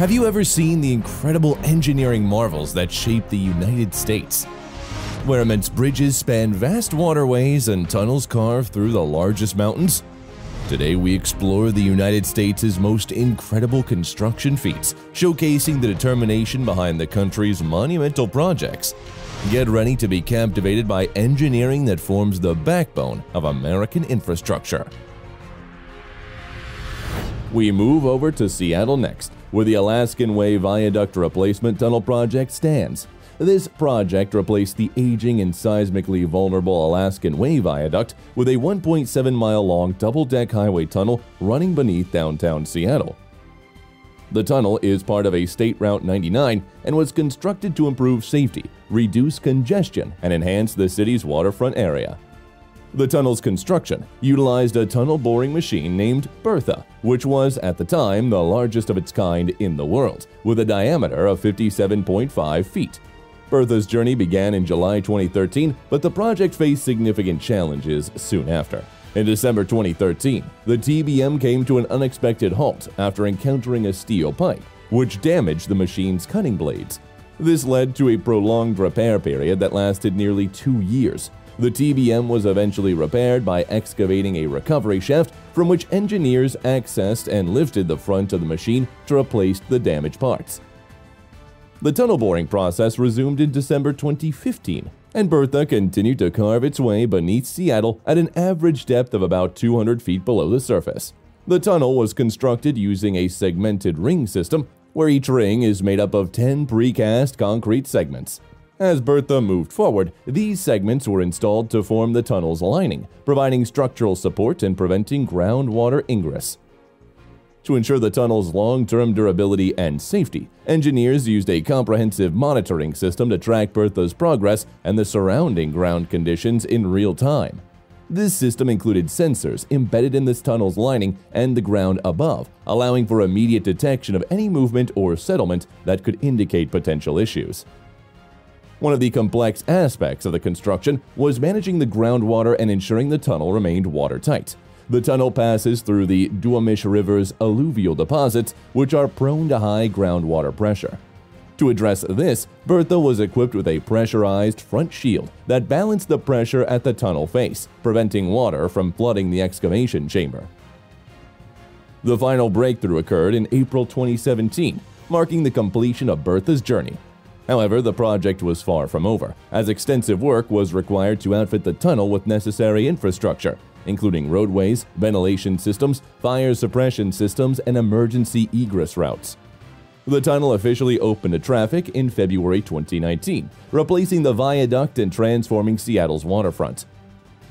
Have you ever seen the incredible engineering marvels that shape the United States? Where immense bridges span vast waterways and tunnels carve through the largest mountains? Today we explore the United States' most incredible construction feats, showcasing the determination behind the country's monumental projects. Get ready to be captivated by engineering that forms the backbone of American infrastructure. We move over to Seattle next, where the Alaskan Way Viaduct Replacement Tunnel project stands. This project replaced the aging and seismically vulnerable Alaskan Way Viaduct with a 1.7-mile-long double-deck highway tunnel running beneath downtown Seattle. The tunnel is part of a State Route 99 and was constructed to improve safety, reduce congestion, and enhance the city's waterfront area. The tunnel's construction utilized a tunnel boring machine named Bertha, which was, at the time, the largest of its kind in the world, with a diameter of 57.5 feet. Bertha's journey began in July 2013, but the project faced significant challenges soon after. In December 2013, the TBM came to an unexpected halt after encountering a steel pipe, which damaged the machine's cutting blades. This led to a prolonged repair period that lasted nearly 2 years. The TBM was eventually repaired by excavating a recovery shaft from which engineers accessed and lifted the front of the machine to replace the damaged parts. The tunnel boring process resumed in December 2015, and Bertha continued to carve its way beneath Seattle at an average depth of about 200 feet below the surface. The tunnel was constructed using a segmented ring system, where each ring is made up of 10 precast concrete segments. As Bertha moved forward, these segments were installed to form the tunnel's lining, providing structural support and preventing groundwater ingress. To ensure the tunnel's long-term durability and safety, engineers used a comprehensive monitoring system to track Bertha's progress and the surrounding ground conditions in real time. This system included sensors embedded in this tunnel's lining and the ground above, allowing for immediate detection of any movement or settlement that could indicate potential issues. One of the complex aspects of the construction was managing the groundwater and ensuring the tunnel remained watertight. The tunnel passes through the Duwamish River's alluvial deposits, which are prone to high groundwater pressure. To address this, Bertha was equipped with a pressurized front shield that balanced the pressure at the tunnel face, preventing water from flooding the excavation chamber. The final breakthrough occurred in April 2017, marking the completion of Bertha's journey. However, the project was far from over, as extensive work was required to outfit the tunnel with necessary infrastructure, including roadways, ventilation systems, fire suppression systems, and emergency egress routes. The tunnel officially opened to traffic in February 2019, replacing the viaduct and transforming Seattle's waterfront.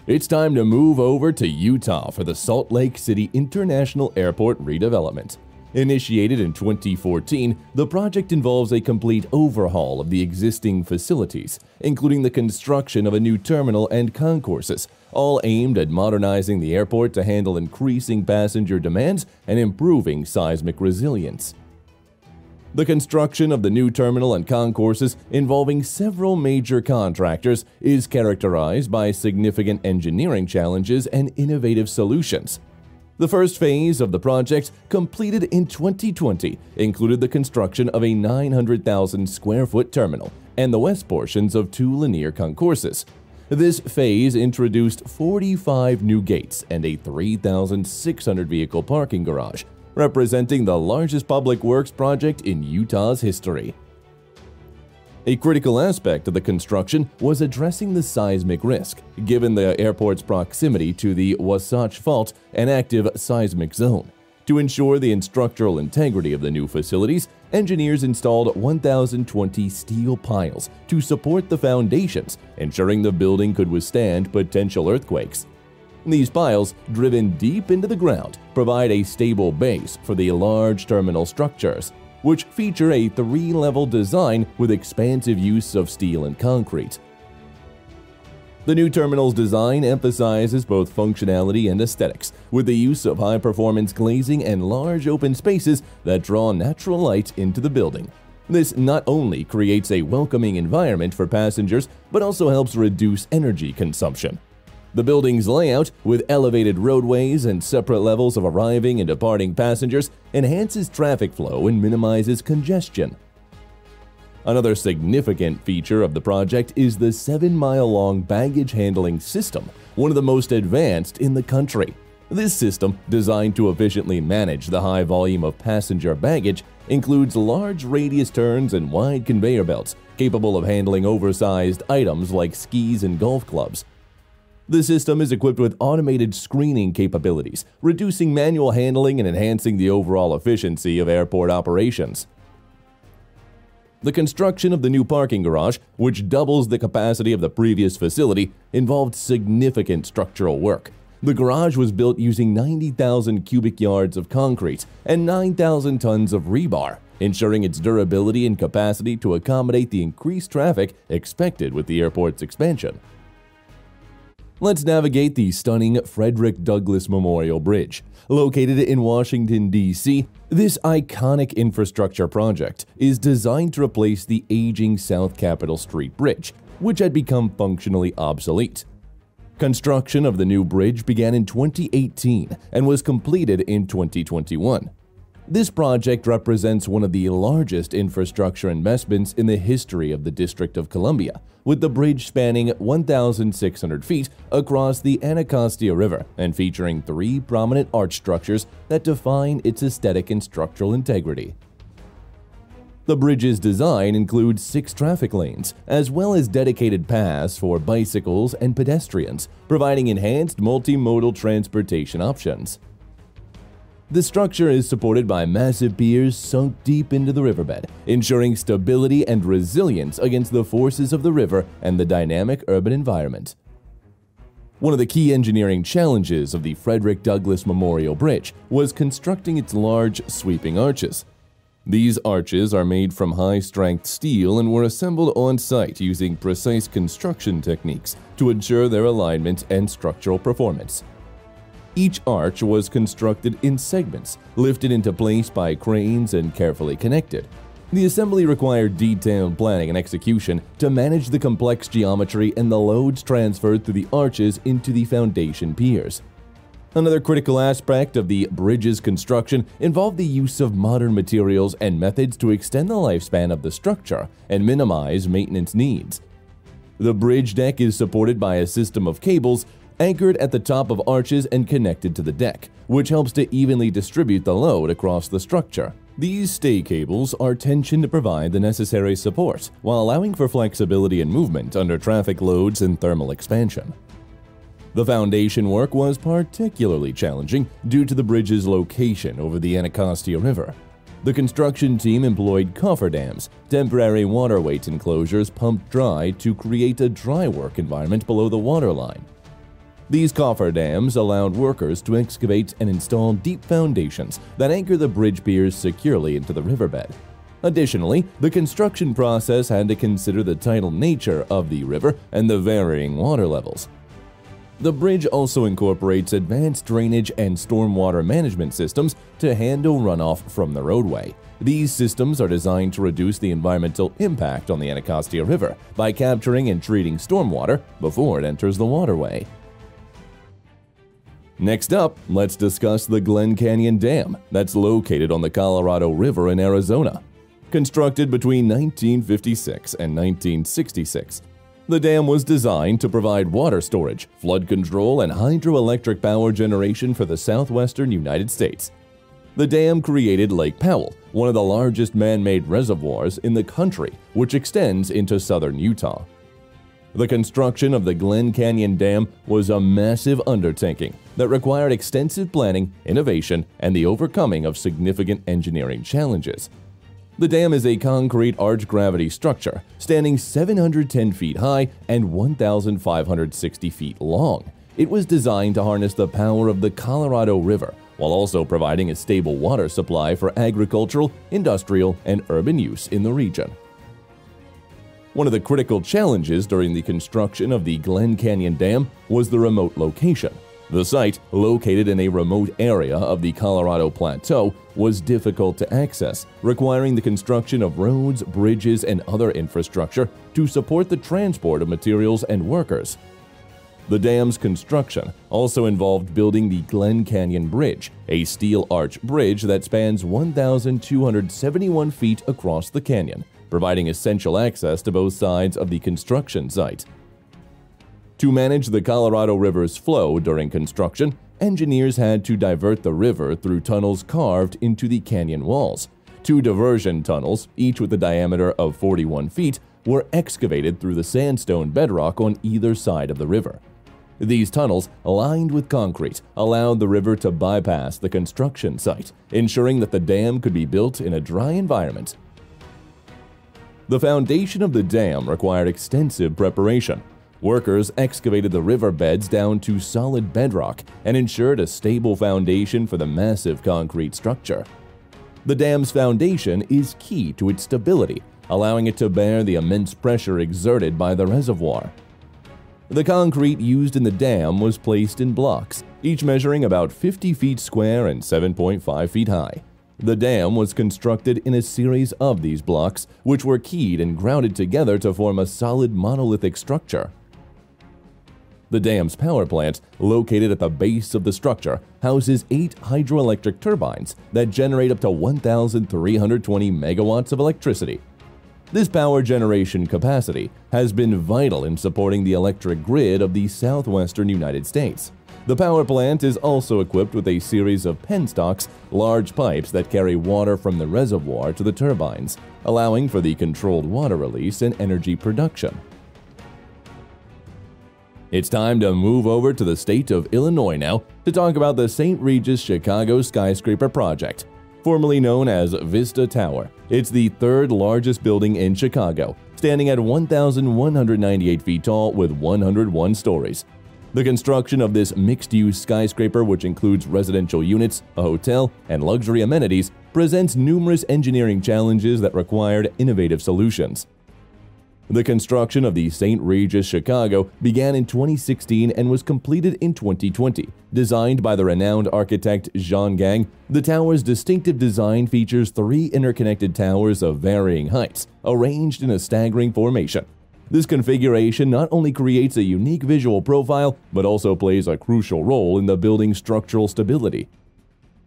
It's time to move over to Utah for the Salt Lake City International Airport redevelopment. Initiated in 2014, the project involves a complete overhaul of the existing facilities, including the construction of a new terminal and concourses, all aimed at modernizing the airport to handle increasing passenger demands and improving seismic resilience. The construction of the new terminal and concourses, involving several major contractors, is characterized by significant engineering challenges and innovative solutions. The first phase of the project, completed in 2020, included the construction of a 900,000 square foot terminal and the west portions of 2 linear concourses. This phase introduced 45 new gates and a 3,600 vehicle parking garage, representing the largest public works project in Utah's history. A critical aspect of the construction was addressing the seismic risk, given the airport's proximity to the Wasatch Fault, an active seismic zone. To ensure the structural integrity of the new facilities, engineers installed 1,020 steel piles to support the foundations, ensuring the building could withstand potential earthquakes. These piles, driven deep into the ground, provide a stable base for the large terminal structures, which feature a 3-level design with expansive use of steel and concrete. The new terminal's design emphasizes both functionality and aesthetics, with the use of high-performance glazing and large open spaces that draw natural light into the building. This not only creates a welcoming environment for passengers, but also helps reduce energy consumption. The building's layout, with elevated roadways and separate levels of arriving and departing passengers, enhances traffic flow and minimizes congestion. Another significant feature of the project is the 7-mile-long baggage handling system, one of the most advanced in the country. This system, designed to efficiently manage the high volume of passenger baggage, includes large radius turns and wide conveyor belts, capable of handling oversized items like skis and golf clubs. The system is equipped with automated screening capabilities, reducing manual handling and enhancing the overall efficiency of airport operations. The construction of the new parking garage, which doubles the capacity of the previous facility, involved significant structural work. The garage was built using 90,000 cubic yards of concrete and 9,000 tons of rebar, ensuring its durability and capacity to accommodate the increased traffic expected with the airport's expansion. Let's navigate the stunning Frederick Douglass Memorial Bridge. Located in Washington, D.C., this iconic infrastructure project is designed to replace the aging South Capitol Street Bridge, which had become functionally obsolete. Construction of the new bridge began in 2018 and was completed in 2021. This project represents one of the largest infrastructure investments in the history of the District of Columbia, with the bridge spanning 1,600 feet across the Anacostia River and featuring 3 prominent arch structures that define its aesthetic and structural integrity. The bridge's design includes 6 traffic lanes, as well as dedicated paths for bicycles and pedestrians, providing enhanced multimodal transportation options. The structure is supported by massive piers sunk deep into the riverbed, ensuring stability and resilience against the forces of the river and the dynamic urban environment. One of the key engineering challenges of the Frederick Douglass Memorial Bridge was constructing its large, sweeping arches. These arches are made from high-strength steel and were assembled on-site using precise construction techniques to ensure their alignment and structural performance. Each arch was constructed in segments, lifted into place by cranes and carefully connected. The assembly required detailed planning and execution to manage the complex geometry and the loads transferred through the arches into the foundation piers. Another critical aspect of the bridge's construction involved the use of modern materials and methods to extend the lifespan of the structure and minimize maintenance needs. The bridge deck is supported by a system of cables anchored at the top of arches and connected to the deck, which helps to evenly distribute the load across the structure. These stay cables are tensioned to provide the necessary support, while allowing for flexibility and movement under traffic loads and thermal expansion. The foundation work was particularly challenging due to the bridge's location over the Anacostia River. The construction team employed cofferdams, temporary water weight enclosures pumped dry to create a dry work environment below the waterline. These cofferdams allowed workers to excavate and install deep foundations that anchor the bridge piers securely into the riverbed. Additionally, the construction process had to consider the tidal nature of the river and the varying water levels. The bridge also incorporates advanced drainage and stormwater management systems to handle runoff from the roadway. These systems are designed to reduce the environmental impact on the Anacostia River by capturing and treating stormwater before it enters the waterway. Next up, let's discuss the Glen Canyon Dam that's located on the Colorado River in Arizona. Constructed between 1956 and 1966, the dam was designed to provide water storage, flood control, and hydroelectric power generation for the southwestern United States. The dam created Lake Powell, one of the largest man-made reservoirs in the country, which extends into southern Utah. The construction of the Glen Canyon Dam was a massive undertaking that required extensive planning, innovation, and the overcoming of significant engineering challenges. The dam is a concrete arch-gravity structure standing 710 feet high and 1,560 feet long. It was designed to harness the power of the Colorado River while also providing a stable water supply for agricultural, industrial, and urban use in the region. One of the critical challenges during the construction of the Glen Canyon Dam was the remote location. The site, located in a remote area of the Colorado Plateau, was difficult to access, requiring the construction of roads, bridges, and other infrastructure to support the transport of materials and workers. The dam's construction also involved building the Glen Canyon Bridge, a steel arch bridge that spans 1,271 feet across the canyon, providing essential access to both sides of the construction site. To manage the Colorado River's flow during construction, engineers had to divert the river through tunnels carved into the canyon walls. 2 diversion tunnels, each with a diameter of 41 feet, were excavated through the sandstone bedrock on either side of the river. These tunnels, lined with concrete, allowed the river to bypass the construction site, ensuring that the dam could be built in a dry environment. The foundation of the dam required extensive preparation. Workers excavated the riverbeds down to solid bedrock and ensured a stable foundation for the massive concrete structure. The dam's foundation is key to its stability, allowing it to bear the immense pressure exerted by the reservoir. The concrete used in the dam was placed in blocks, each measuring about 50 feet square and 7.5 feet high. The dam was constructed in a series of these blocks, which were keyed and grounded together to form a solid monolithic structure. The dam's power plant, located at the base of the structure, houses 8 hydroelectric turbines that generate up to 1,320 megawatts of electricity. This power generation capacity has been vital in supporting the electric grid of the southwestern United States. The power plant is also equipped with a series of penstocks, large pipes that carry water from the reservoir to the turbines, allowing for the controlled water release and energy production. It's time to move over to the state of Illinois now to talk about the St. Regis Chicago Skyscraper Project. Formerly known as Vista Tower, it's the 3rd largest building in Chicago, standing at 1,198 feet tall with 101 stories. The construction of this mixed-use skyscraper, which includes residential units, a hotel, and luxury amenities, presents numerous engineering challenges that required innovative solutions. The construction of the St. Regis Chicago began in 2016 and was completed in 2020. Designed by the renowned architect Jean Gang, the tower's distinctive design features 3 interconnected towers of varying heights, arranged in a staggering formation. This configuration not only creates a unique visual profile, but also plays a crucial role in the building's structural stability.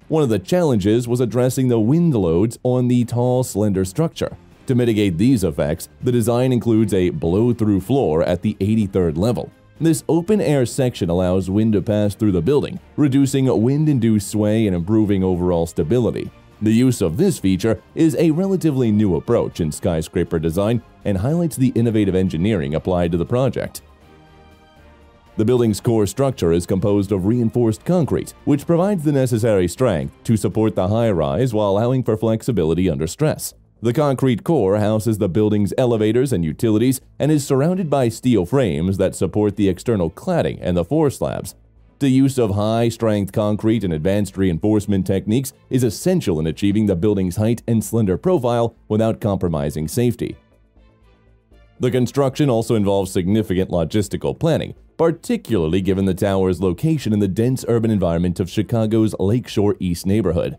One of the challenges was addressing the wind loads on the tall, slender structure. To mitigate these effects, the design includes a blow-through floor at the 83rd level. This open-air section allows wind to pass through the building, reducing wind-induced sway and improving overall stability. The use of this feature is a relatively new approach in skyscraper design and highlights the innovative engineering applied to the project. The building's core structure is composed of reinforced concrete, which provides the necessary strength to support the high-rise while allowing for flexibility under stress. The concrete core houses the building's elevators and utilities and is surrounded by steel frames that support the external cladding and the floor slabs. The use of high-strength concrete and advanced reinforcement techniques is essential in achieving the building's height and slender profile without compromising safety. The construction also involves significant logistical planning, particularly given the tower's location in the dense urban environment of Chicago's Lakeshore East neighborhood.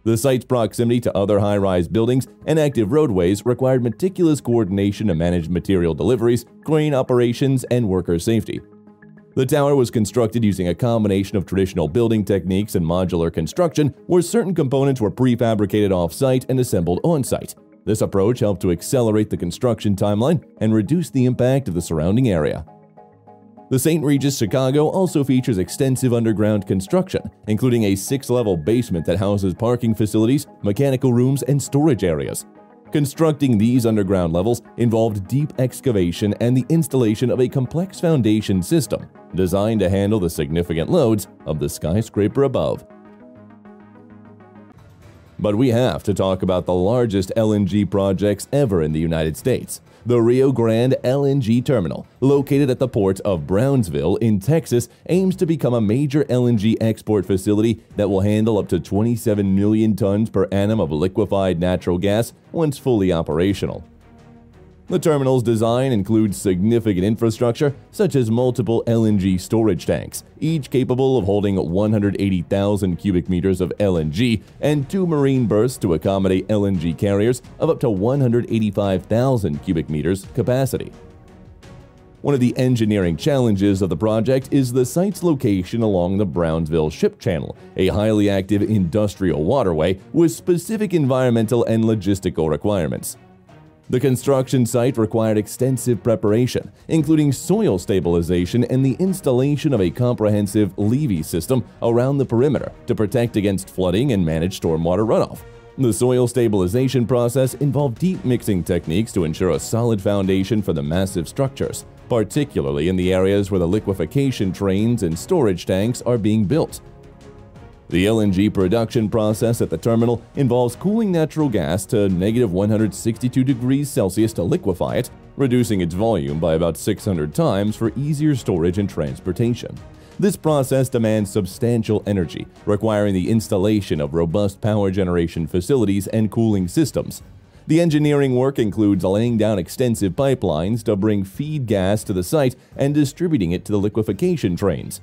The site's proximity to other high-rise buildings and active roadways required meticulous coordination to manage material deliveries, crane operations, and worker safety. The tower was constructed using a combination of traditional building techniques and modular construction, where certain components were prefabricated off-site and assembled on-site. This approach helped to accelerate the construction timeline and reduce the impact of the surrounding area. The St. Regis Chicago also features extensive underground construction, including a 6-level basement that houses parking facilities, mechanical rooms, and storage areas. Constructing these underground levels involved deep excavation and the installation of a complex foundation system designed to handle the significant loads of the skyscraper above. But we have to talk about the largest LNG projects ever in the United States. The Rio Grande LNG terminal, located at the port of Brownsville in Texas, aims to become a major LNG export facility that will handle up to 27 million tons per annum of liquefied natural gas once fully operational. The terminal's design includes significant infrastructure, such as multiple LNG storage tanks, each capable of holding 180,000 cubic meters of LNG, and 2 marine berths to accommodate LNG carriers of up to 185,000 cubic meters capacity. One of the engineering challenges of the project is the site's location along the Brownsville Ship Channel, a highly active industrial waterway with specific environmental and logistical requirements. The construction site required extensive preparation, including soil stabilization and the installation of a comprehensive levee system around the perimeter to protect against flooding and manage stormwater runoff. The soil stabilization process involved deep mixing techniques to ensure a solid foundation for the massive structures, particularly in the areas where the liquefaction trains and storage tanks are being built. The LNG production process at the terminal involves cooling natural gas to -162 degrees Celsius to liquefy it, reducing its volume by about 600 times for easier storage and transportation. This process demands substantial energy, requiring the installation of robust power generation facilities and cooling systems. The engineering work includes laying down extensive pipelines to bring feed gas to the site and distributing it to the liquefaction trains.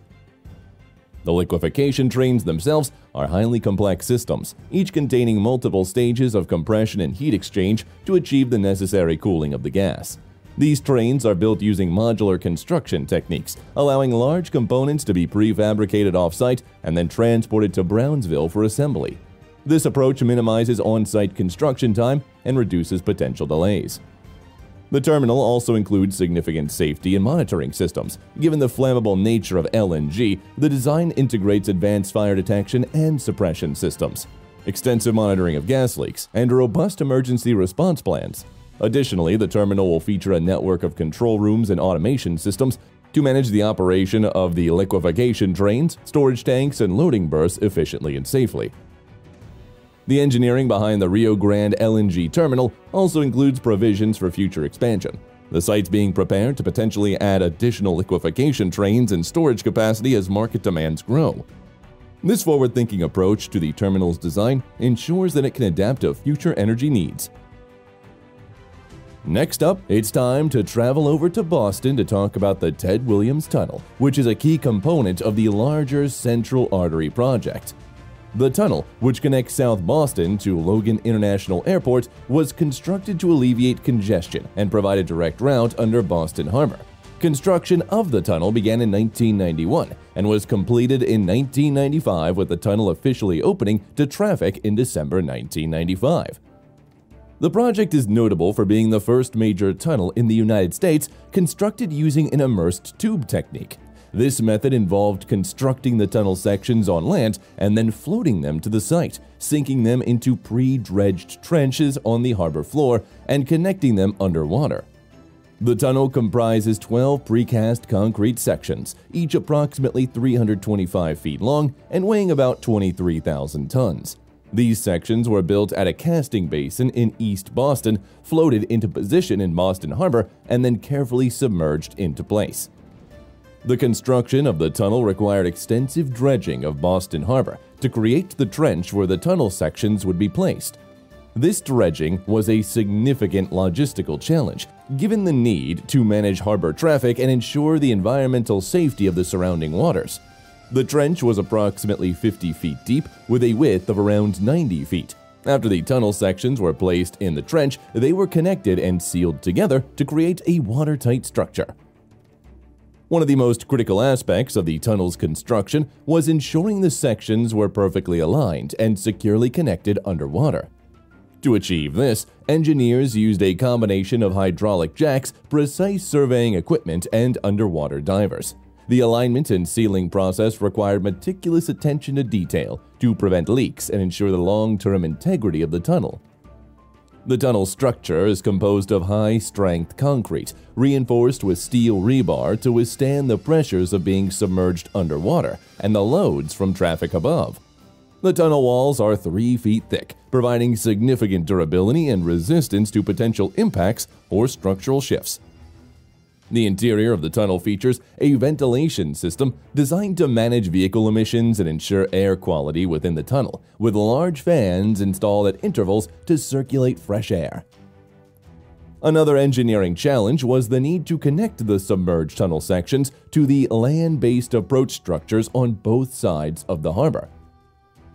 The liquefaction trains themselves are highly complex systems, each containing multiple stages of compression and heat exchange to achieve the necessary cooling of the gas. These trains are built using modular construction techniques, allowing large components to be prefabricated off-site and then transported to Brownsville for assembly. This approach minimizes on-site construction time and reduces potential delays. The terminal also includes significant safety and monitoring systems. Given the flammable nature of LNG, the design integrates advanced fire detection and suppression systems, extensive monitoring of gas leaks, and robust emergency response plans. Additionally, the terminal will feature a network of control rooms and automation systems to manage the operation of the liquefaction trains, storage tanks, and loading berths efficiently and safely. The engineering behind the Rio Grande LNG terminal also includes provisions for future expansion. The site's being prepared to potentially add additional liquefaction trains and storage capacity as market demands grow. This forward-thinking approach to the terminal's design ensures that it can adapt to future energy needs. Next up, it's time to travel over to Boston to talk about the Ted Williams Tunnel, which is a key component of the larger Central Artery project. The tunnel, which connects South Boston to Logan International Airport, was constructed to alleviate congestion and provide a direct route under Boston Harbor. Construction of the tunnel began in 1991 and was completed in 1995, with the tunnel officially opening to traffic in December 1995. The project is notable for being the first major tunnel in the United States constructed using an immersed tube technique. This method involved constructing the tunnel sections on land and then floating them to the site, sinking them into pre-dredged trenches on the harbor floor and connecting them underwater. The tunnel comprises 12 precast concrete sections, each approximately 325 feet long and weighing about 23,000 tons. These sections were built at a casting basin in East Boston, floated into position in Boston Harbor, and then carefully submerged into place. The construction of the tunnel required extensive dredging of Boston Harbor to create the trench where the tunnel sections would be placed. This dredging was a significant logistical challenge, given the need to manage harbor traffic and ensure the environmental safety of the surrounding waters. The trench was approximately 50 feet deep with a width of around 90 feet. After the tunnel sections were placed in the trench, they were connected and sealed together to create a watertight structure. One of the most critical aspects of the tunnel's construction was ensuring the sections were perfectly aligned and securely connected underwater. To achieve this, engineers used a combination of hydraulic jacks, precise surveying equipment, and underwater divers. The alignment and sealing process required meticulous attention to detail to prevent leaks and ensure the long-term integrity of the tunnel. The tunnel structure is composed of high-strength concrete, reinforced with steel rebar to withstand the pressures of being submerged underwater and the loads from traffic above. The tunnel walls are 3 feet thick, providing significant durability and resistance to potential impacts or structural shifts. The interior of the tunnel features a ventilation system designed to manage vehicle emissions and ensure air quality within the tunnel, with large fans installed at intervals to circulate fresh air. Another engineering challenge was the need to connect the submerged tunnel sections to the land-based approach structures on both sides of the harbor.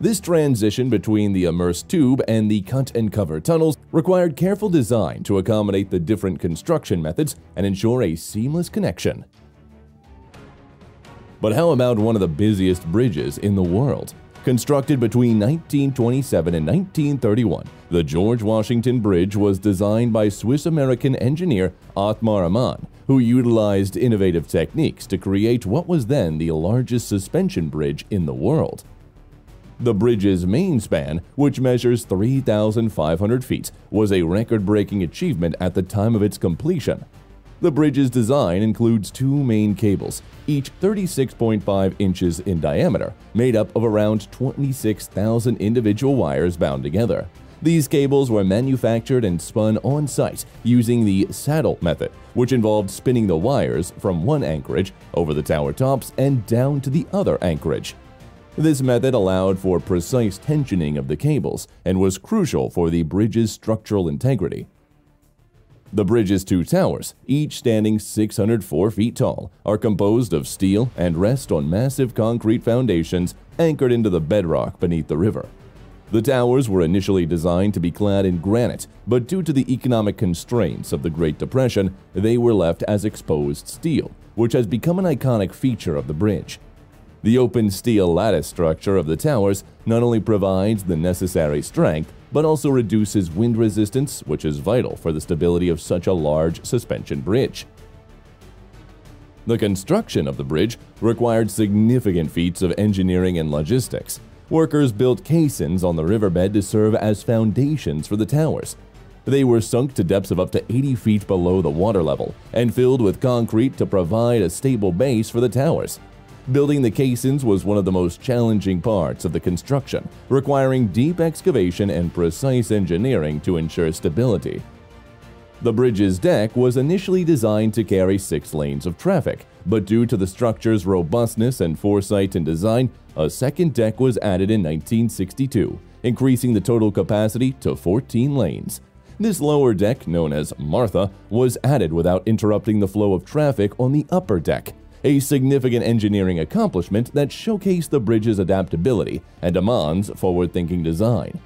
This transition between the immersed tube and the cut-and-cover tunnels required careful design to accommodate the different construction methods and ensure a seamless connection. But how about one of the busiest bridges in the world? Constructed between 1927 and 1931, the George Washington Bridge was designed by Swiss-American engineer Othmar Ammann, who utilized innovative techniques to create what was then the largest suspension bridge in the world. The bridge's main span, which measures 3,500 feet, was a record-breaking achievement at the time of its completion. The bridge's design includes two main cables, each 36.5 inches in diameter, made up of around 26,000 individual wires bound together. These cables were manufactured and spun on-site using the saddle method, which involved spinning the wires from one anchorage over the tower tops and down to the other anchorage. This method allowed for precise tensioning of the cables and was crucial for the bridge's structural integrity. The bridge's two towers, each standing 604 feet tall, are composed of steel and rest on massive concrete foundations anchored into the bedrock beneath the river. The towers were initially designed to be clad in granite, but due to the economic constraints of the Great Depression, they were left as exposed steel, which has become an iconic feature of the bridge. The open steel lattice structure of the towers not only provides the necessary strength, but also reduces wind resistance, which is vital for the stability of such a large suspension bridge. The construction of the bridge required significant feats of engineering and logistics. Workers built caissons on the riverbed to serve as foundations for the towers. They were sunk to depths of up to 80 feet below the water level and filled with concrete to provide a stable base for the towers. Building the caissons was one of the most challenging parts of the construction, requiring deep excavation and precise engineering to ensure stability. The bridge's deck was initially designed to carry 6 lanes of traffic, but due to the structure's robustness and foresight in design, a second deck was added in 1962, increasing the total capacity to 14 lanes. This lower deck, known as Martha, was added without interrupting the flow of traffic on the upper deck, a significant engineering accomplishment that showcased the bridge's adaptability and Ammann's forward-thinking design.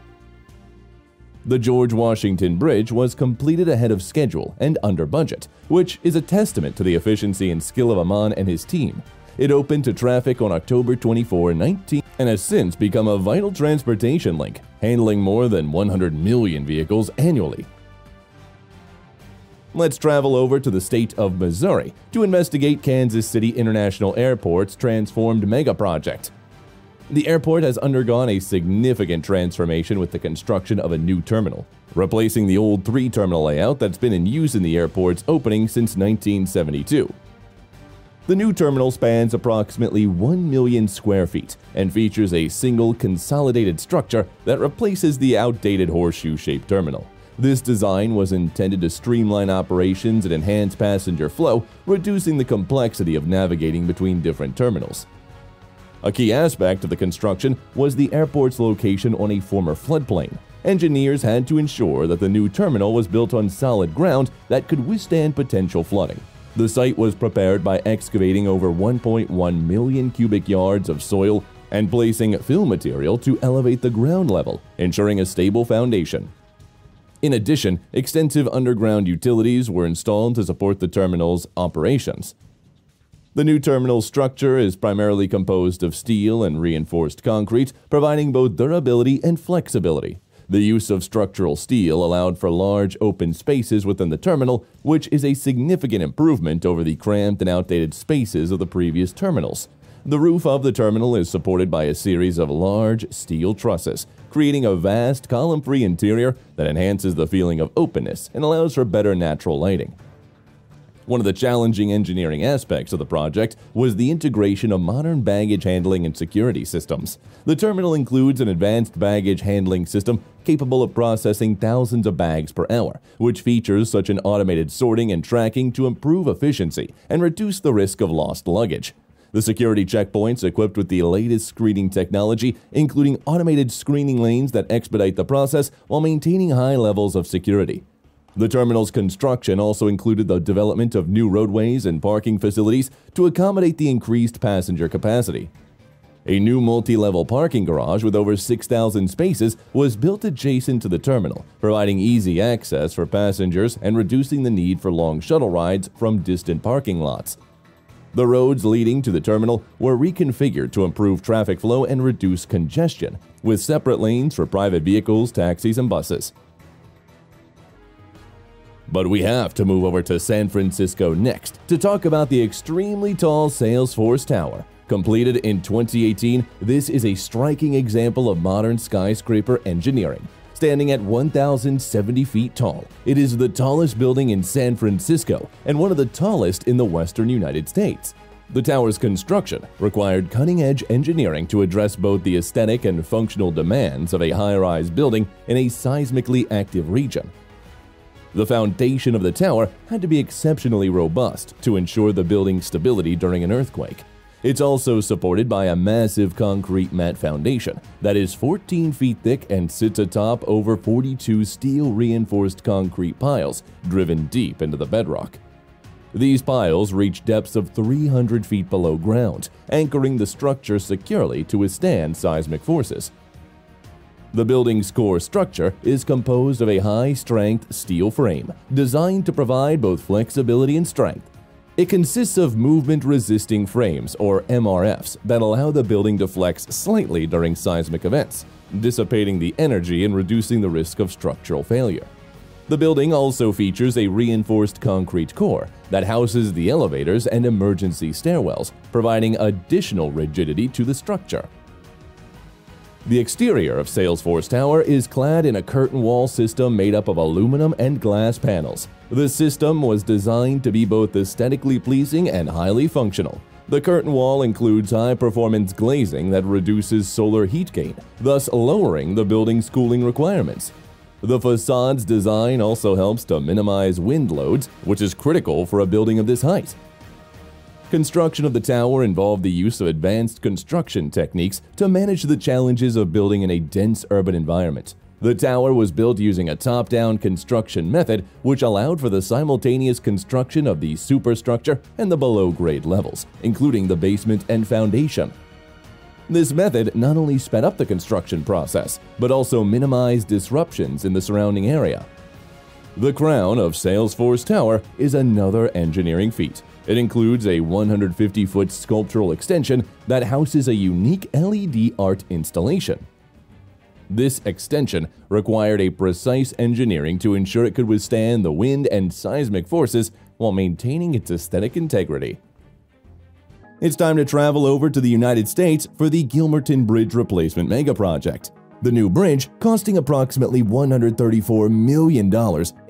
The George Washington Bridge was completed ahead of schedule and under budget, which is a testament to the efficiency and skill of Ammann and his team. It opened to traffic on October 24, 19, and has since become a vital transportation link, handling more than 100 million vehicles annually. Let's travel over to the state of Missouri to investigate Kansas City International Airport's transformed mega project. The airport has undergone a significant transformation with the construction of a new terminal, replacing the old 3-terminal layout that's been in use in the airport's opening since 1972. The new terminal spans approximately 1 million square feet and features a single consolidated structure that replaces the outdated horseshoe-shaped terminal. This design was intended to streamline operations and enhance passenger flow, reducing the complexity of navigating between different terminals. A key aspect of the construction was the airport's location on a former floodplain. Engineers had to ensure that the new terminal was built on solid ground that could withstand potential flooding. The site was prepared by excavating over 1.1 million cubic yards of soil and placing fill material to elevate the ground level, ensuring a stable foundation. In addition, extensive underground utilities were installed to support the terminal's operations. The new terminal structure is primarily composed of steel and reinforced concrete, providing both durability and flexibility. The use of structural steel allowed for large open spaces within the terminal, which is a significant improvement over the cramped and outdated spaces of the previous terminals. The roof of the terminal is supported by a series of large steel trusses, creating a vast column-free interior that enhances the feeling of openness and allows for better natural lighting. One of the challenging engineering aspects of the project was the integration of modern baggage handling and security systems. The terminal includes an advanced baggage handling system capable of processing thousands of bags per hour, which features such an automated sorting and tracking to improve efficiency and reduce the risk of lost luggage. The security checkpoints equipped with the latest screening technology, including automated screening lanes that expedite the process while maintaining high levels of security. The terminal's construction also included the development of new roadways and parking facilities to accommodate the increased passenger capacity. A new multi-level parking garage with over 6,000 spaces was built adjacent to the terminal, providing easy access for passengers and reducing the need for long shuttle rides from distant parking lots. The roads leading to the terminal were reconfigured to improve traffic flow and reduce congestion, with separate lanes for private vehicles, taxis, and buses. But we have to move over to San Francisco next to talk about the extremely tall Salesforce Tower. Completed in 2018, this is a striking example of modern skyscraper engineering. Standing at 1,070 feet tall, it is the tallest building in San Francisco and one of the tallest in the western United States. The tower's construction required cutting-edge engineering to address both the aesthetic and functional demands of a high-rise building in a seismically active region. The foundation of the tower had to be exceptionally robust to ensure the building's stability during an earthquake. It's also supported by a massive concrete mat foundation that is 14 feet thick and sits atop over 42 steel-reinforced concrete piles driven deep into the bedrock. These piles reach depths of 300 feet below ground, anchoring the structure securely to withstand seismic forces. The building's core structure is composed of a high-strength steel frame designed to provide both flexibility and strength. It consists of movement-resisting frames, or MRFs, that allow the building to flex slightly during seismic events, dissipating the energy and reducing the risk of structural failure. The building also features a reinforced concrete core that houses the elevators and emergency stairwells, providing additional rigidity to the structure. The exterior of Salesforce Tower is clad in a curtain wall system made up of aluminum and glass panels. The system was designed to be both aesthetically pleasing and highly functional. The curtain wall includes high-performance glazing that reduces solar heat gain, thus lowering the building's cooling requirements. The facade's design also helps to minimize wind loads, which is critical for a building of this height. Construction of the tower involved the use of advanced construction techniques to manage the challenges of building in a dense urban environment. The tower was built using a top-down construction method, which allowed for the simultaneous construction of the superstructure and the below-grade levels, including the basement and foundation. This method not only sped up the construction process, but also minimized disruptions in the surrounding area. The crown of Salesforce Tower is another engineering feat. It includes a 150-foot sculptural extension that houses a unique LED art installation. This extension required a precise engineering to ensure it could withstand the wind and seismic forces while maintaining its aesthetic integrity. It's time to travel over to the United States for the Gilmerton Bridge Replacement Mega Project. The new bridge, costing approximately $134 million,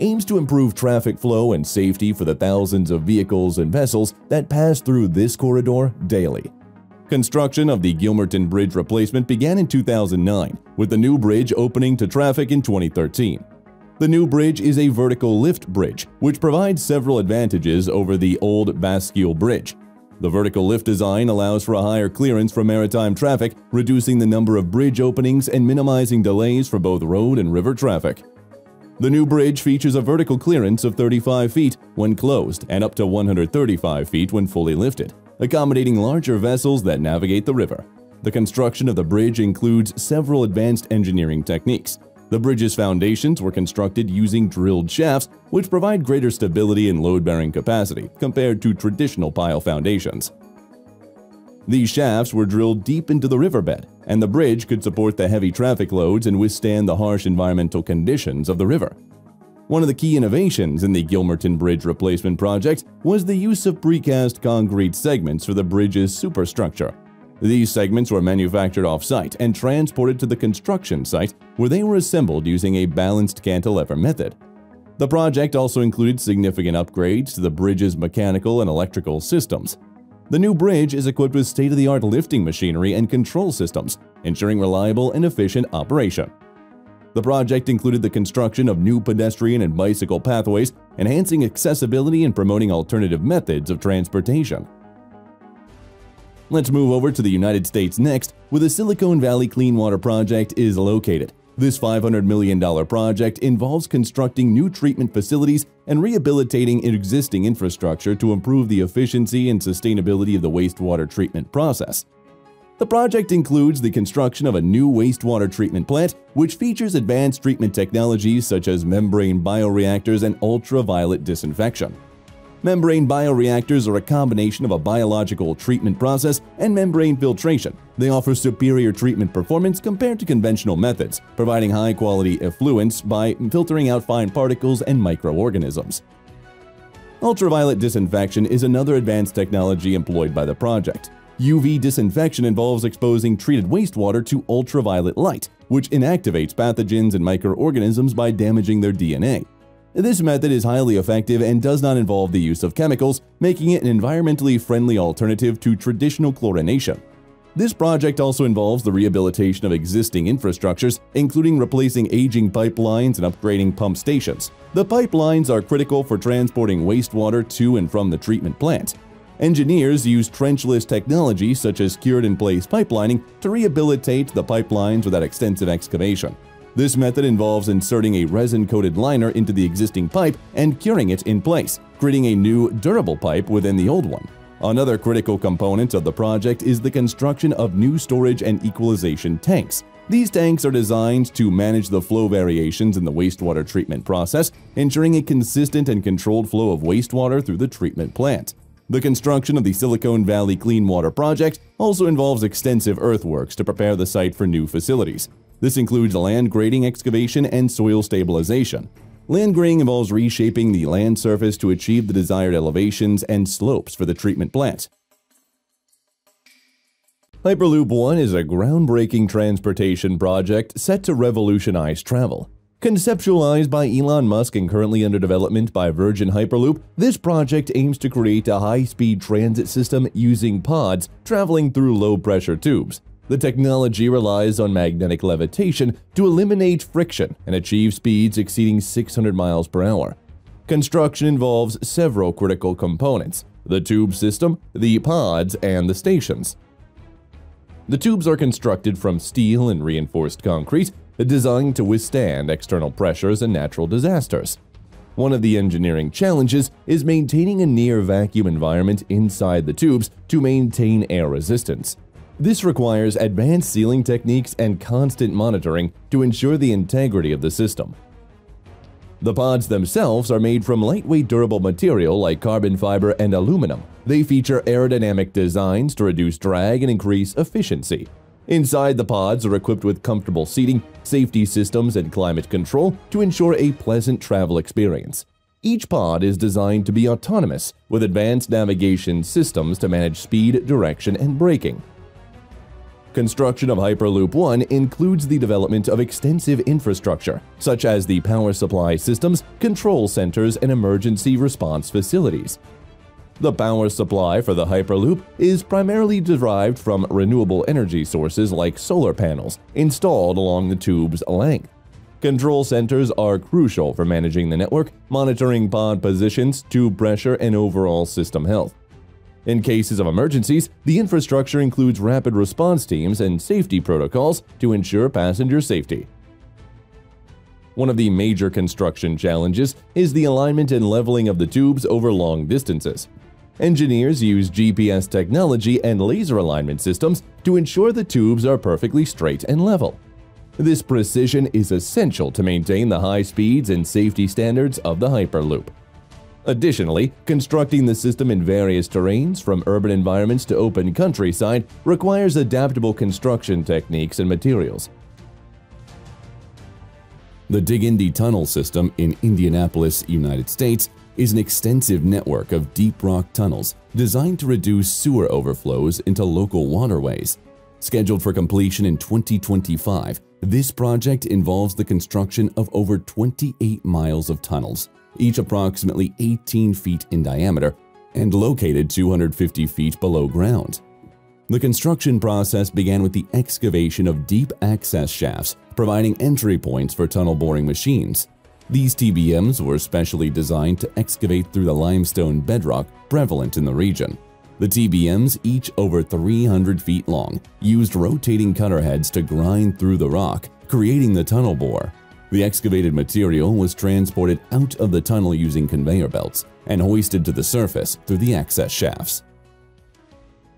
aims to improve traffic flow and safety for the thousands of vehicles and vessels that pass through this corridor daily. Construction of the Gilmerton Bridge replacement began in 2009, with the new bridge opening to traffic in 2013. The new bridge is a vertical lift bridge, which provides several advantages over the old bascule bridge. The vertical lift design allows for a higher clearance for maritime traffic, reducing the number of bridge openings and minimizing delays for both road and river traffic. The new bridge features a vertical clearance of 35 feet when closed and up to 135 feet when fully lifted, accommodating larger vessels that navigate the river. The construction of the bridge includes several advanced engineering techniques. The bridge's foundations were constructed using drilled shafts, which provide greater stability and load-bearing capacity compared to traditional pile foundations. These shafts were drilled deep into the riverbed, and the bridge could support the heavy traffic loads and withstand the harsh environmental conditions of the river. One of the key innovations in the Gilmerton Bridge Replacement Project was the use of precast concrete segments for the bridge's superstructure. These segments were manufactured off-site and transported to the construction site, where they were assembled using a balanced cantilever method. The project also included significant upgrades to the bridge's mechanical and electrical systems. The new bridge is equipped with state-of-the-art lifting machinery and control systems, ensuring reliable and efficient operation. The project included the construction of new pedestrian and bicycle pathways, enhancing accessibility and promoting alternative methods of transportation. Let's move over to the United States next, where the Silicon Valley Clean Water Project is located. This $500 million project involves constructing new treatment facilities and rehabilitating existing infrastructure to improve the efficiency and sustainability of the wastewater treatment process. The project includes the construction of a new wastewater treatment plant, which features advanced treatment technologies such as membrane bioreactors and ultraviolet disinfection. Membrane bioreactors are a combination of a biological treatment process and membrane filtration. They offer superior treatment performance compared to conventional methods, providing high-quality effluents by filtering out fine particles and microorganisms. Ultraviolet disinfection is another advanced technology employed by the project. UV disinfection involves exposing treated wastewater to ultraviolet light, which inactivates pathogens and microorganisms by damaging their DNA. This method is highly effective and does not involve the use of chemicals, making it an environmentally friendly alternative to traditional chlorination. This project also involves the rehabilitation of existing infrastructures, including replacing aging pipelines and upgrading pump stations. The pipelines are critical for transporting wastewater to and from the treatment plant. Engineers use trenchless technology such as cured-in-place pipelining to rehabilitate the pipelines without extensive excavation. This method involves inserting a resin-coated liner into the existing pipe and curing it in place, creating a new, durable pipe within the old one. Another critical component of the project is the construction of new storage and equalization tanks. These tanks are designed to manage the flow variations in the wastewater treatment process, ensuring a consistent and controlled flow of wastewater through the treatment plant. The construction of the Silicon Valley Clean Water Project also involves extensive earthworks to prepare the site for new facilities. This includes land grading excavation and soil stabilization. Land grading involves reshaping the land surface to achieve the desired elevations and slopes for the treatment plant. Hyperloop One is a groundbreaking transportation project set to revolutionize travel. Conceptualized by Elon Musk and currently under development by Virgin Hyperloop, this project aims to create a high-speed transit system using pods traveling through low-pressure tubes. The technology relies on magnetic levitation to eliminate friction and achieve speeds exceeding 600 miles per hour. Construction involves several critical components: the tube system, the pods, and the stations. The tubes are constructed from steel and reinforced concrete, designed to withstand external pressures and natural disasters. One of the engineering challenges is maintaining a near-vacuum environment inside the tubes to maintain air resistance. This requires advanced sealing techniques and constant monitoring to ensure the integrity of the system. The pods themselves are made from lightweight durable material like carbon fiber and aluminum. They feature aerodynamic designs to reduce drag and increase efficiency. Inside, the pods are equipped with comfortable seating, safety systems, and climate control to ensure a pleasant travel experience. Each pod is designed to be autonomous, with advanced navigation systems to manage speed, direction, and braking. Construction of Hyperloop One includes the development of extensive infrastructure, such as the power supply systems, control centers, and emergency response facilities. The power supply for the Hyperloop is primarily derived from renewable energy sources like solar panels installed along the tube's length. Control centers are crucial for managing the network, monitoring pod positions, tube pressure, and overall system health. In cases of emergencies, the infrastructure includes rapid response teams and safety protocols to ensure passenger safety. One of the major construction challenges is the alignment and leveling of the tubes over long distances. Engineers use GPS technology and laser alignment systems to ensure the tubes are perfectly straight and level. This precision is essential to maintain the high speeds and safety standards of the Hyperloop. Additionally, constructing the system in various terrains, from urban environments to open countryside, requires adaptable construction techniques and materials. The Dig-Indi Tunnel System in Indianapolis, United States, is an extensive network of deep rock tunnels designed to reduce sewer overflows into local waterways. Scheduled for completion in 2025, this project involves the construction of over 28 miles of tunnels, each approximately 18 feet in diameter and located 250 feet below ground. The construction process began with the excavation of deep access shafts, providing entry points for tunnel boring machines. These TBMs were specially designed to excavate through the limestone bedrock prevalent in the region. The TBMs, each over 300 feet long, used rotating cutter heads to grind through the rock, creating the tunnel bore. The excavated material was transported out of the tunnel using conveyor belts and hoisted to the surface through the access shafts.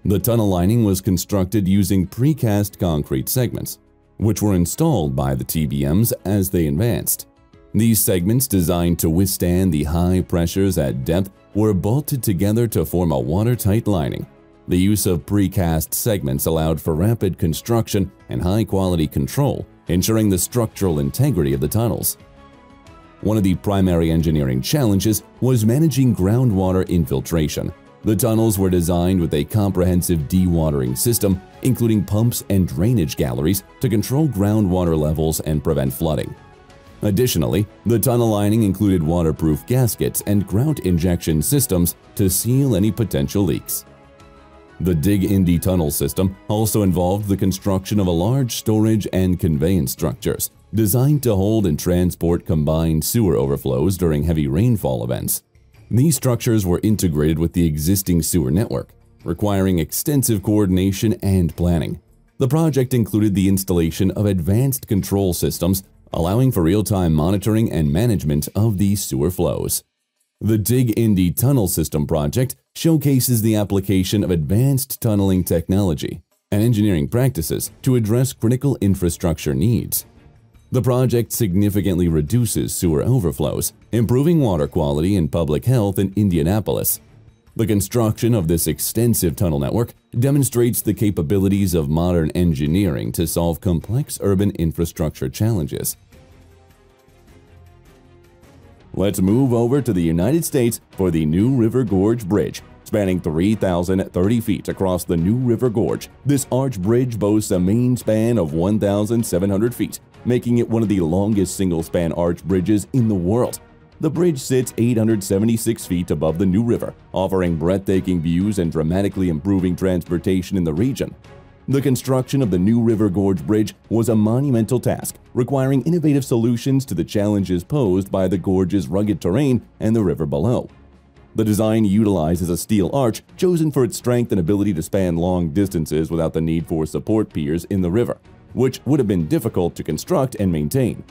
The tunnel lining was constructed using precast concrete segments, which were installed by the TBMs as they advanced. These segments, designed to withstand the high pressures at depth, were bolted together to form a watertight lining. The use of precast segments allowed for rapid construction and high-quality control, ensuring the structural integrity of the tunnels. One of the primary engineering challenges was managing groundwater infiltration. The tunnels were designed with a comprehensive dewatering system, including pumps and drainage galleries to control groundwater levels and prevent flooding. Additionally, the tunnel lining included waterproof gaskets and grout injection systems to seal any potential leaks. The Dig Indy tunnel system also involved the construction of a large storage and conveyance structures designed to hold and transport combined sewer overflows during heavy rainfall events. These structures were integrated with the existing sewer network, requiring extensive coordination and planning. The project included the installation of advanced control systems, allowing for real-time monitoring and management of these sewer flows. The Dig Indy Tunnel System project showcases the application of advanced tunneling technology and engineering practices to address critical infrastructure needs. The project significantly reduces sewer overflows, improving water quality and public health in Indianapolis. The construction of this extensive tunnel network demonstrates the capabilities of modern engineering to solve complex urban infrastructure challenges. Let's move over to the United States for the New River Gorge Bridge. Spanning 3,030 feet across the New River Gorge, this arch bridge boasts a main span of 1,700 feet, making it one of the longest single-span arch bridges in the world. The bridge sits 876 feet above the New River, offering breathtaking views and dramatically improving transportation in the region. The construction of the New River Gorge Bridge was a monumental task, requiring innovative solutions to the challenges posed by the gorge's rugged terrain and the river below. The design utilizes a steel arch chosen for its strength and ability to span long distances without the need for support piers in the river, which would have been difficult to construct and maintain.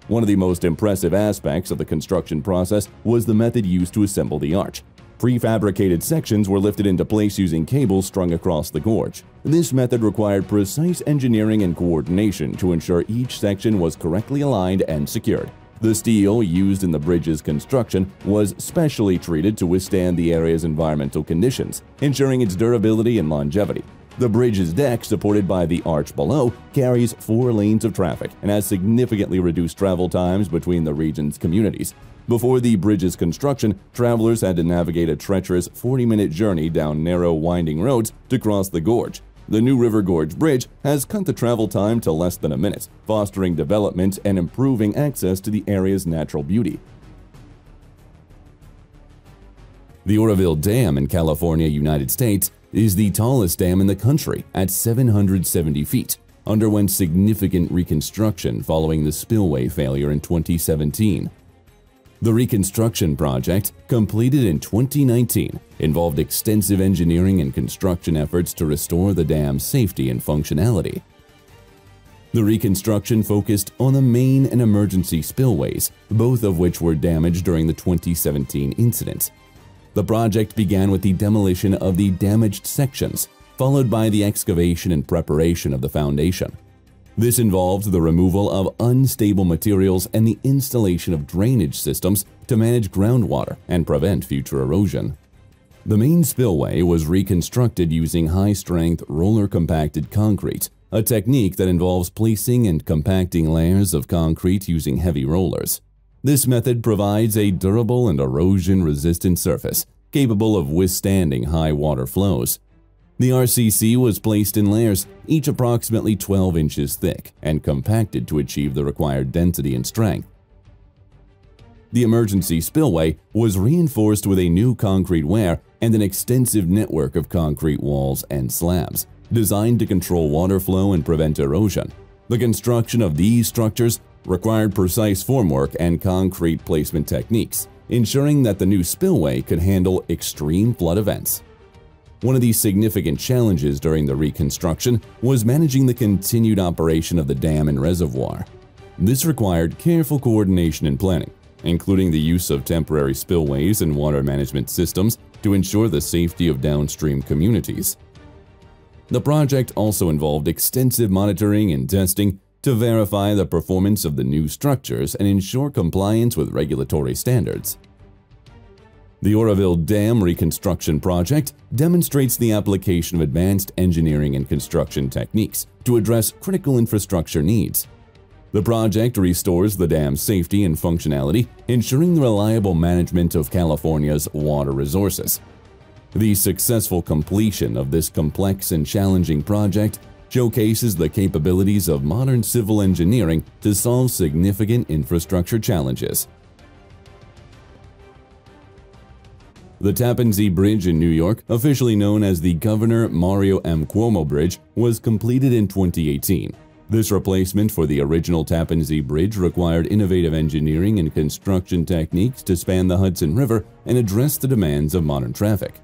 One of the most impressive aspects of the construction process was the method used to assemble the arch. Prefabricated sections were lifted into place using cables strung across the gorge. This method required precise engineering and coordination to ensure each section was correctly aligned and secured. The steel used in the bridge's construction was specially treated to withstand the area's environmental conditions, ensuring its durability and longevity. The bridge's deck, supported by the arch below, carries 4 lanes of traffic and has significantly reduced travel times between the region's communities. Before the bridge's construction, travelers had to navigate a treacherous 40-minute journey down narrow, winding roads to cross the gorge. The New River Gorge Bridge has cut the travel time to less than a minute, fostering development and improving access to the area's natural beauty. The Oroville Dam in California, United States, is the tallest dam in the country at 770 feet, underwent significant reconstruction following the spillway failure in 2017. The reconstruction project, completed in 2019, involved extensive engineering and construction efforts to restore the dam's safety and functionality. The reconstruction focused on the main and emergency spillways, both of which were damaged during the 2017 incident. The project began with the demolition of the damaged sections, followed by the excavation and preparation of the foundation. This involved the removal of unstable materials and the installation of drainage systems to manage groundwater and prevent future erosion. The main spillway was reconstructed using high-strength roller-compacted concrete, a technique that involves placing and compacting layers of concrete using heavy rollers. This method provides a durable and erosion-resistant surface, capable of withstanding high water flows. The RCC was placed in layers, each approximately 12 inches thick, and compacted to achieve the required density and strength. The emergency spillway was reinforced with a new concrete weir and an extensive network of concrete walls and slabs, designed to control water flow and prevent erosion. The construction of these structures required precise formwork and concrete placement techniques, ensuring that the new spillway could handle extreme flood events. One of the significant challenges during the reconstruction was managing the continued operation of the dam and reservoir. This required careful coordination and planning, including the use of temporary spillways and water management systems to ensure the safety of downstream communities. The project also involved extensive monitoring and testing to verify the performance of the new structures and ensure compliance with regulatory standards. The Oroville Dam Reconstruction Project demonstrates the application of advanced engineering and construction techniques to address critical infrastructure needs. The project restores the dam's safety and functionality, ensuring the reliable management of California's water resources. The successful completion of this complex and challenging project showcases the capabilities of modern civil engineering to solve significant infrastructure challenges. The Tappan Zee Bridge in New York, officially known as the Governor Mario M. Cuomo Bridge, was completed in 2018. This replacement for the original Tappan Zee Bridge required innovative engineering and construction techniques to span the Hudson River and address the demands of modern traffic.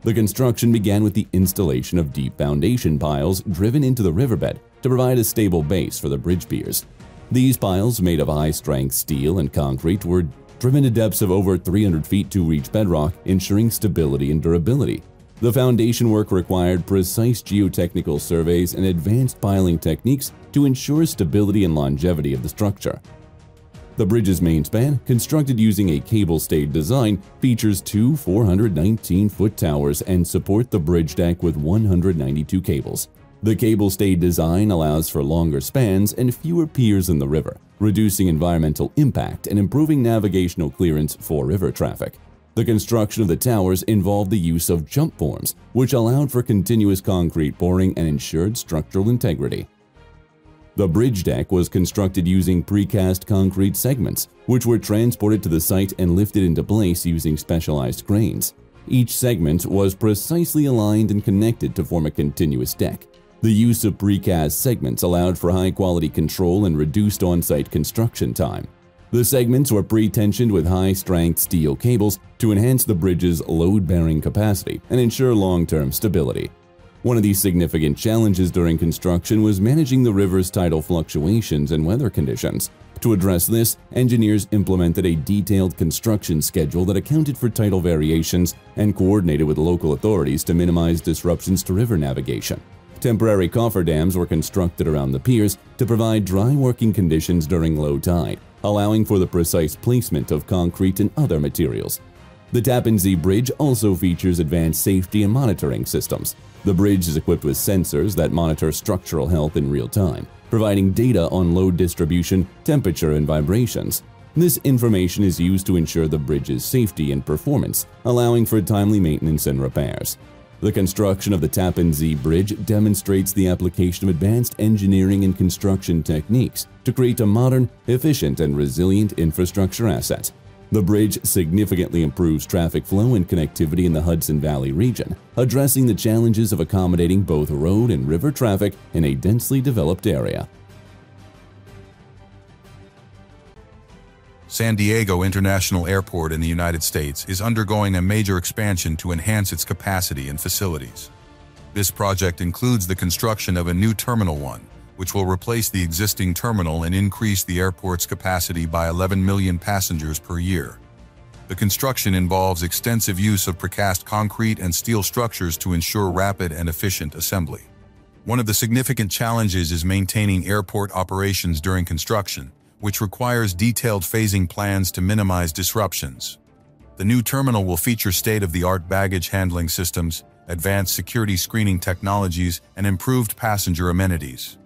The construction began with the installation of deep foundation piles driven into the riverbed to provide a stable base for the bridge piers. These piles, made of high-strength steel and concrete, were driven to depths of over 300 feet to reach bedrock, ensuring stability and durability. The foundation work required precise geotechnical surveys and advanced piling techniques to ensure stability and longevity of the structure. The bridge's main span, constructed using a cable-stayed design, features two 419-foot towers and support the bridge deck with 192 cables. The cable-stayed design allows for longer spans and fewer piers in the river, reducing environmental impact and improving navigational clearance for river traffic. The construction of the towers involved the use of jump forms, which allowed for continuous concrete pouring and ensured structural integrity. The bridge deck was constructed using precast concrete segments, which were transported to the site and lifted into place using specialized cranes. Each segment was precisely aligned and connected to form a continuous deck. The use of precast segments allowed for high-quality control and reduced on-site construction time. The segments were pre-tensioned with high-strength steel cables to enhance the bridge's load-bearing capacity and ensure long-term stability. One of these significant challenges during construction was managing the river's tidal fluctuations and weather conditions. To address this, engineers implemented a detailed construction schedule that accounted for tidal variations and coordinated with local authorities to minimize disruptions to river navigation. Temporary cofferdams were constructed around the piers to provide dry working conditions during low tide, allowing for the precise placement of concrete and other materials. The Tappan Zee Bridge also features advanced safety and monitoring systems. The bridge is equipped with sensors that monitor structural health in real time, providing data on load distribution, temperature, and vibrations. This information is used to ensure the bridge's safety and performance, allowing for timely maintenance and repairs. The construction of the Tappan Zee Bridge demonstrates the application of advanced engineering and construction techniques to create a modern, efficient, and resilient infrastructure asset. The bridge significantly improves traffic flow and connectivity in the Hudson Valley region, addressing the challenges of accommodating both road and river traffic in a densely developed area. San Diego International Airport in the United States is undergoing a major expansion to enhance its capacity and facilities. This project includes the construction of a new Terminal 1, which will replace the existing terminal and increase the airport's capacity by 11 million passengers per year. The construction involves extensive use of precast concrete and steel structures to ensure rapid and efficient assembly. One of the significant challenges is maintaining airport operations during construction, which requires detailed phasing plans to minimize disruptions. The new terminal will feature state-of-the-art baggage handling systems, advanced security screening technologies, and improved passenger amenities.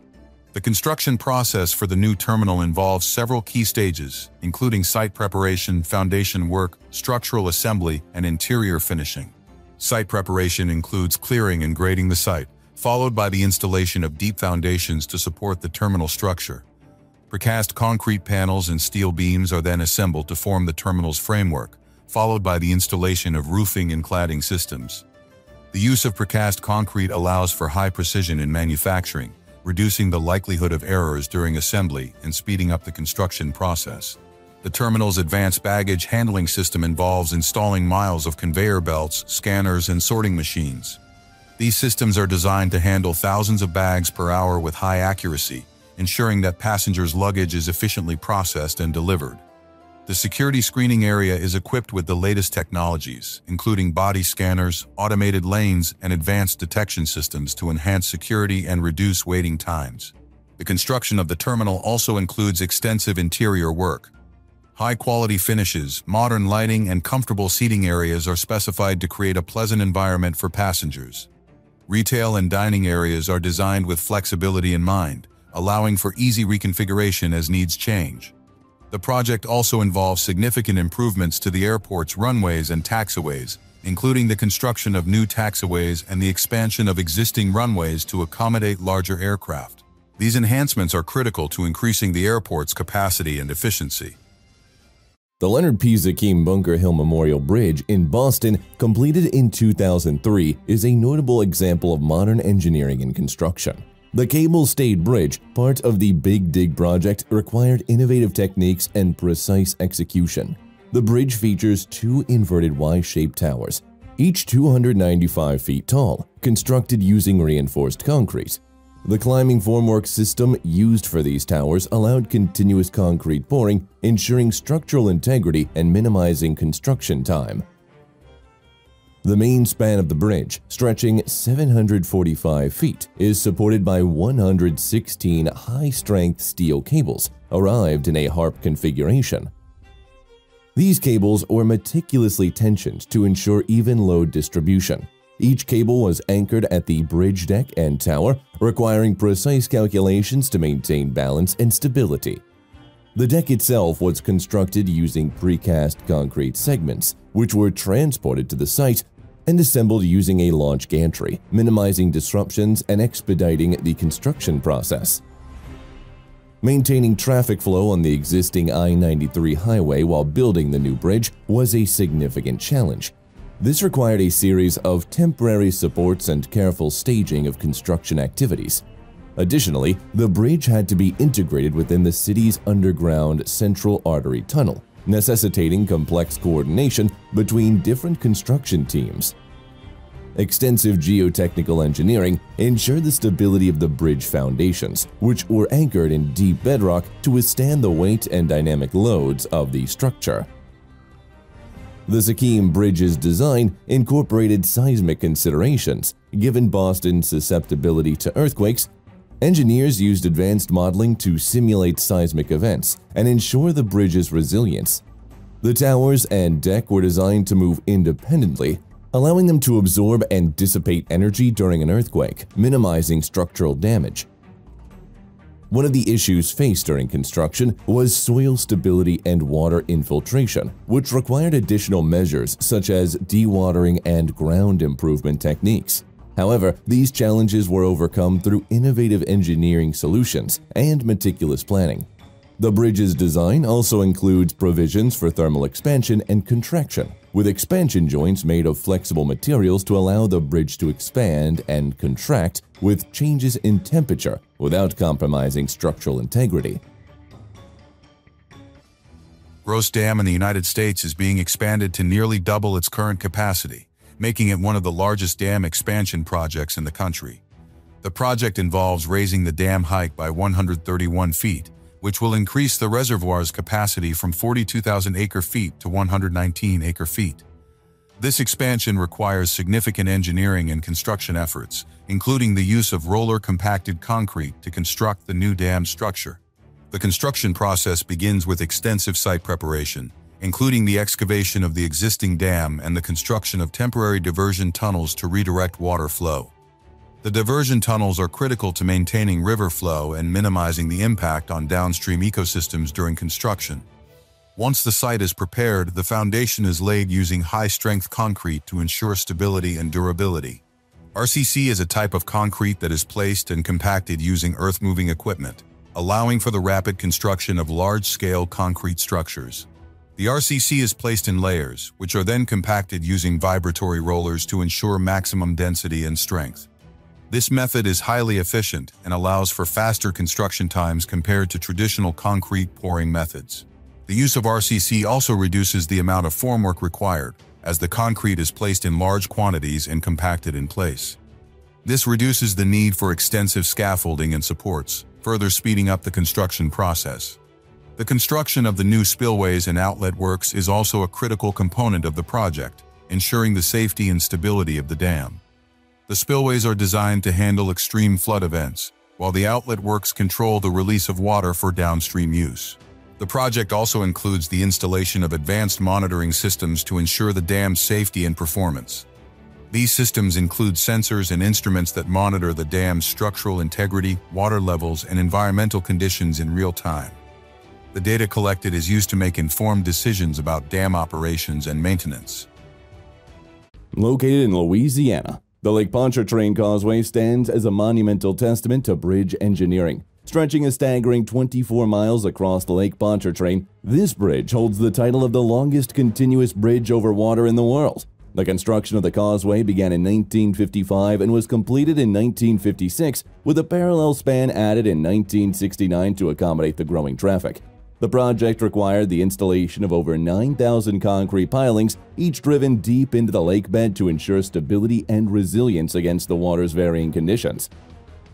The construction process for the new terminal involves several key stages, including site preparation, foundation work, structural assembly, and interior finishing. Site preparation includes clearing and grading the site, followed by the installation of deep foundations to support the terminal structure. Precast concrete panels and steel beams are then assembled to form the terminal's framework, followed by the installation of roofing and cladding systems. The use of precast concrete allows for high precision in manufacturing, reducing the likelihood of errors during assembly and speeding up the construction process. The terminal's advanced baggage handling system involves installing miles of conveyor belts, scanners, and sorting machines. These systems are designed to handle thousands of bags per hour with high accuracy, ensuring that passengers' luggage is efficiently processed and delivered. The security screening area is equipped with the latest technologies, including body scanners, automated lanes, and advanced detection systems to enhance security and reduce waiting times. The construction of the terminal also includes extensive interior work. High-quality finishes, modern lighting, and comfortable seating areas are specified to create a pleasant environment for passengers. Retail and dining areas are designed with flexibility in mind, allowing for easy reconfiguration as needs change. The project also involves significant improvements to the airport's runways and taxiways, including the construction of new taxiways and the expansion of existing runways to accommodate larger aircraft. These enhancements are critical to increasing the airport's capacity and efficiency. The Leonard P. Zakim Bunker Hill Memorial Bridge in Boston, completed in 2003, is a notable example of modern engineering and construction. The cable-stayed bridge, part of the Big Dig project, required innovative techniques and precise execution. The bridge features two inverted Y-shaped towers, each 295 feet tall, constructed using reinforced concrete. The climbing formwork system used for these towers allowed continuous concrete pouring, ensuring structural integrity and minimizing construction time. The main span of the bridge, stretching 745 feet, is supported by 116 high-strength steel cables, arrived in a harp configuration. These cables were meticulously tensioned to ensure even load distribution. Each cable was anchored at the bridge deck and tower, requiring precise calculations to maintain balance and stability. The deck itself was constructed using precast concrete segments, which were transported to the site and assembled using a launch gantry, minimizing disruptions and expediting the construction process. Maintaining traffic flow on the existing I-93 highway while building the new bridge was a significant challenge. This required a series of temporary supports and careful staging of construction activities. Additionally, the bridge had to be integrated within the city's underground Central Artery Tunnel, necessitating complex coordination between different construction teams. Extensive geotechnical engineering ensured the stability of the bridge foundations, which were anchored in deep bedrock to withstand the weight and dynamic loads of the structure. The Zakim Bridge's design incorporated seismic considerations. Given Boston's susceptibility to earthquakes, engineers used advanced modeling to simulate seismic events and ensure the bridge's resilience. The towers and deck were designed to move independently, allowing them to absorb and dissipate energy during an earthquake, minimizing structural damage. One of the issues faced during construction was soil stability and water infiltration, which required additional measures such as dewatering and ground improvement techniques. However, these challenges were overcome through innovative engineering solutions and meticulous planning. The bridge's design also includes provisions for thermal expansion and contraction, with expansion joints made of flexible materials to allow the bridge to expand and contract with changes in temperature without compromising structural integrity. Gross Dam in the United States is being expanded to nearly double its current capacity, making it one of the largest dam expansion projects in the country. The project involves raising the dam height by 131 feet, which will increase the reservoir's capacity from 42,000 acre-feet to 119 acre-feet. This expansion requires significant engineering and construction efforts, including the use of roller-compacted concrete to construct the new dam structure. The construction process begins with extensive site preparation, including the excavation of the existing dam and the construction of temporary diversion tunnels to redirect water flow. The diversion tunnels are critical to maintaining river flow and minimizing the impact on downstream ecosystems during construction. Once the site is prepared, the foundation is laid using high-strength concrete to ensure stability and durability. RCC is a type of concrete that is placed and compacted using earth-moving equipment, allowing for the rapid construction of large-scale concrete structures. The RCC is placed in layers, which are then compacted using vibratory rollers to ensure maximum density and strength. This method is highly efficient and allows for faster construction times compared to traditional concrete pouring methods. The use of RCC also reduces the amount of formwork required, as the concrete is placed in large quantities and compacted in place. This reduces the need for extensive scaffolding and supports, further speeding up the construction process. The construction of the new spillways and outlet works is also a critical component of the project, ensuring the safety and stability of the dam. The spillways are designed to handle extreme flood events, while the outlet works control the release of water for downstream use. The project also includes the installation of advanced monitoring systems to ensure the dam's safety and performance. These systems include sensors and instruments that monitor the dam's structural integrity, water levels, and environmental conditions in real time. The data collected is used to make informed decisions about dam operations and maintenance. Located in Louisiana, the Lake Pontchartrain Causeway stands as a monumental testament to bridge engineering. Stretching a staggering 24 miles across the Lake Pontchartrain, this bridge holds the title of the longest continuous bridge over water in the world. The construction of the causeway began in 1955 and was completed in 1956, with a parallel span added in 1969 to accommodate the growing traffic. The project required the installation of over 9,000 concrete pilings, each driven deep into the lake bed to ensure stability and resilience against the water's varying conditions.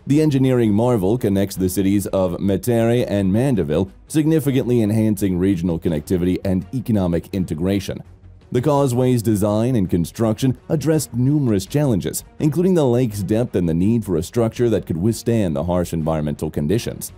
The engineering marvel connects the cities of Metairie and Mandeville, significantly enhancing regional connectivity and economic integration. The causeway's design and construction addressed numerous challenges, including the lake's depth and the need for a structure that could withstand the harsh environmental conditions.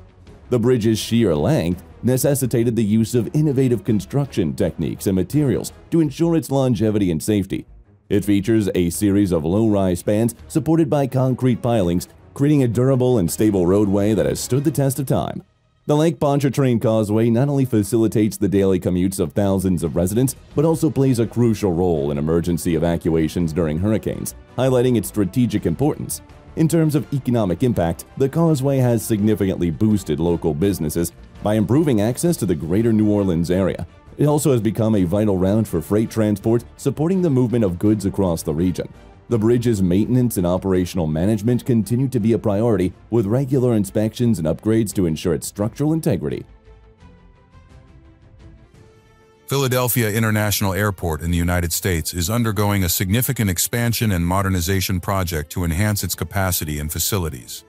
The bridge's sheer length necessitated the use of innovative construction techniques and materials to ensure its longevity and safety. It features a series of low-rise spans supported by concrete pilings, creating a durable and stable roadway that has stood the test of time. The Lake Pontchartrain Causeway not only facilitates the daily commutes of thousands of residents, but also plays a crucial role in emergency evacuations during hurricanes, highlighting its strategic importance. In terms of economic impact, the causeway has significantly boosted local businesses by improving access to the greater New Orleans area. It also has become a vital route for freight transport, supporting the movement of goods across the region. The bridge's maintenance and operational management continue to be a priority, with regular inspections and upgrades to ensure its structural integrity. Philadelphia International Airport in the United States is undergoing a significant expansion and modernization project to enhance its capacity and facilities.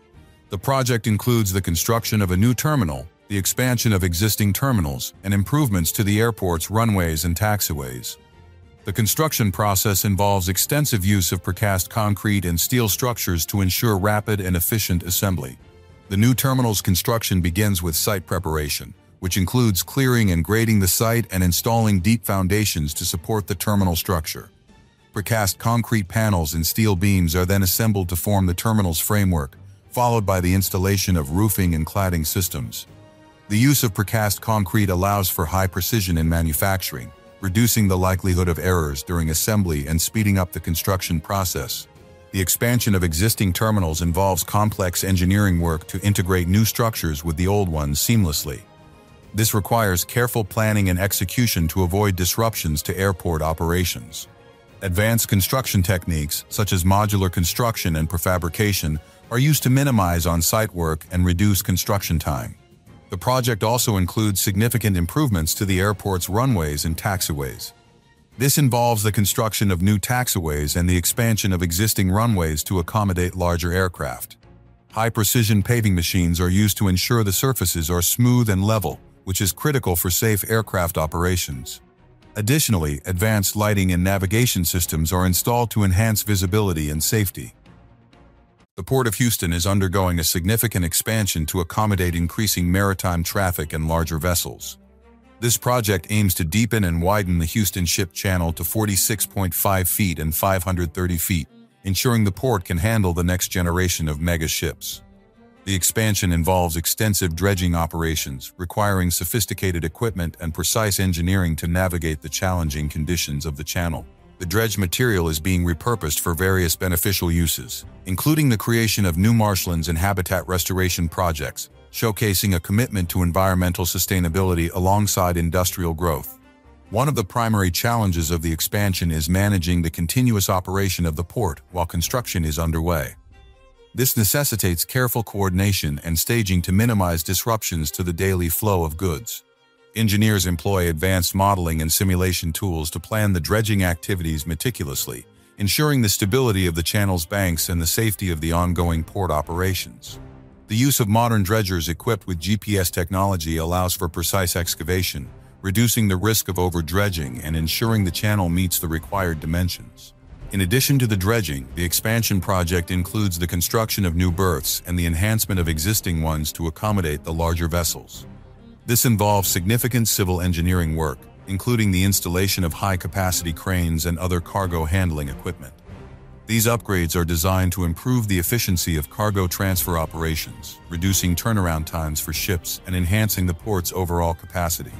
The project includes the construction of a new terminal, the expansion of existing terminals, and improvements to the airport's runways and taxiways. The construction process involves extensive use of precast concrete and steel structures to ensure rapid and efficient assembly. The new terminal's construction begins with site preparation, which includes clearing and grading the site and installing deep foundations to support the terminal structure. Precast concrete panels and steel beams are then assembled to form the terminal's framework, followed by the installation of roofing and cladding systems. The use of precast concrete allows for high precision in manufacturing, reducing the likelihood of errors during assembly and speeding up the construction process. The expansion of existing terminals involves complex engineering work to integrate new structures with the old ones seamlessly. This requires careful planning and execution to avoid disruptions to airport operations. Advanced construction techniques, such as modular construction and prefabrication, are used to minimize on-site work and reduce construction time. The project also includes significant improvements to the airport's runways and taxiways. This involves the construction of new taxiways and the expansion of existing runways to accommodate larger aircraft. High-precision paving machines are used to ensure the surfaces are smooth and level, which is critical for safe aircraft operations. Additionally, advanced lighting and navigation systems are installed to enhance visibility and safety. The Port of Houston is undergoing a significant expansion to accommodate increasing maritime traffic and larger vessels. This project aims to deepen and widen the Houston Ship Channel to 46.5 feet and 530 feet, ensuring the port can handle the next generation of mega ships. The expansion involves extensive dredging operations, requiring sophisticated equipment and precise engineering to navigate the challenging conditions of the channel. The dredged material is being repurposed for various beneficial uses, including the creation of new marshlands and habitat restoration projects, showcasing a commitment to environmental sustainability alongside industrial growth. One of the primary challenges of the expansion is managing the continuous operation of the port while construction is underway. This necessitates careful coordination and staging to minimize disruptions to the daily flow of goods. Engineers employ advanced modeling and simulation tools to plan the dredging activities meticulously, ensuring the stability of the channel's banks and the safety of the ongoing port operations. The use of modern dredgers equipped with GPS technology allows for precise excavation, reducing the risk of over-dredging and ensuring the channel meets the required dimensions. In addition to the dredging, the expansion project includes the construction of new berths and the enhancement of existing ones to accommodate the larger vessels. This involves significant civil engineering work, including the installation of high-capacity cranes and other cargo handling equipment. These upgrades are designed to improve the efficiency of cargo transfer operations, reducing turnaround times for ships and enhancing the port's overall capacity.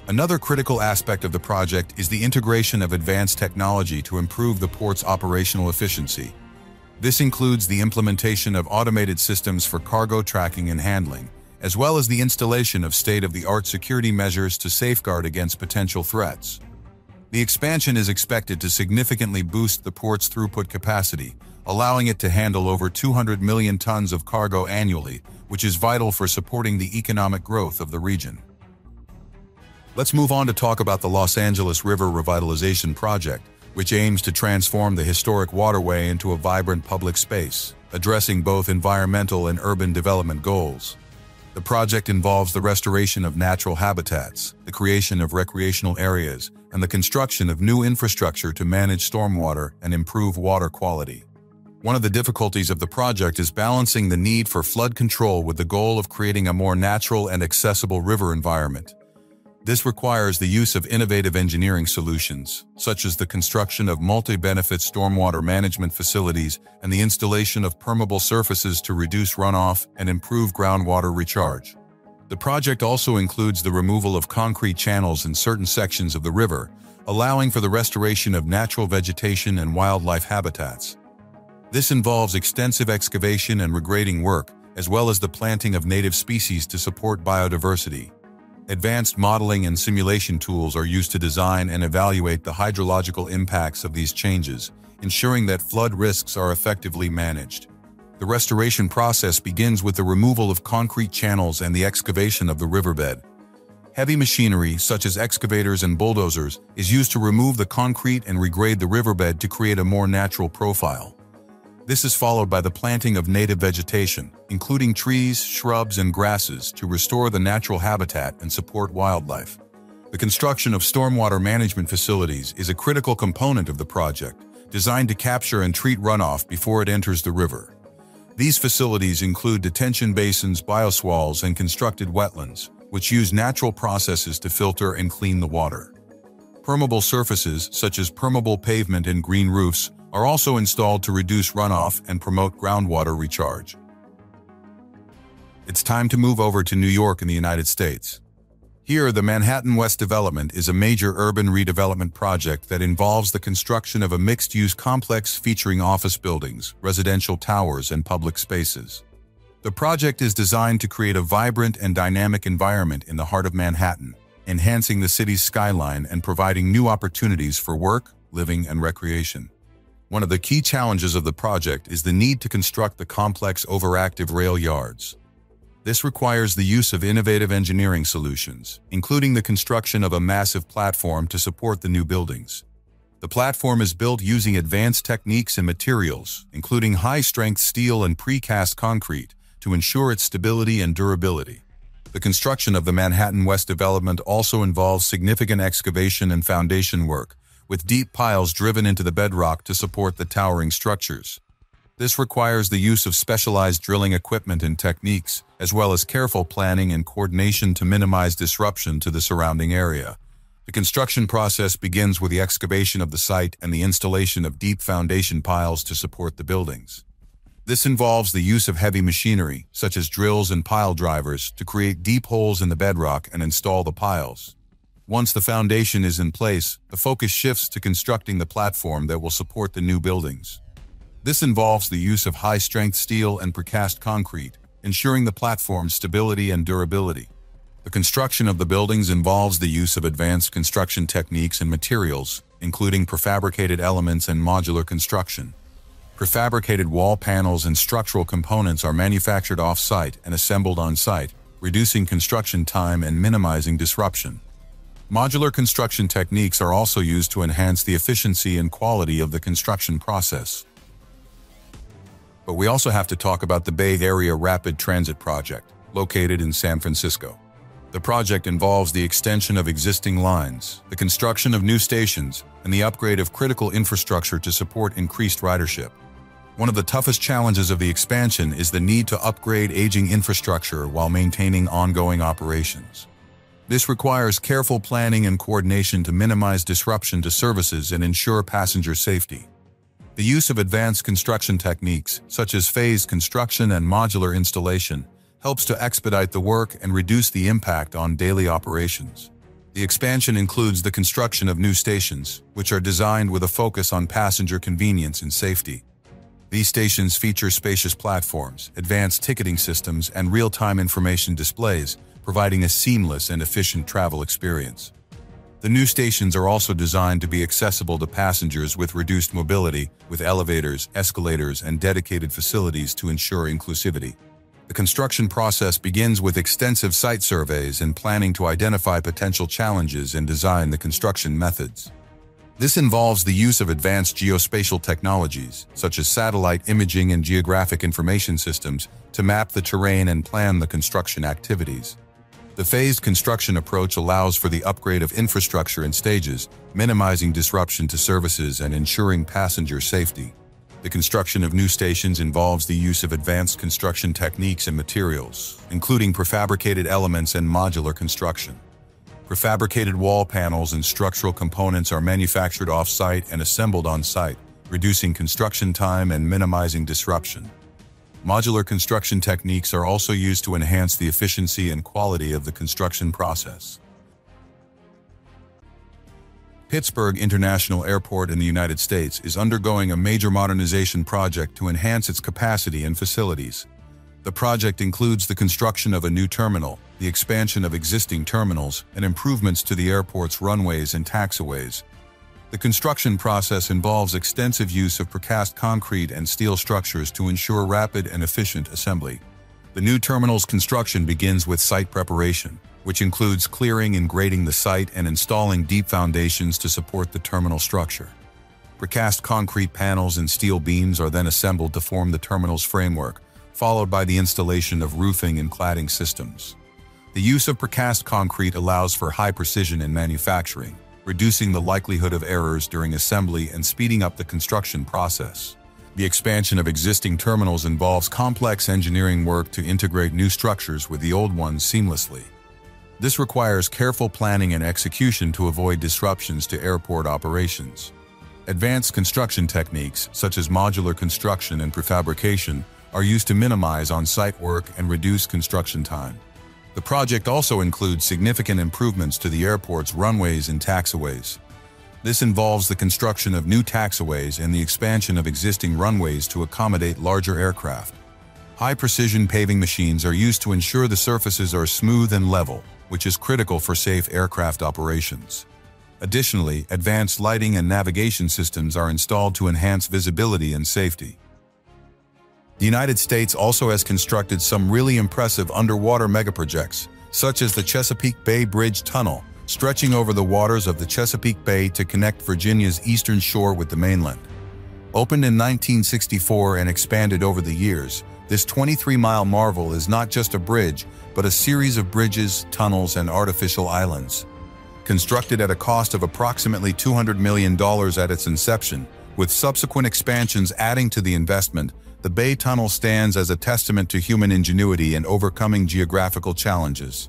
Another critical aspect of the project is the integration of advanced technology to improve the port's operational efficiency. This includes the implementation of automated systems for cargo tracking and handling, as well as the installation of state-of-the-art security measures to safeguard against potential threats. The expansion is expected to significantly boost the port's throughput capacity, allowing it to handle over 200 million tons of cargo annually, which is vital for supporting the economic growth of the region. Let's move on to talk about the Los Angeles River Revitalization Project, which aims to transform the historic waterway into a vibrant public space, addressing both environmental and urban development goals. The project involves the restoration of natural habitats, the creation of recreational areas, and the construction of new infrastructure to manage stormwater and improve water quality. One of the difficulties of the project is balancing the need for flood control with the goal of creating a more natural and accessible river environment. This requires the use of innovative engineering solutions, such as the construction of multi-benefit stormwater management facilities and the installation of permeable surfaces to reduce runoff and improve groundwater recharge. The project also includes the removal of concrete channels in certain sections of the river, allowing for the restoration of natural vegetation and wildlife habitats. This involves extensive excavation and regrading work, as well as the planting of native species to support biodiversity. Advanced modeling and simulation tools are used to design and evaluate the hydrological impacts of these changes, ensuring that flood risks are effectively managed. The restoration process begins with the removal of concrete channels and the excavation of the riverbed. Heavy machinery, such as excavators and bulldozers, is used to remove the concrete and regrade the riverbed to create a more natural profile. This is followed by the planting of native vegetation, including trees, shrubs, and grasses, to restore the natural habitat and support wildlife. The construction of stormwater management facilities is a critical component of the project, designed to capture and treat runoff before it enters the river. These facilities include detention basins, bioswales, and constructed wetlands, which use natural processes to filter and clean the water. Permeable surfaces, such as permeable pavement and green roofs, are also installed to reduce runoff and promote groundwater recharge. It's time to move over to New York in the United States. Here, the Manhattan West development is a major urban redevelopment project that involves the construction of a mixed-use complex featuring office buildings, residential towers, and public spaces. The project is designed to create a vibrant and dynamic environment in the heart of Manhattan, enhancing the city's skyline and providing new opportunities for work, living, and recreation. One of the key challenges of the project is the need to construct the complex overactive rail yards. This requires the use of innovative engineering solutions, including the construction of a massive platform to support the new buildings. The platform is built using advanced techniques and materials, including high-strength steel and precast concrete, to ensure its stability and durability. The construction of the Manhattan West development also involves significant excavation and foundation work, with deep piles driven into the bedrock to support the towering structures. This requires the use of specialized drilling equipment and techniques, as well as careful planning and coordination to minimize disruption to the surrounding area. The construction process begins with the excavation of the site and the installation of deep foundation piles to support the buildings. This involves the use of heavy machinery, such as drills and pile drivers, to create deep holes in the bedrock and install the piles. Once the foundation is in place, the focus shifts to constructing the platform that will support the new buildings. This involves the use of high-strength steel and precast concrete, ensuring the platform's stability and durability. The construction of the buildings involves the use of advanced construction techniques and materials, including prefabricated elements and modular construction. Prefabricated wall panels and structural components are manufactured off-site and assembled on-site, reducing construction time and minimizing disruption. Modular construction techniques are also used to enhance the efficiency and quality of the construction process. But we also have to talk about the Bay Area Rapid Transit Project, located in San Francisco. The project involves the extension of existing lines, the construction of new stations, and the upgrade of critical infrastructure to support increased ridership. One of the toughest challenges of the expansion is the need to upgrade aging infrastructure while maintaining ongoing operations. This requires careful planning and coordination to minimize disruption to services and ensure passenger safety. The use of advanced construction techniques, such as phased construction and modular installation, helps to expedite the work and reduce the impact on daily operations. The expansion includes the construction of new stations, which are designed with a focus on passenger convenience and safety. These stations feature spacious platforms, advanced ticketing systems, and real-time information displays, providing a seamless and efficient travel experience. The new stations are also designed to be accessible to passengers with reduced mobility, with elevators, escalators, and dedicated facilities to ensure inclusivity. The construction process begins with extensive site surveys and planning to identify potential challenges and design the construction methods. This involves the use of advanced geospatial technologies, such as satellite imaging and geographic information systems, to map the terrain and plan the construction activities. The phased construction approach allows for the upgrade of infrastructure in stages, minimizing disruption to services and ensuring passenger safety. The construction of new stations involves the use of advanced construction techniques and materials, including prefabricated elements and modular construction. Prefabricated wall panels and structural components are manufactured off-site and assembled on-site, reducing construction time and minimizing disruption. Modular construction techniques are also used to enhance the efficiency and quality of the construction process. Pittsburgh International Airport in the United States is undergoing a major modernization project to enhance its capacity and facilities. The project includes the construction of a new terminal, the expansion of existing terminals, and improvements to the airport's runways and taxiways. The construction process involves extensive use of precast concrete and steel structures to ensure rapid and efficient assembly. The new terminal's construction begins with site preparation, which includes clearing and grading the site and installing deep foundations to support the terminal structure. Precast concrete panels and steel beams are then assembled to form the terminal's framework, followed by the installation of roofing and cladding systems. The use of precast concrete allows for high precision in manufacturing, reducing the likelihood of errors during assembly and speeding up the construction process. The expansion of existing terminals involves complex engineering work to integrate new structures with the old ones seamlessly. This requires careful planning and execution to avoid disruptions to airport operations. Advanced construction techniques, such as modular construction and prefabrication, are used to minimize on-site work and reduce construction time. The project also includes significant improvements to the airport's runways and taxiways. This involves the construction of new taxiways and the expansion of existing runways to accommodate larger aircraft. High-precision paving machines are used to ensure the surfaces are smooth and level, which is critical for safe aircraft operations. Additionally, advanced lighting and navigation systems are installed to enhance visibility and safety. The United States also has constructed some really impressive underwater megaprojects, such as the Chesapeake Bay Bridge Tunnel, stretching over the waters of the Chesapeake Bay to connect Virginia's eastern shore with the mainland. Opened in 1964 and expanded over the years, this 23-mile marvel is not just a bridge, but a series of bridges, tunnels, and artificial islands. Constructed at a cost of approximately $200 million at its inception, with subsequent expansions adding to the investment, the Bay Tunnel stands as a testament to human ingenuity and overcoming geographical challenges.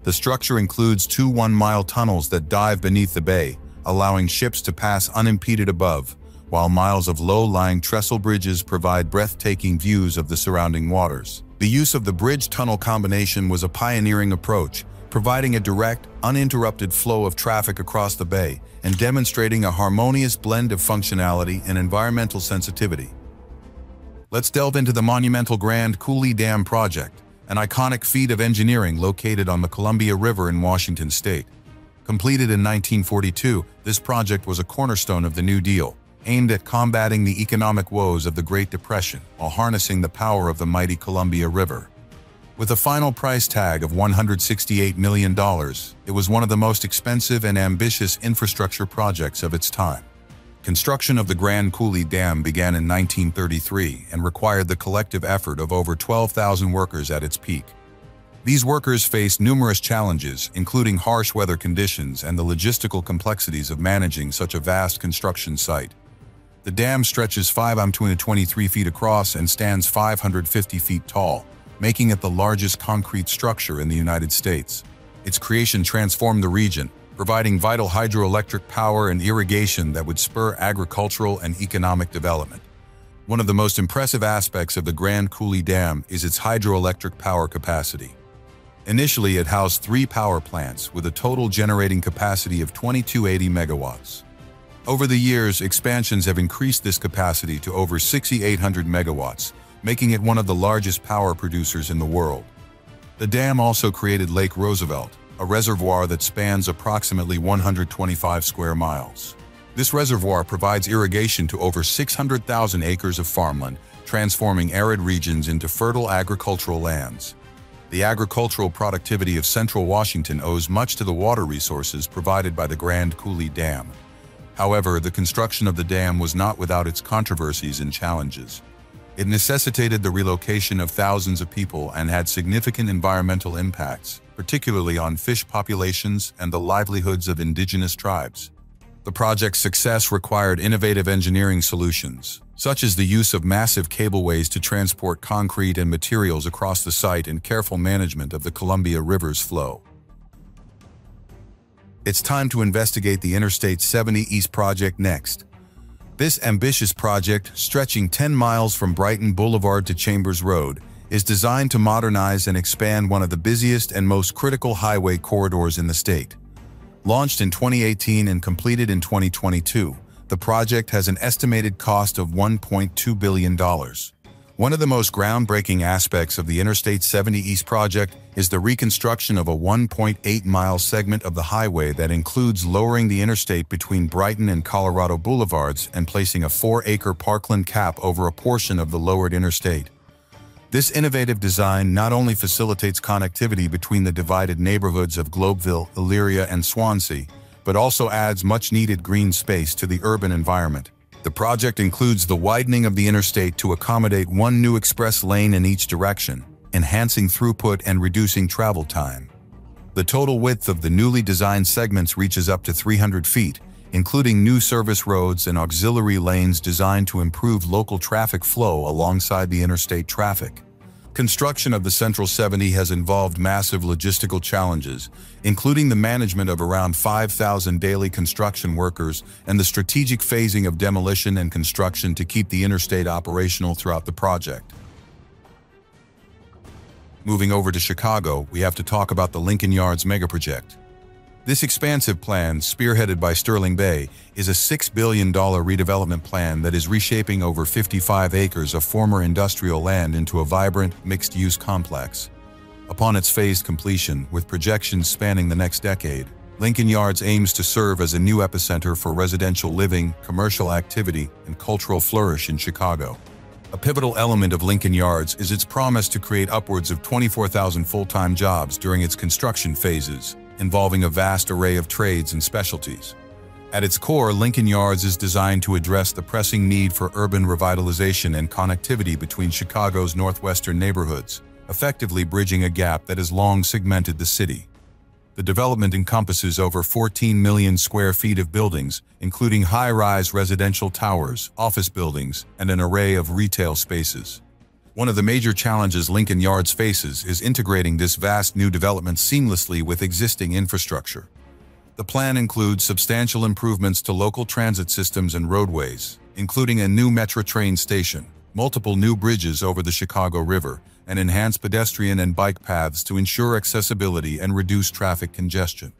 The structure includes two one-mile tunnels that dive beneath the bay, allowing ships to pass unimpeded above, while miles of low-lying trestle bridges provide breathtaking views of the surrounding waters. The use of the bridge-tunnel combination was a pioneering approach, providing a direct, uninterrupted flow of traffic across the bay and demonstrating a harmonious blend of functionality and environmental sensitivity. Let's delve into the monumental Grand Coulee Dam project, an iconic feat of engineering located on the Columbia River in Washington state. Completed in 1942, this project was a cornerstone of the New Deal, aimed at combating the economic woes of the Great Depression while harnessing the power of the mighty Columbia River. With a final price tag of $168 million, it was one of the most expensive and ambitious infrastructure projects of its time. Construction of the Grand Coulee Dam began in 1933 and required the collective effort of over 12,000 workers at its peak. These workers faced numerous challenges, including harsh weather conditions and the logistical complexities of managing such a vast construction site. The dam stretches 523 feet across and stands 550 feet tall, making it the largest concrete structure in the United States. Its creation transformed the region, providing vital hydroelectric power and irrigation that would spur agricultural and economic development. One of the most impressive aspects of the Grand Coulee Dam is its hydroelectric power capacity. Initially, it housed 3 power plants with a total generating capacity of 2280 megawatts. Over the years, expansions have increased this capacity to over 6,800 megawatts, making it one of the largest power producers in the world. The dam also created Lake Roosevelt, a reservoir that spans approximately 125 square miles. This reservoir provides irrigation to over 600,000 acres of farmland, transforming arid regions into fertile agricultural lands. The agricultural productivity of central Washington owes much to the water resources provided by the Grand Coulee Dam. However, the construction of the dam was not without its controversies and challenges. It necessitated the relocation of thousands of people and had significant environmental impacts, particularly on fish populations and the livelihoods of indigenous tribes. The project's success required innovative engineering solutions, such as the use of massive cableways to transport concrete and materials across the site and careful management of the Columbia River's flow. It's time to investigate the Interstate 70 East project next. This ambitious project, stretching 10 miles from Brighton Boulevard to Chambers Road, is designed to modernize and expand one of the busiest and most critical highway corridors in the state. Launched in 2018 and completed in 2022, the project has an estimated cost of $1.2 billion. One of the most groundbreaking aspects of the Interstate 70 East project is the reconstruction of a 1.8-mile segment of the highway that includes lowering the interstate between Brighton and Colorado Boulevards and placing a 4-acre parkland cap over a portion of the lowered interstate. This innovative design not only facilitates connectivity between the divided neighborhoods of Globeville, Elyria, and Swansea, but also adds much-needed green space to the urban environment. The project includes the widening of the interstate to accommodate one new express lane in each direction, enhancing throughput and reducing travel time. The total width of the newly designed segments reaches up to 300 feet, including new service roads and auxiliary lanes designed to improve local traffic flow alongside the interstate traffic. Construction of the Central 70 has involved massive logistical challenges, including the management of around 5,000 daily construction workers and the strategic phasing of demolition and construction to keep the interstate operational throughout the project. Moving over to Chicago, we have to talk about the Lincoln Yards megaproject. This expansive plan, spearheaded by Sterling Bay, is a $6 billion redevelopment plan that is reshaping over 55 acres of former industrial land into a vibrant, mixed-use complex. Upon its phased completion, with projections spanning the next decade, Lincoln Yards aims to serve as a new epicenter for residential living, commercial activity, and cultural flourish in Chicago. A pivotal element of Lincoln Yards is its promise to create upwards of 24,000 full-time jobs during its construction phases, involving a vast array of trades and specialties. At its core, Lincoln Yards is designed to address the pressing need for urban revitalization and connectivity between Chicago's northwestern neighborhoods, effectively bridging a gap that has long segmented the city. The development encompasses over 14 million square feet of buildings, including high-rise residential towers, office buildings, and an array of retail spaces. One of the major challenges Lincoln Yards faces is integrating this vast new development seamlessly with existing infrastructure. The plan includes substantial improvements to local transit systems and roadways, including a new Metra train station, multiple new bridges over the Chicago River, and enhanced pedestrian and bike paths to ensure accessibility and reduce traffic congestion.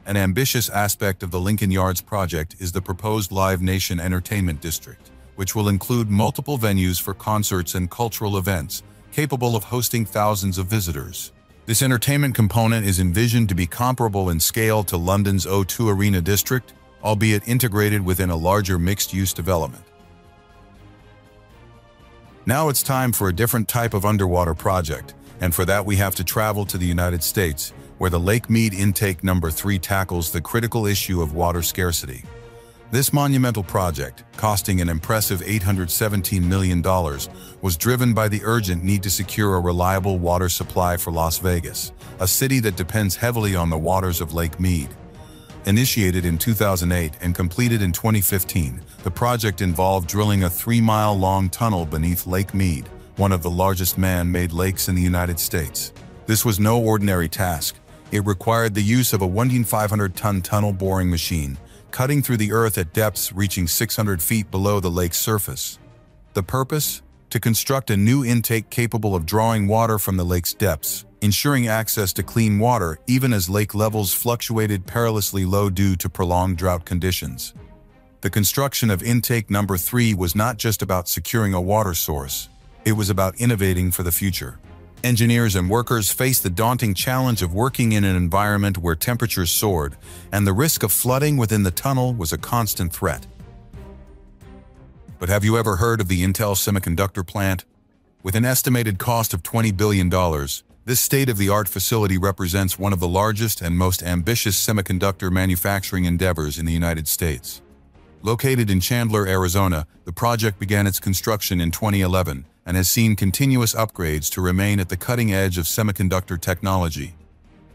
An ambitious aspect of the Lincoln Yards project is the proposed Live Nation Entertainment District, which will include multiple venues for concerts and cultural events, capable of hosting thousands of visitors. This entertainment component is envisioned to be comparable in scale to London's O2 Arena District, albeit integrated within a larger mixed-use development. Now it's time for a different type of underwater project, and for that we have to travel to the United States, where the Lake Mead Intake No. 3 tackles the critical issue of water scarcity. This monumental project, costing an impressive $817 million, was driven by the urgent need to secure a reliable water supply for Las Vegas, a city that depends heavily on the waters of Lake Mead. Initiated in 2008 and completed in 2015, the project involved drilling a 3-mile-long tunnel beneath Lake Mead, one of the largest man-made lakes in the United States. This was no ordinary task. It required the use of a 1,500-ton tunnel boring machine, cutting through the earth at depths reaching 600 feet below the lake's surface. The purpose? To construct a new intake capable of drawing water from the lake's depths, ensuring access to clean water even as lake levels fluctuated perilously low due to prolonged drought conditions. The construction of intake number 3 was not just about securing a water source. It was about innovating for the future. Engineers and workers faced the daunting challenge of working in an environment where temperatures soared, and the risk of flooding within the tunnel was a constant threat. But have you ever heard of the Intel semiconductor plant? With an estimated cost of $20 billion, this state-of-the-art facility represents one of the largest and most ambitious semiconductor manufacturing endeavors in the United States. Located in Chandler, Arizona, the project began its construction in 2011 and has seen continuous upgrades to remain at the cutting edge of semiconductor technology.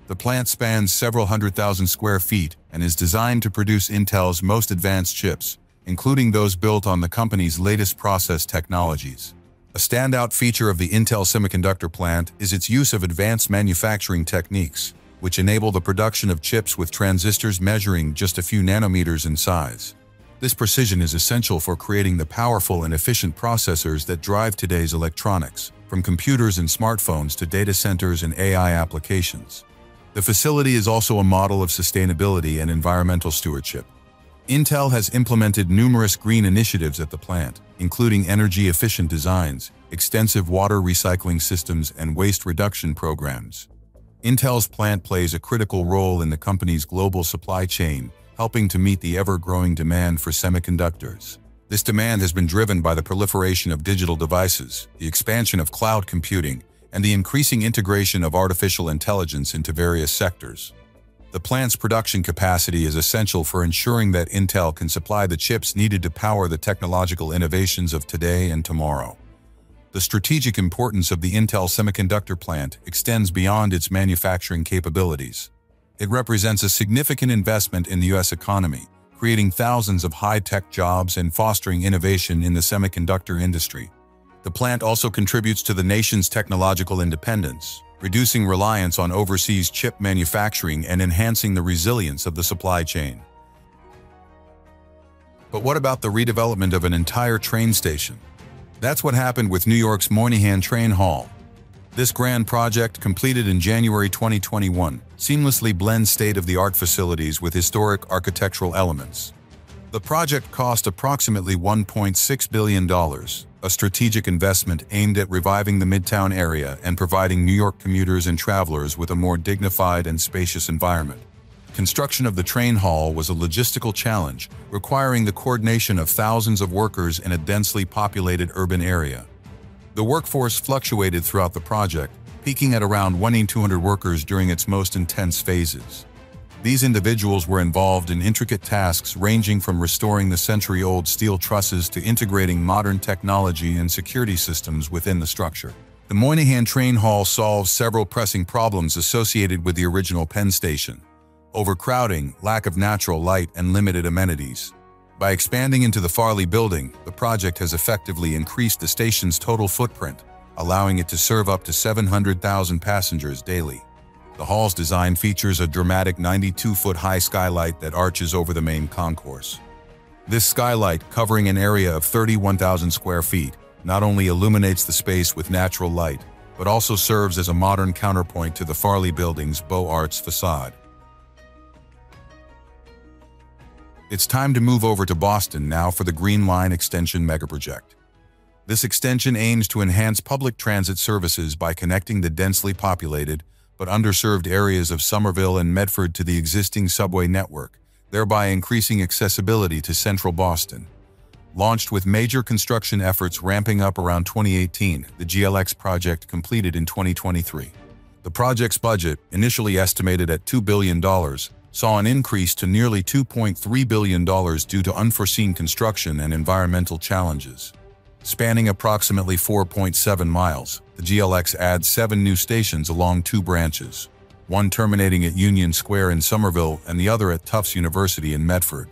The plant spans several 100,000 square feet and is designed to produce Intel's most advanced chips, including those built on the company's latest process technologies. A standout feature of the Intel semiconductor plant is its use of advanced manufacturing techniques, which enable the production of chips with transistors measuring just a few nanometers in size. This precision is essential for creating the powerful and efficient processors that drive today's electronics, from computers and smartphones to data centers and AI applications. The facility is also a model of sustainability and environmental stewardship. Intel has implemented numerous green initiatives at the plant, including energy-efficient designs, extensive water recycling systems, and waste reduction programs. Intel's plant plays a critical role in the company's global supply chain, helping to meet the ever-growing demand for semiconductors. This demand has been driven by the proliferation of digital devices, the expansion of cloud computing, and the increasing integration of artificial intelligence into various sectors. The plant's production capacity is essential for ensuring that Intel can supply the chips needed to power the technological innovations of today and tomorrow. The strategic importance of the Intel semiconductor plant extends beyond its manufacturing capabilities. It represents a significant investment in the U.S. economy, creating thousands of high-tech jobs and fostering innovation in the semiconductor industry. The plant also contributes to the nation's technological independence, reducing reliance on overseas chip manufacturing and enhancing the resilience of the supply chain. But what about the redevelopment of an entire train station? That's what happened with New York's Moynihan Train Hall. This grand project, completed in January 2021, seamlessly blends state-of-the-art facilities with historic architectural elements. The project cost approximately $1.6 billion, a strategic investment aimed at reviving the Midtown area and providing New York commuters and travelers with a more dignified and spacious environment. Construction of the train hall was a logistical challenge, requiring the coordination of thousands of workers in a densely populated urban area. The workforce fluctuated throughout the project, peaking at around 1,200 workers during its most intense phases. These individuals were involved in intricate tasks ranging from restoring the century-old steel trusses to integrating modern technology and security systems within the structure. The Moynihan Train Hall solves several pressing problems associated with the original Penn Station: overcrowding, lack of natural light, and limited amenities. By expanding into the Farley Building, the project has effectively increased the station's total footprint, allowing it to serve up to 700,000 passengers daily. The hall's design features a dramatic 92-foot-high skylight that arches over the main concourse. This skylight, covering an area of 31,000 square feet, not only illuminates the space with natural light, but also serves as a modern counterpoint to the Farley Building's Beaux Arts facade. It's time to move over to Boston now for the Green Line Extension megaproject. This extension aims to enhance public transit services by connecting the densely populated but underserved areas of Somerville and Medford to the existing subway network, thereby increasing accessibility to central Boston. Launched with major construction efforts ramping up around 2018, the GLX project completed in 2023. The project's budget, initially estimated at $2 billion, saw an increase to nearly $2.3 billion due to unforeseen construction and environmental challenges. Spanning approximately 4.7 miles, the GLX adds 7 new stations along 2 branches, one terminating at Union Square in Somerville and the other at Tufts University in Medford.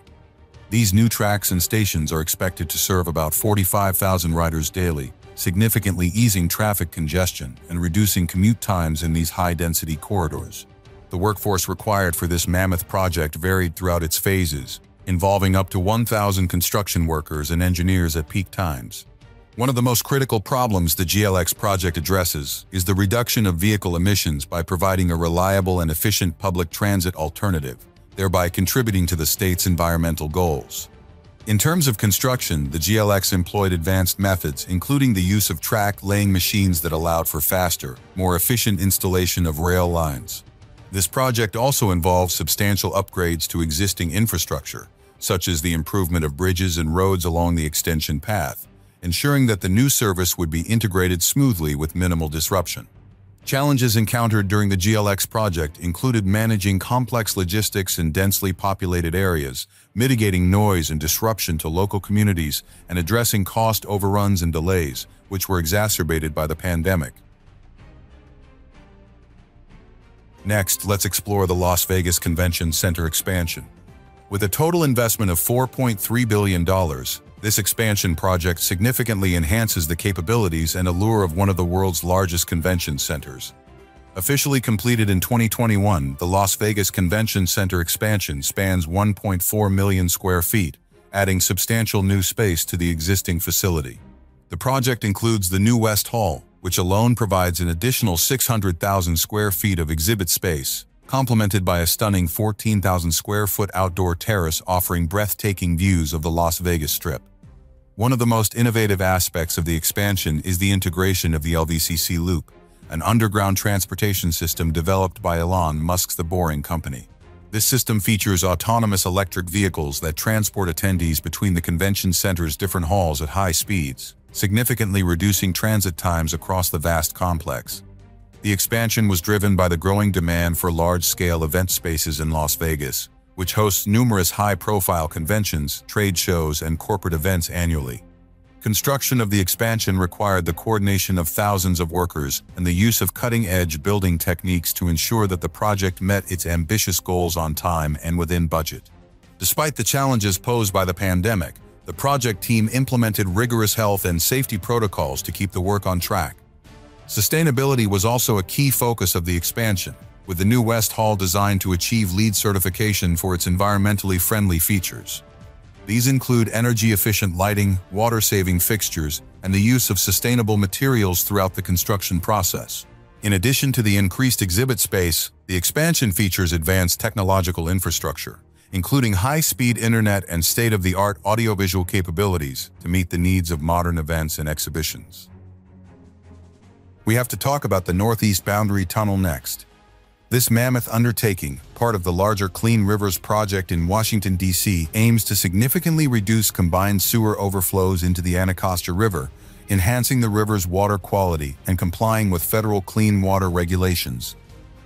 These new tracks and stations are expected to serve about 45,000 riders daily, significantly easing traffic congestion and reducing commute times in these high-density corridors. The workforce required for this mammoth project varied throughout its phases, involving up to 1,000 construction workers and engineers at peak times. One of the most critical problems the GLX project addresses is the reduction of vehicle emissions by providing a reliable and efficient public transit alternative, thereby contributing to the state's environmental goals. In terms of construction, the GLX employed advanced methods, including the use of track-laying machines that allowed for faster, more efficient installation of rail lines. This project also involves substantial upgrades to existing infrastructure, such as the improvement of bridges and roads along the extension path, ensuring that the new service would be integrated smoothly with minimal disruption. Challenges encountered during the GLX project included managing complex logistics in densely populated areas, mitigating noise and disruption to local communities, and addressing cost overruns and delays, which were exacerbated by the pandemic. Next, let's explore the Las Vegas Convention Center expansion. With a total investment of $4.3 billion, this expansion project significantly enhances the capabilities and allure of one of the world's largest convention centers. Officially completed in 2021, the Las Vegas Convention Center expansion spans 1.4 million square feet, adding substantial new space to the existing facility. The project includes the new West Hall, which alone provides an additional 600,000 square feet of exhibit space, complemented by a stunning 14,000 square foot outdoor terrace offering breathtaking views of the Las Vegas Strip. One of the most innovative aspects of the expansion is the integration of the LVCC Loop, an underground transportation system developed by Elon Musk's The Boring Company. This system features autonomous electric vehicles that transport attendees between the convention center's different halls at high speeds, significantly reducing transit times across the vast complex. The expansion was driven by the growing demand for large-scale event spaces in Las Vegas, which hosts numerous high-profile conventions, trade shows, and corporate events annually. Construction of the expansion required the coordination of thousands of workers and the use of cutting-edge building techniques to ensure that the project met its ambitious goals on time and within budget. Despite the challenges posed by the pandemic, the project team implemented rigorous health and safety protocols to keep the work on track. Sustainability was also a key focus of the expansion, with the new West Hall designed to achieve LEED certification for its environmentally friendly features. These include energy-efficient lighting, water-saving fixtures, and the use of sustainable materials throughout the construction process. In addition to the increased exhibit space, the expansion features advanced technological infrastructure, including high-speed internet and state-of-the-art audiovisual capabilities to meet the needs of modern events and exhibitions. We have to talk about the Northeast Boundary Tunnel next. This mammoth undertaking, part of the larger Clean Rivers project in Washington, D.C., aims to significantly reduce combined sewer overflows into the Anacostia River, enhancing the river's water quality and complying with federal clean water regulations.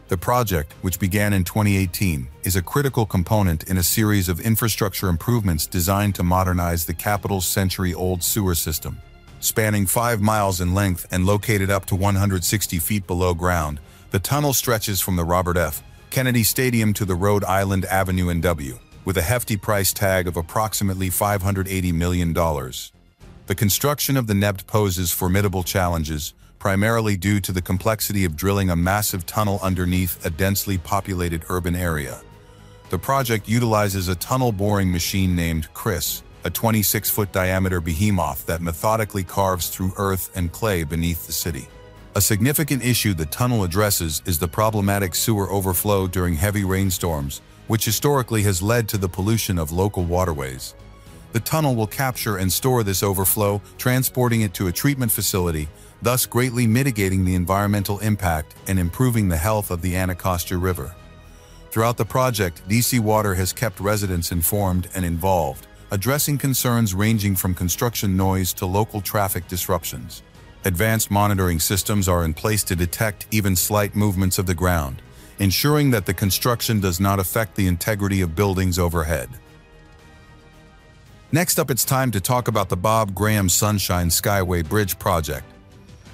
The project, which began in 2018, is a critical component in a series of infrastructure improvements designed to modernize the capital's century-old sewer system. Spanning 5 miles in length and located up to 160 feet below ground, the tunnel stretches from the Robert F. Kennedy Stadium to the Rhode Island Avenue NW, with a hefty price tag of approximately $580 million. The construction of the NEBT poses formidable challenges, primarily due to the complexity of drilling a massive tunnel underneath a densely populated urban area. The project utilizes a tunnel boring machine named Chris, a 26-foot diameter behemoth that methodically carves through earth and clay beneath the city. A significant issue the tunnel addresses is the problematic sewer overflow during heavy rainstorms, which historically has led to the pollution of local waterways. The tunnel will capture and store this overflow, transporting it to a treatment facility, thus greatly mitigating the environmental impact and improving the health of the Anacostia River. Throughout the project, DC Water has kept residents informed and involved, addressing concerns ranging from construction noise to local traffic disruptions. Advanced monitoring systems are in place to detect even slight movements of the ground, ensuring that the construction does not affect the integrity of buildings overhead. Next up, it's time to talk about the Bob Graham Sunshine Skyway Bridge project.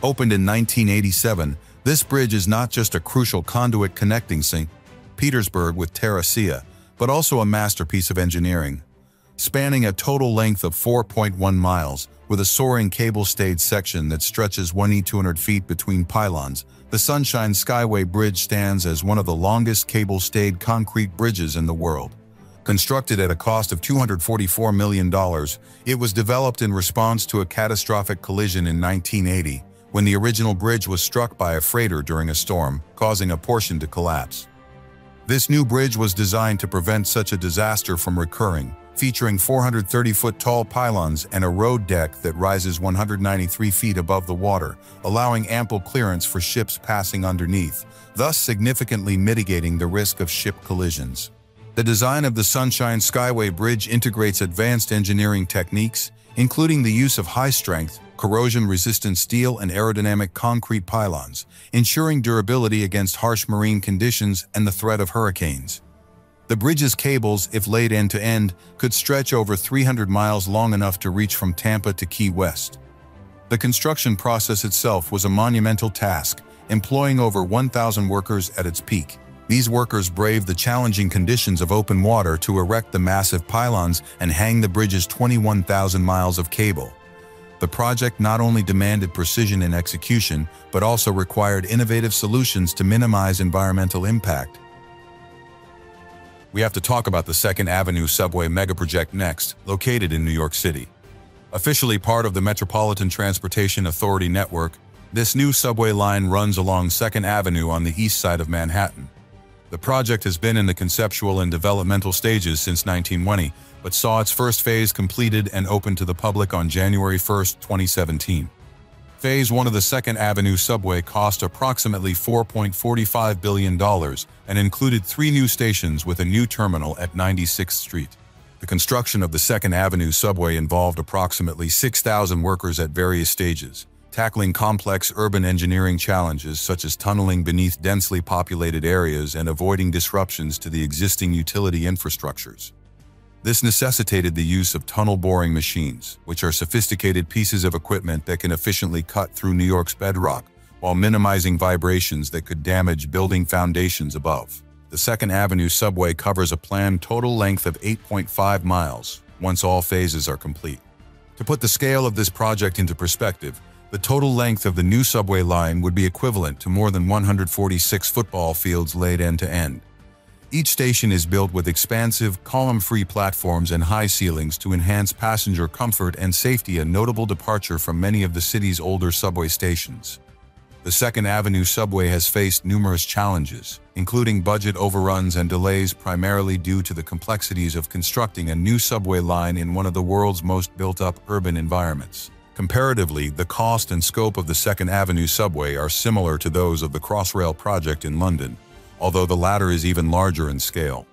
Opened in 1987, this bridge is not just a crucial conduit connecting St. Petersburg with Terra Sia, but also a masterpiece of engineering. Spanning a total length of 4.1 miles, with a soaring cable-stayed section that stretches 200 feet between pylons, the Sunshine Skyway Bridge stands as one of the longest cable-stayed concrete bridges in the world. Constructed at a cost of $244 million, it was developed in response to a catastrophic collision in 1980, when the original bridge was struck by a freighter during a storm, causing a portion to collapse. This new bridge was designed to prevent such a disaster from recurring, featuring 430-foot-tall pylons and a road deck that rises 193 feet above the water, allowing ample clearance for ships passing underneath, thus significantly mitigating the risk of ship collisions. The design of the Sunshine Skyway Bridge integrates advanced engineering techniques, including the use of high-strength, corrosion-resistant steel and aerodynamic concrete pylons, ensuring durability against harsh marine conditions and the threat of hurricanes. The bridge's cables, if laid end-to-end, could stretch over 300 miles, long enough to reach from Tampa to Key West. The construction process itself was a monumental task, employing over 1,000 workers at its peak. These workers braved the challenging conditions of open water to erect the massive pylons and hang the bridge's 21,000 miles of cable. The project not only demanded precision in execution, but also required innovative solutions to minimize environmental impact. We have to talk about the Second Avenue Subway megaproject next, located in New York City. Officially part of the Metropolitan Transportation Authority network, this new subway line runs along 2nd Avenue on the east side of Manhattan. The project has been in the conceptual and developmental stages since 1920, but saw its first phase completed and opened to the public on January 1, 2017. Phase 1 of the 2nd Avenue subway cost approximately $4.45 billion and included 3 new stations with a new terminal at 96th Street. The construction of the 2nd Avenue subway involved approximately 6,000 workers at various stages, tackling complex urban engineering challenges such as tunneling beneath densely populated areas and avoiding disruptions to the existing utility infrastructures. This necessitated the use of tunnel boring machines, which are sophisticated pieces of equipment that can efficiently cut through New York's bedrock while minimizing vibrations that could damage building foundations above. The 2nd Avenue subway covers a planned total length of 8.5 miles once all phases are complete. To put the scale of this project into perspective, the total length of the new subway line would be equivalent to more than 146 football fields laid end-to-end. Each station is built with expansive, column-free platforms and high ceilings to enhance passenger comfort and safety, a notable departure from many of the city's older subway stations. The 2nd Avenue subway has faced numerous challenges, including budget overruns and delays, primarily due to the complexities of constructing a new subway line in one of the world's most built-up urban environments. Comparatively, the cost and scope of the 2nd Avenue subway are similar to those of the Crossrail project in London, although the latter is even larger in scale.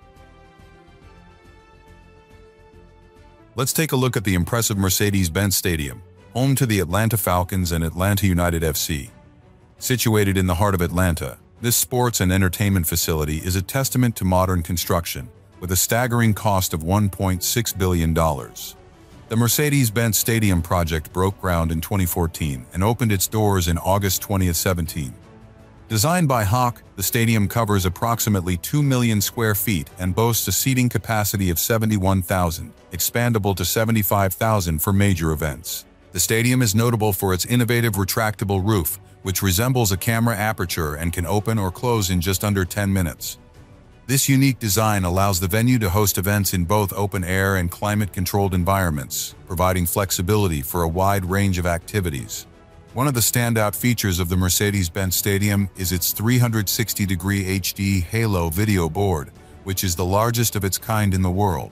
Let's take a look at the impressive Mercedes-Benz Stadium, home to the Atlanta Falcons and Atlanta United FC. Situated in the heart of Atlanta, this sports and entertainment facility is a testament to modern construction, with a staggering cost of $1.6 billion. The Mercedes-Benz Stadium project broke ground in 2014 and opened its doors in August 2017. Designed by Hawk, the stadium covers approximately 2 million square feet and boasts a seating capacity of 71,000, expandable to 75,000 for major events. The stadium is notable for its innovative retractable roof, which resembles a camera aperture and can open or close in just under 10 minutes. This unique design allows the venue to host events in both open-air and climate-controlled environments, providing flexibility for a wide range of activities. One of the standout features of the Mercedes-Benz Stadium is its 360-degree HD Halo video board, which is the largest of its kind in the world.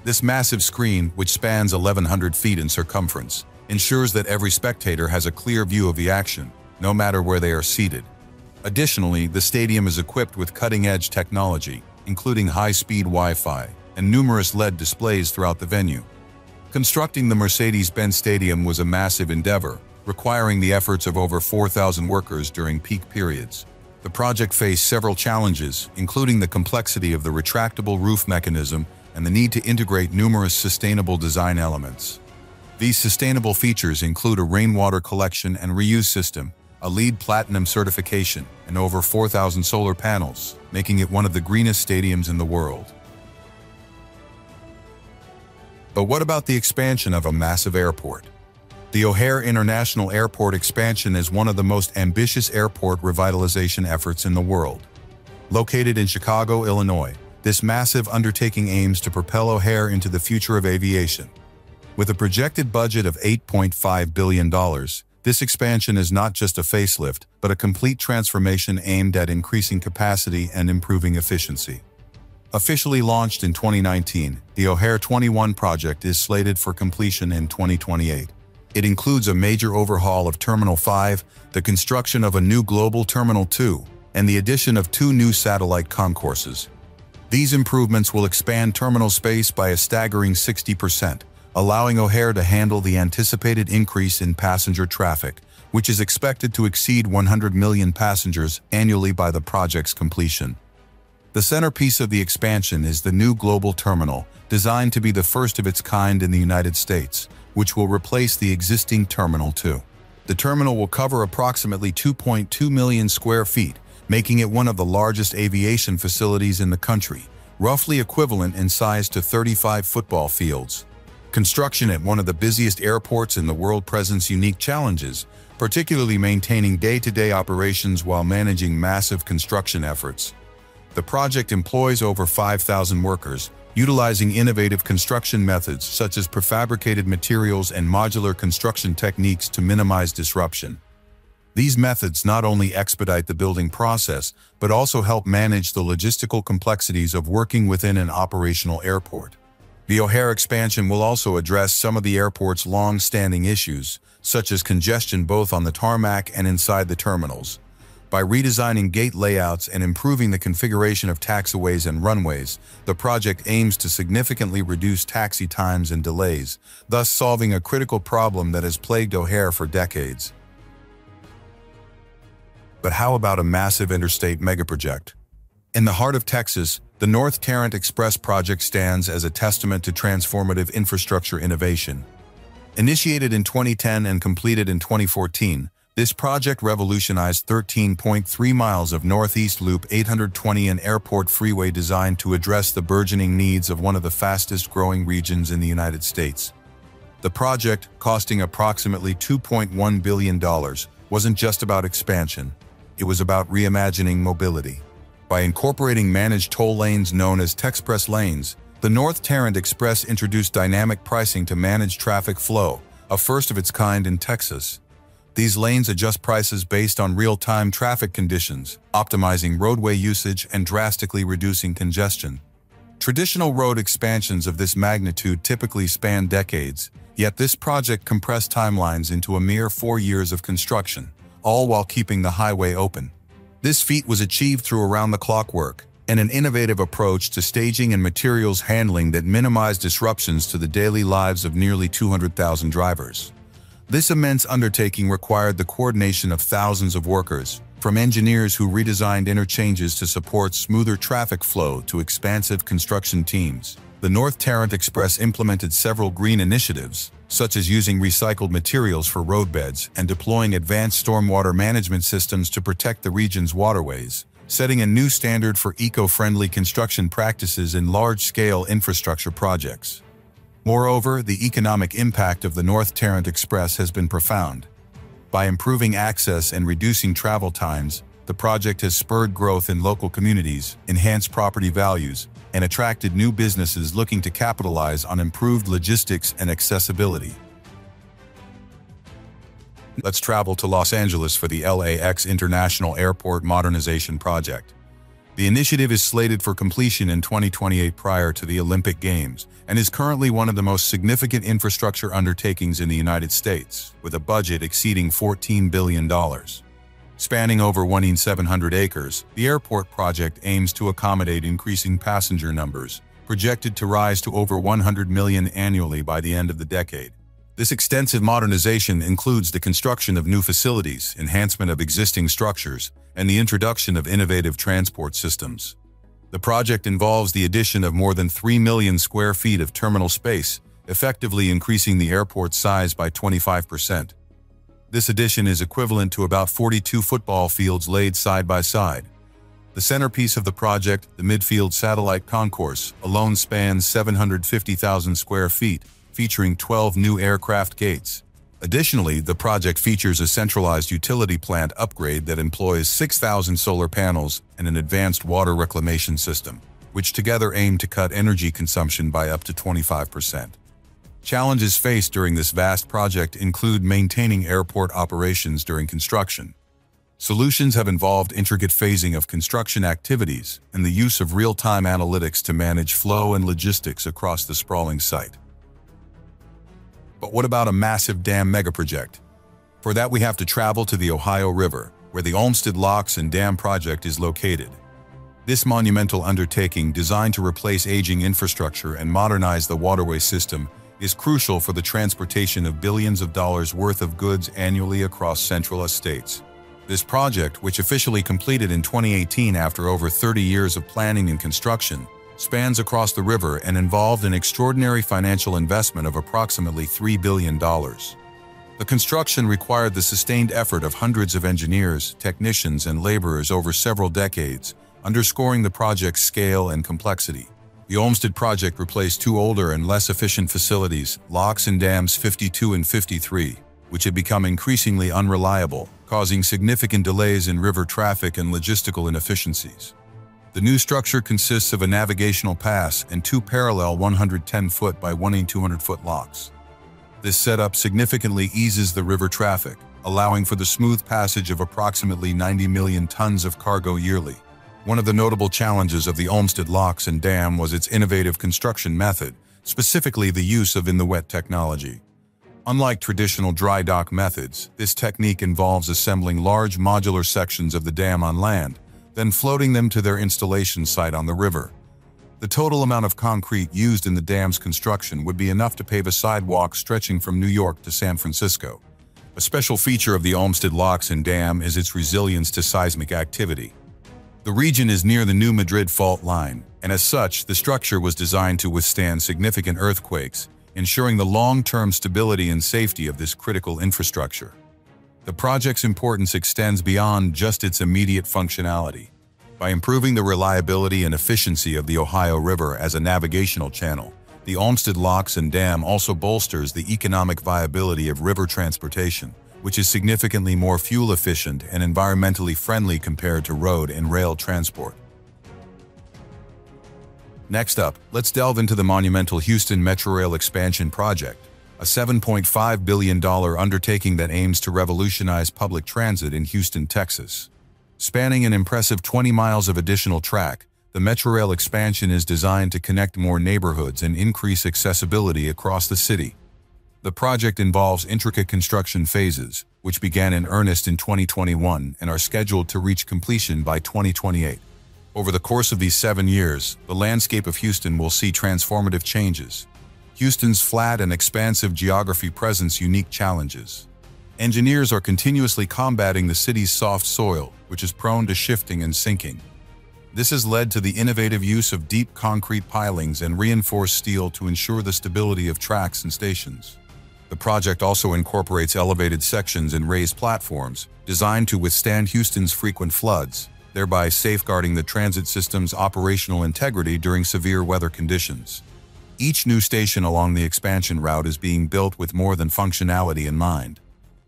This massive screen, which spans 1,100 feet in circumference, ensures that every spectator has a clear view of the action, no matter where they are seated. Additionally, the stadium is equipped with cutting-edge technology, including high-speed Wi-Fi and numerous LED displays throughout the venue. Constructing the Mercedes-Benz Stadium was a massive endeavor, requiring the efforts of over 4,000 workers during peak periods. The project faced several challenges, including the complexity of the retractable roof mechanism and the need to integrate numerous sustainable design elements. These sustainable features include a rainwater collection and reuse system, a LEED Platinum certification, and over 4,000 solar panels, making it one of the greenest stadiums in the world. But what about the expansion of a massive airport? The O'Hare International Airport expansion is one of the most ambitious airport revitalization efforts in the world. Located in Chicago, Illinois, this massive undertaking aims to propel O'Hare into the future of aviation. With a projected budget of $8.5 billion, this expansion is not just a facelift, but a complete transformation aimed at increasing capacity and improving efficiency. Officially launched in 2019, the O'Hare 21 project is slated for completion in 2028. It includes a major overhaul of Terminal 5, the construction of a new Global Terminal 2, and the addition of 2 new satellite concourses. These improvements will expand terminal space by a staggering 60%, allowing O'Hare to handle the anticipated increase in passenger traffic, which is expected to exceed 100 million passengers annually by the project's completion. The centerpiece of the expansion is the new Global Terminal, designed to be the first of its kind in the United States, which will replace the existing Terminal 2. The terminal will cover approximately 2.2 million square feet, making it one of the largest aviation facilities in the country, roughly equivalent in size to 35 football fields. Construction at one of the busiest airports in the world presents unique challenges, particularly maintaining day-to-day operations while managing massive construction efforts. The project employs over 5,000 workers, utilizing innovative construction methods such as prefabricated materials and modular construction techniques to minimize disruption. These methods not only expedite the building process, but also help manage the logistical complexities of working within an operational airport. The O'Hare expansion will also address some of the airport's long-standing issues, such as congestion both on the tarmac and inside the terminals. By redesigning gate layouts and improving the configuration of taxiways and runways, the project aims to significantly reduce taxi times and delays, thus solving a critical problem that has plagued O'Hare for decades. But how about a massive interstate megaproject? In the heart of Texas, the North Tarrant Express project stands as a testament to transformative infrastructure innovation. Initiated in 2010 and completed in 2014, this project revolutionized 13.3 miles of Northeast Loop 820, an airport freeway designed to address the burgeoning needs of one of the fastest-growing regions in the United States. The project, costing approximately $2.1 billion, wasn't just about expansion. It was about reimagining mobility. By incorporating managed toll lanes known as Texpress lanes, the North Tarrant Express introduced dynamic pricing to manage traffic flow, a first of its kind in Texas. These lanes adjust prices based on real-time traffic conditions, optimizing roadway usage and drastically reducing congestion. Traditional road expansions of this magnitude typically span decades, yet this project compressed timelines into a mere 4 years of construction, all while keeping the highway open. This feat was achieved through around-the-clock work and an innovative approach to staging and materials handling that minimized disruptions to the daily lives of nearly 200,000 drivers. This immense undertaking required the coordination of thousands of workers, from engineers who redesigned interchanges to support smoother traffic flow to expansive construction teams. The North Tarrant Express implemented several green initiatives, such as using recycled materials for roadbeds and deploying advanced stormwater management systems to protect the region's waterways, setting a new standard for eco-friendly construction practices in large-scale infrastructure projects. Moreover, the economic impact of the North Tarrant Express has been profound. By improving access and reducing travel times, the project has spurred growth in local communities, enhanced property values, and attracted new businesses looking to capitalize on improved logistics and accessibility. Let's travel to Los Angeles for the LAX International Airport Modernization Project. The initiative is slated for completion in 2028 prior to the Olympic Games and is currently one of the most significant infrastructure undertakings in the United States, with a budget exceeding $14 billion. Spanning over 1,700 acres, the airport project aims to accommodate increasing passenger numbers, projected to rise to over 100 million annually by the end of the decade. This extensive modernization includes the construction of new facilities, enhancement of existing structures, and the introduction of innovative transport systems. The project involves the addition of more than 3 million square feet of terminal space, effectively increasing the airport's size by 25%. This addition is equivalent to about 42 football fields laid side by side. The centerpiece of the project, the Midfield Satellite Concourse, alone spans 750,000 square feet, featuring 12 new aircraft gates. Additionally, the project features a centralized utility plant upgrade that employs 6,000 solar panels and an advanced water reclamation system, which together aim to cut energy consumption by up to 25%. Challenges faced during this vast project include maintaining airport operations during construction. Solutions have involved intricate phasing of construction activities and the use of real-time analytics to manage flow and logistics across the sprawling site. But what about a massive dam megaproject? For that, we have to travel to the Ohio River, where the Olmsted Locks and Dam project is located. This monumental undertaking, designed to replace aging infrastructure and modernize the waterway system, is crucial for the transportation of billions of dollars worth of goods annually across Central States. This project, which officially completed in 2018 after over 30 years of planning and construction, spans across the river and involved an extraordinary financial investment of approximately $3 billion. The construction required the sustained effort of hundreds of engineers, technicians, and laborers over several decades, underscoring the project's scale and complexity. The Olmsted project replaced two older and less efficient facilities, Locks and Dams 52 and 53, which had become increasingly unreliable, causing significant delays in river traffic and logistical inefficiencies. The new structure consists of a navigational pass and two parallel 110-foot by 200-foot locks. This setup significantly eases the river traffic, allowing for the smooth passage of approximately 90 million tons of cargo yearly. One of the notable challenges of the Olmsted Locks and Dam was its innovative construction method, specifically the use of in-the-wet technology. Unlike traditional dry dock methods, this technique involves assembling large modular sections of the dam on land, then floating them to their installation site on the river. The total amount of concrete used in the dam's construction would be enough to pave a sidewalk stretching from New York to San Francisco. A special feature of the Olmsted Locks and Dam is its resilience to seismic activity. The region is near the New Madrid fault line, and as such, the structure was designed to withstand significant earthquakes, ensuring the long-term stability and safety of this critical infrastructure. The project's importance extends beyond just its immediate functionality. By improving the reliability and efficiency of the Ohio River as a navigational channel, the Olmsted Locks and Dam also bolsters the economic viability of river transportation, which is significantly more fuel efficient and environmentally friendly compared to road and rail transport. Next up, let's delve into the monumental Houston Metrorail expansion project, a $7.5 billion undertaking that aims to revolutionize public transit in Houston, Texas. Spanning an impressive 20 miles of additional track, the Metrorail expansion is designed to connect more neighborhoods and increase accessibility across the city. The project involves intricate construction phases, which began in earnest in 2021 and are scheduled to reach completion by 2028. Over the course of these 7 years, the landscape of Houston will see transformative changes. Houston's flat and expansive geography presents unique challenges. Engineers are continuously combating the city's soft soil, which is prone to shifting and sinking. This has led to the innovative use of deep concrete pilings and reinforced steel to ensure the stability of tracks and stations. The project also incorporates elevated sections and raised platforms, designed to withstand Houston's frequent floods, thereby safeguarding the transit system's operational integrity during severe weather conditions. Each new station along the expansion route is being built with more than functionality in mind.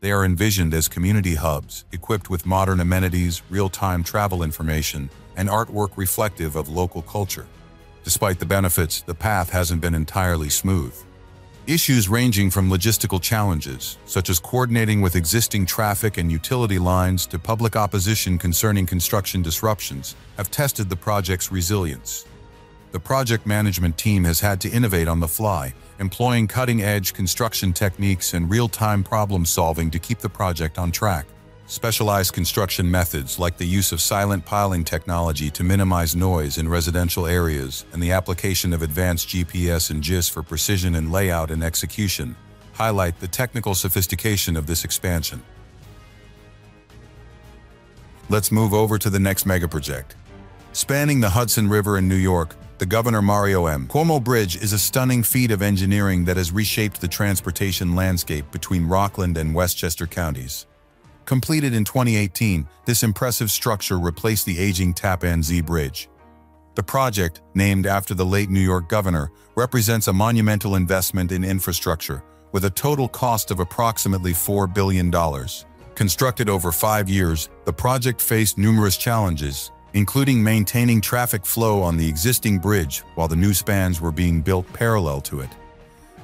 They are envisioned as community hubs, equipped with modern amenities, real-time travel information, and artwork reflective of local culture. Despite the benefits, the path hasn't been entirely smooth. Issues ranging from logistical challenges, such as coordinating with existing traffic and utility lines, to public opposition concerning construction disruptions, have tested the project's resilience. The project management team has had to innovate on the fly, employing cutting-edge construction techniques and real-time problem-solving to keep the project on track. Specialized construction methods like the use of silent piling technology to minimize noise in residential areas and the application of advanced GPS and GIS for precision in layout and execution highlight the technical sophistication of this expansion. Let's move over to the next megaproject. Spanning the Hudson River in New York, the Governor Mario M. Cuomo Bridge is a stunning feat of engineering that has reshaped the transportation landscape between Rockland and Westchester counties. Completed in 2018, this impressive structure replaced the aging Tappan Zee Bridge. The project, named after the late New York governor, represents a monumental investment in infrastructure, with a total cost of approximately $4 billion. Constructed over 5 years, the project faced numerous challenges, including maintaining traffic flow on the existing bridge while the new spans were being built parallel to it.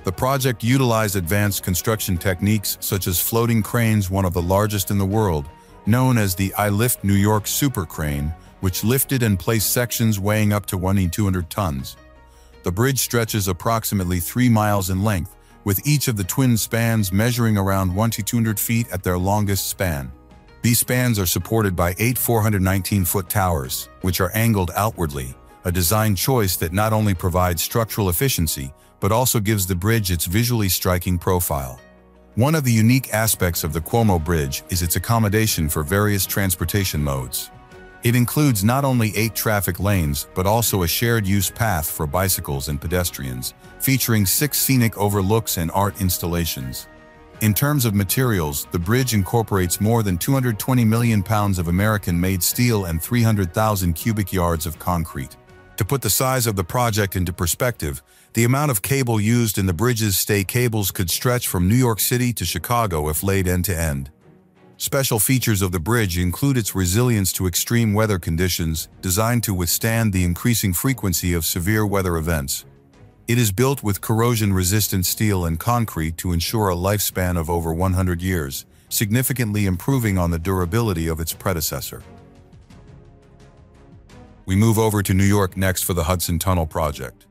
The project utilized advanced construction techniques such as floating cranes, one of the largest in the world, known as the I-Lift New York Super Crane, which lifted and placed sections weighing up to 1,200 tons. The bridge stretches approximately 3 miles in length, with each of the twin spans measuring around 1,200 feet at their longest span. These spans are supported by 8 419-foot towers, which are angled outwardly, a design choice that not only provides structural efficiency, but also gives the bridge its visually striking profile. One of the unique aspects of the Cuomo Bridge is its accommodation for various transportation modes. It includes not only 8 traffic lanes, but also a shared-use path for bicycles and pedestrians, featuring 6 scenic overlooks and art installations. In terms of materials, the bridge incorporates more than 220 million pounds of American-made steel and 300,000 cubic yards of concrete. To put the size of the project into perspective, the amount of cable used in the bridge's stay cables could stretch from New York City to Chicago if laid end-to-end. Special features of the bridge include its resilience to extreme weather conditions, designed to withstand the increasing frequency of severe weather events. It is built with corrosion-resistant steel and concrete to ensure a lifespan of over 100 years, significantly improving on the durability of its predecessor. We move over to New York next for the Hudson Tunnel project.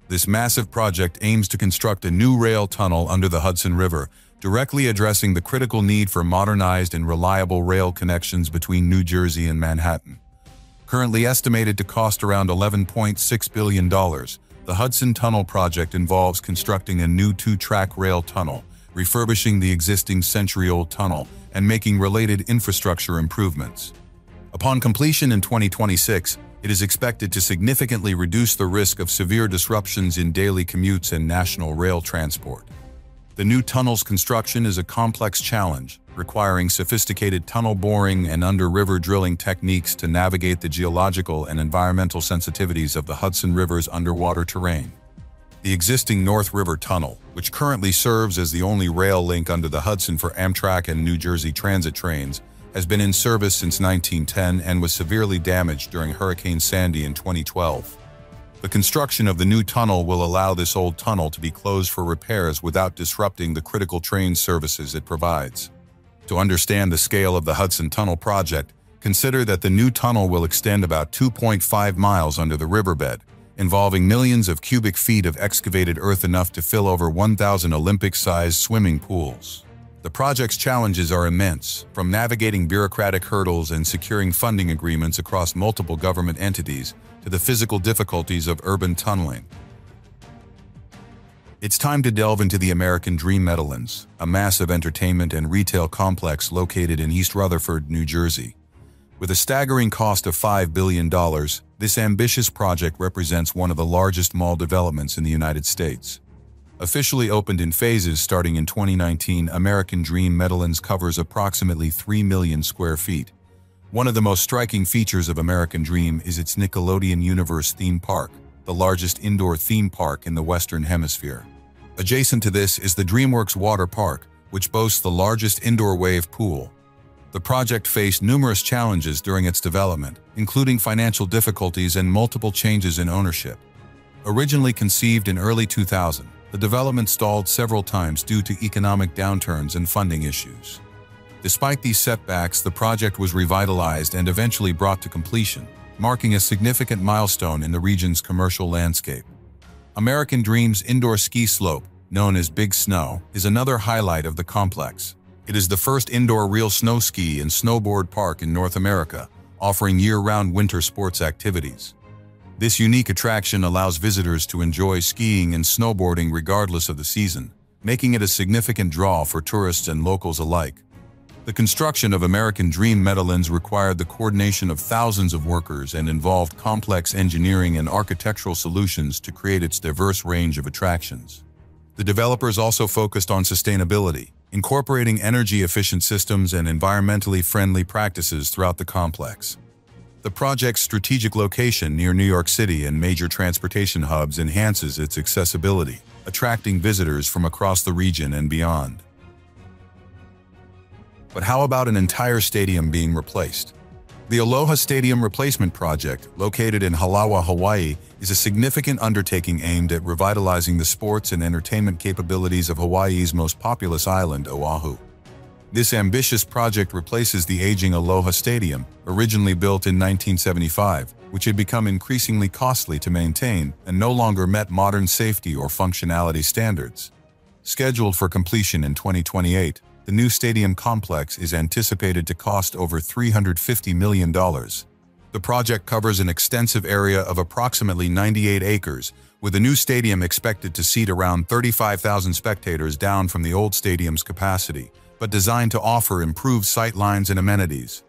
This massive project aims to construct a new rail tunnel under the Hudson River, directly addressing the critical need for modernized and reliable rail connections between New Jersey and Manhattan. Currently estimated to cost around $11.6 billion, the Hudson Tunnel project involves constructing a new 2-track rail tunnel, refurbishing the existing century-old tunnel, and making related infrastructure improvements. Upon completion in 2026, it is expected to significantly reduce the risk of severe disruptions in daily commutes and national rail transport. The new tunnel's construction is a complex challenge, requiring sophisticated tunnel boring and under-river drilling techniques to navigate the geological and environmental sensitivities of the Hudson River's underwater terrain. The existing North River Tunnel, which currently serves as the only rail link under the Hudson for Amtrak and New Jersey Transit trains, has been in service since 1910 and was severely damaged during Hurricane Sandy in 2012. The construction of the new tunnel will allow this old tunnel to be closed for repairs without disrupting the critical train services it provides. To understand the scale of the Hudson Tunnel project, consider that the new tunnel will extend about 2.5 miles under the riverbed, involving millions of cubic feet of excavated earth enough to fill over 1,000 Olympic-sized swimming pools. The project's challenges are immense, from navigating bureaucratic hurdles and securing funding agreements across multiple government entities to the physical difficulties of urban tunneling. It's time to delve into the American Dream Meadowlands, a massive entertainment and retail complex located in East Rutherford, New Jersey. With a staggering cost of $5 billion, this ambitious project represents one of the largest mall developments in the United States. Officially opened in phases starting in 2019, American Dream Meadowlands covers approximately 3 million square feet. One of the most striking features of American Dream is its Nickelodeon Universe theme park, the largest indoor theme park in the Western Hemisphere. Adjacent to this is the DreamWorks Water Park, which boasts the largest indoor wave pool. The project faced numerous challenges during its development, including financial difficulties and multiple changes in ownership. Originally conceived in early 2000, the development stalled several times due to economic downturns and funding issues. Despite these setbacks, the project was revitalized and eventually brought to completion, marking a significant milestone in the region's commercial landscape. American Dream's indoor ski slope, known as Big Snow, is another highlight of the complex. It is the first indoor real snow ski and snowboard park in North America, offering year-round winter sports activities. This unique attraction allows visitors to enjoy skiing and snowboarding regardless of the season, making it a significant draw for tourists and locals alike. The construction of American Dream Meadowlands required the coordination of thousands of workers and involved complex engineering and architectural solutions to create its diverse range of attractions. The developers also focused on sustainability, incorporating energy-efficient systems and environmentally friendly practices throughout the complex. The project's strategic location near New York City and major transportation hubs enhances its accessibility, attracting visitors from across the region and beyond. But how about an entire stadium being replaced? The Aloha Stadium Replacement Project, located in Halawa, Hawaii, is a significant undertaking aimed at revitalizing the sports and entertainment capabilities of Hawaii's most populous island, Oahu. This ambitious project replaces the aging Aloha Stadium, originally built in 1975, which had become increasingly costly to maintain and no longer met modern safety or functionality standards. Scheduled for completion in 2028, the new stadium complex is anticipated to cost over $350 million. The project covers an extensive area of approximately 98 acres, with the new stadium expected to seat around 35,000 spectators, down from the old stadium's capacity, but designed to offer improved sightlines and amenities.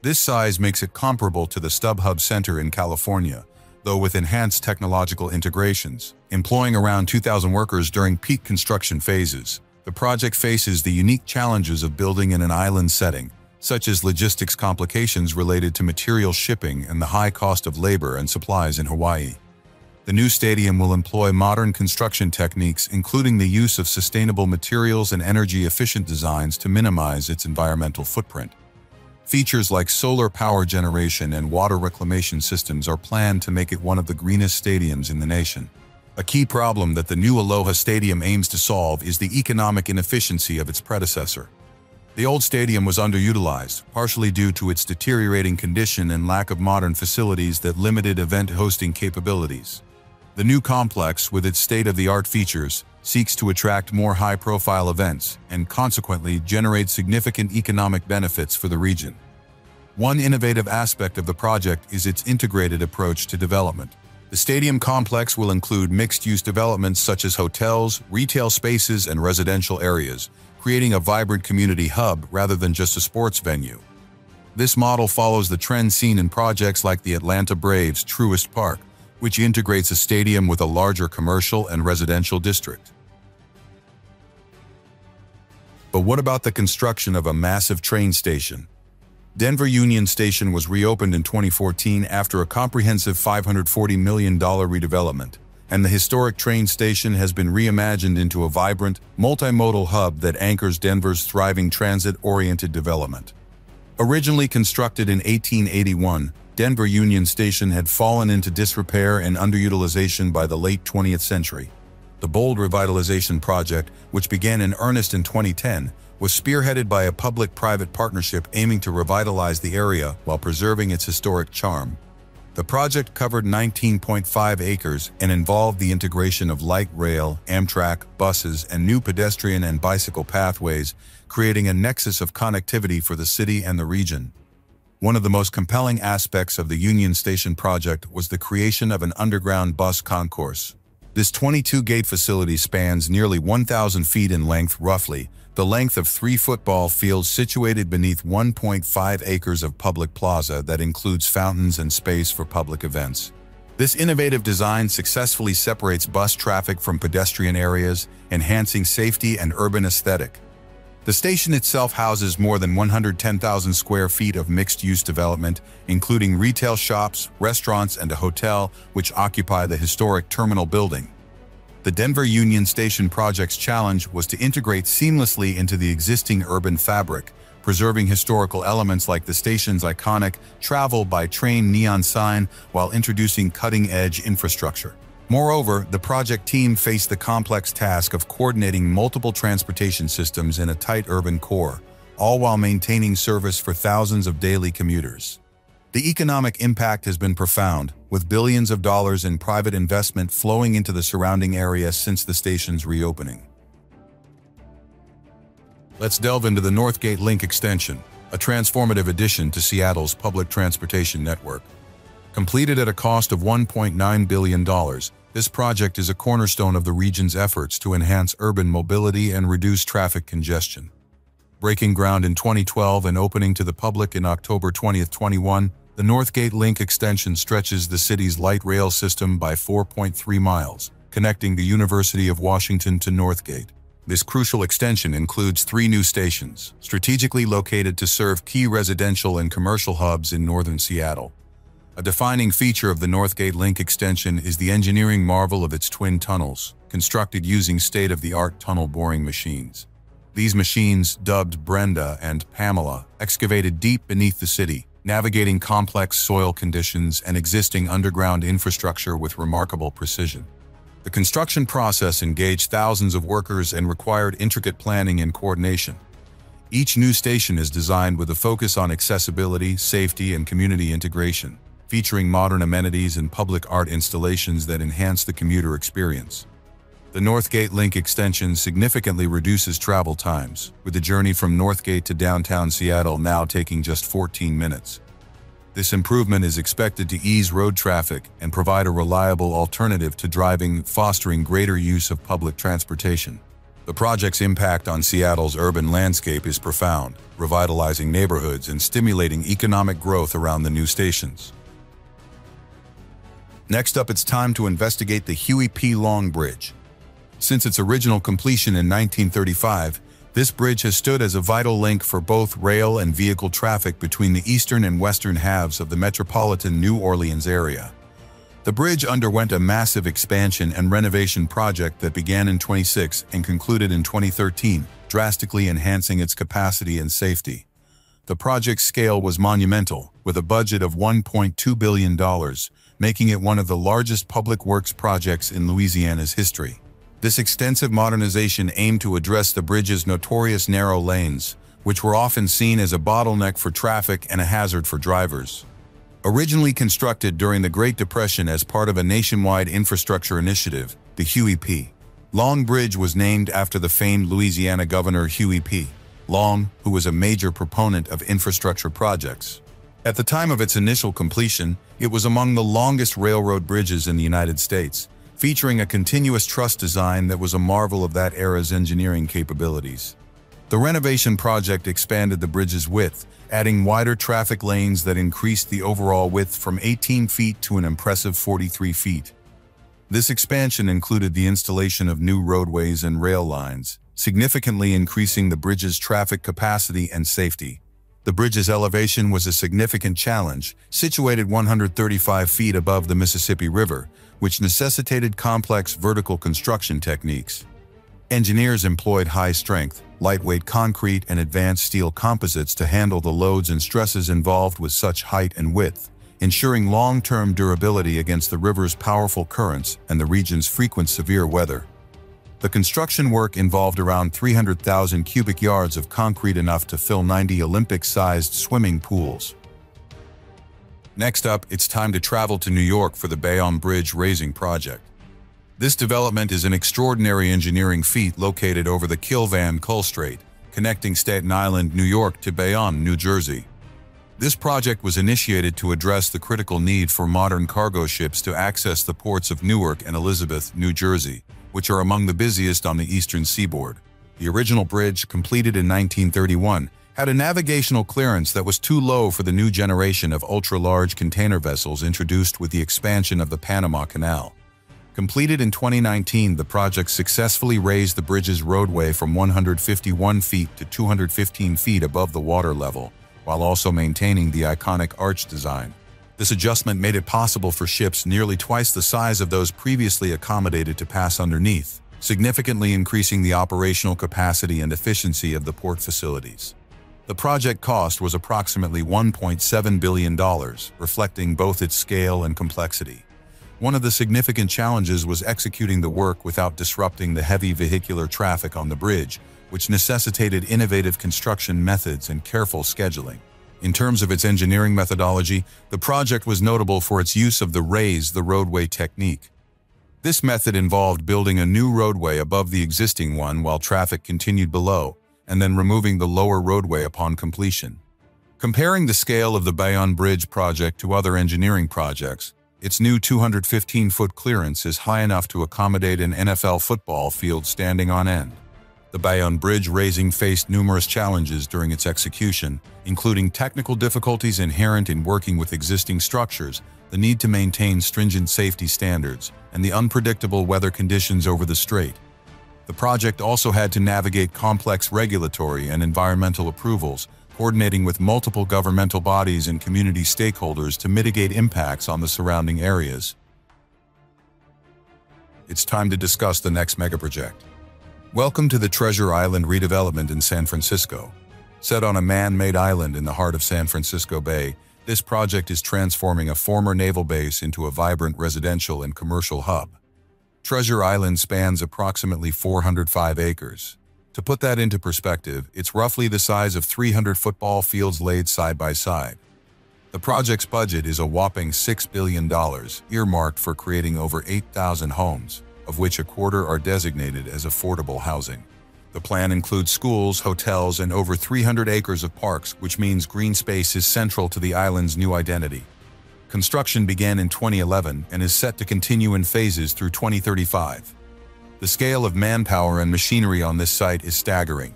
This size makes it comparable to the StubHub Center in California, though with enhanced technological integrations. Employing around 2,000 workers during peak construction phases, the project faces the unique challenges of building in an island setting, such as logistics complications related to material shipping and the high cost of labor and supplies in Hawaii. The new stadium will employ modern construction techniques, including the use of sustainable materials and energy-efficient designs to minimize its environmental footprint. Features like solar power generation and water reclamation systems are planned to make it one of the greenest stadiums in the nation. A key problem that the new Aloha Stadium aims to solve is the economic inefficiency of its predecessor. The old stadium was underutilized, partially due to its deteriorating condition and lack of modern facilities that limited event hosting capabilities. The new complex, with its state-of-the-art features, seeks to attract more high-profile events and consequently generate significant economic benefits for the region. One innovative aspect of the project is its integrated approach to development. The stadium complex will include mixed-use developments such as hotels, retail spaces, and residential areas, creating a vibrant community hub rather than just a sports venue. This model follows the trend seen in projects like the Atlanta Braves' Truist Park, which integrates a stadium with a larger commercial and residential district. But what about the construction of a massive train station? Denver Union Station was reopened in 2014 after a comprehensive $540 million redevelopment, and the historic train station has been reimagined into a vibrant, multimodal hub that anchors Denver's thriving transit-oriented development. Originally constructed in 1881, Denver Union Station had fallen into disrepair and underutilization by the late 20th century. The bold revitalization project, which began in earnest in 2010, was spearheaded by a public-private partnership aiming to revitalize the area while preserving its historic charm. The project covered 19.5 acres and involved the integration of light rail, Amtrak, buses, and new pedestrian and bicycle pathways, creating a nexus of connectivity for the city and the region. One of the most compelling aspects of the Union Station project was the creation of an underground bus concourse. This 22-gate facility spans nearly 1,000 feet in length, roughly the length of 3 football fields, situated beneath 1.5 acres of public plaza that includes fountains and space for public events. This innovative design successfully separates bus traffic from pedestrian areas, enhancing safety and urban aesthetic. The station itself houses more than 110,000 square feet of mixed-use development, including retail shops, restaurants, and a hotel, which occupy the historic terminal building. The Denver Union Station project's challenge was to integrate seamlessly into the existing urban fabric, preserving historical elements like the station's iconic "Travel by Train" neon sign while introducing cutting-edge infrastructure. Moreover, the project team faced the complex task of coordinating multiple transportation systems in a tight urban core, all while maintaining service for thousands of daily commuters. The economic impact has been profound, with billions of dollars in private investment flowing into the surrounding area since the station's reopening. Let's delve into the Northgate Link extension, a transformative addition to Seattle's public transportation network. Completed at a cost of $1.9 billion, This project is a cornerstone of the region's efforts to enhance urban mobility and reduce traffic congestion. Breaking ground in 2012 and opening to the public in October 2021, the Northgate Link extension stretches the city's light rail system by 4.3 miles, connecting the University of Washington to Northgate. This crucial extension includes 3 new stations, strategically located to serve key residential and commercial hubs in northern Seattle. A defining feature of the Northgate Link extension is the engineering marvel of its twin tunnels, constructed using state-of-the-art tunnel boring machines. These machines, dubbed Brenda and Pamela, excavated deep beneath the city, navigating complex soil conditions and existing underground infrastructure with remarkable precision. The construction process engaged thousands of workers and required intricate planning and coordination. Each new station is designed with a focus on accessibility, safety, and community integration, featuring modern amenities and public art installations that enhance the commuter experience. The Northgate Link extension significantly reduces travel times, with the journey from Northgate to downtown Seattle now taking just 14 minutes. This improvement is expected to ease road traffic and provide a reliable alternative to driving, fostering greater use of public transportation. The project's impact on Seattle's urban landscape is profound, revitalizing neighborhoods and stimulating economic growth around the new stations. Next up, it's time to investigate the Huey P. Long Bridge. Since its original completion in 1935, this bridge has stood as a vital link for both rail and vehicle traffic between the eastern and western halves of the metropolitan New Orleans area. The bridge underwent a massive expansion and renovation project that began in 2006 and concluded in 2013, drastically enhancing its capacity and safety. The project's scale was monumental, with a budget of $1.2 billion, making it one of the largest public works projects in Louisiana's history. This extensive modernization aimed to address the bridge's notorious narrow lanes, which were often seen as a bottleneck for traffic and a hazard for drivers. Originally constructed during the Great Depression as part of a nationwide infrastructure initiative, the Huey P. Long Bridge was named after the famed Louisiana Governor Huey P. Long, who was a major proponent of infrastructure projects. At the time of its initial completion, it was among the longest railroad bridges in the United States, featuring a continuous truss design that was a marvel of that era's engineering capabilities. The renovation project expanded the bridge's width, adding wider traffic lanes that increased the overall width from 18 feet to an impressive 43 feet. This expansion included the installation of new roadways and rail lines, significantly increasing the bridge's traffic capacity and safety. The bridge's elevation was a significant challenge, situated 135 feet above the Mississippi River, which necessitated complex vertical construction techniques. Engineers employed high-strength, lightweight concrete and advanced steel composites to handle the loads and stresses involved with such height and width, ensuring long-term durability against the river's powerful currents and the region's frequent severe weather. The construction work involved around 300,000 cubic yards of concrete, enough to fill 90 Olympic-sized swimming pools. Next up, it's time to travel to New York for the Bayonne Bridge raising project. This development is an extraordinary engineering feat located over the Kill-Van-Kull Strait, connecting Staten Island, New York to Bayonne, New Jersey. This project was initiated to address the critical need for modern cargo ships to access the ports of Newark and Elizabeth, New Jersey, which are among the busiest on the eastern seaboard. The original bridge, completed in 1931, had a navigational clearance that was too low for the new generation of ultra-large container vessels introduced with the expansion of the Panama Canal. Completed in 2019, the project successfully raised the bridge's roadway from 151 feet to 215 feet above the water level, while also maintaining the iconic arch design. This adjustment made it possible for ships nearly twice the size of those previously accommodated to pass underneath, significantly increasing the operational capacity and efficiency of the port facilities. The project cost was approximately $1.7 billion, reflecting both its scale and complexity. One of the significant challenges was executing the work without disrupting the heavy vehicular traffic on the bridge, which necessitated innovative construction methods and careful scheduling. In terms of its engineering methodology, the project was notable for its use of the raise the roadway technique. This method involved building a new roadway above the existing one while traffic continued below, and then removing the lower roadway upon completion. Comparing the scale of the Bayonne Bridge project to other engineering projects, Its new 215-foot clearance is high enough to accommodate an NFL football field standing on end. The Bayonne Bridge raising faced numerous challenges during its execution, including technical difficulties inherent in working with existing structures, the need to maintain stringent safety standards, and the unpredictable weather conditions over the strait. The project also had to navigate complex regulatory and environmental approvals, coordinating with multiple governmental bodies and community stakeholders to mitigate impacts on the surrounding areas. It's time to discuss the next megaproject. Welcome to the Treasure Island redevelopment in San Francisco. Set on a man-made island in the heart of San Francisco Bay, this project is transforming a former naval base into a vibrant residential and commercial hub. Treasure Island spans approximately 405 acres. To put that into perspective, it's roughly the size of 300 football fields laid side by side. The project's budget is a whopping $6 billion, earmarked for creating over 8,000 homes, of which a quarter are designated as affordable housing. The plan includes schools, hotels, and over 300 acres of parks, which means green space is central to the island's new identity. Construction began in 2011 and is set to continue in phases through 2035. The scale of manpower and machinery on this site is staggering.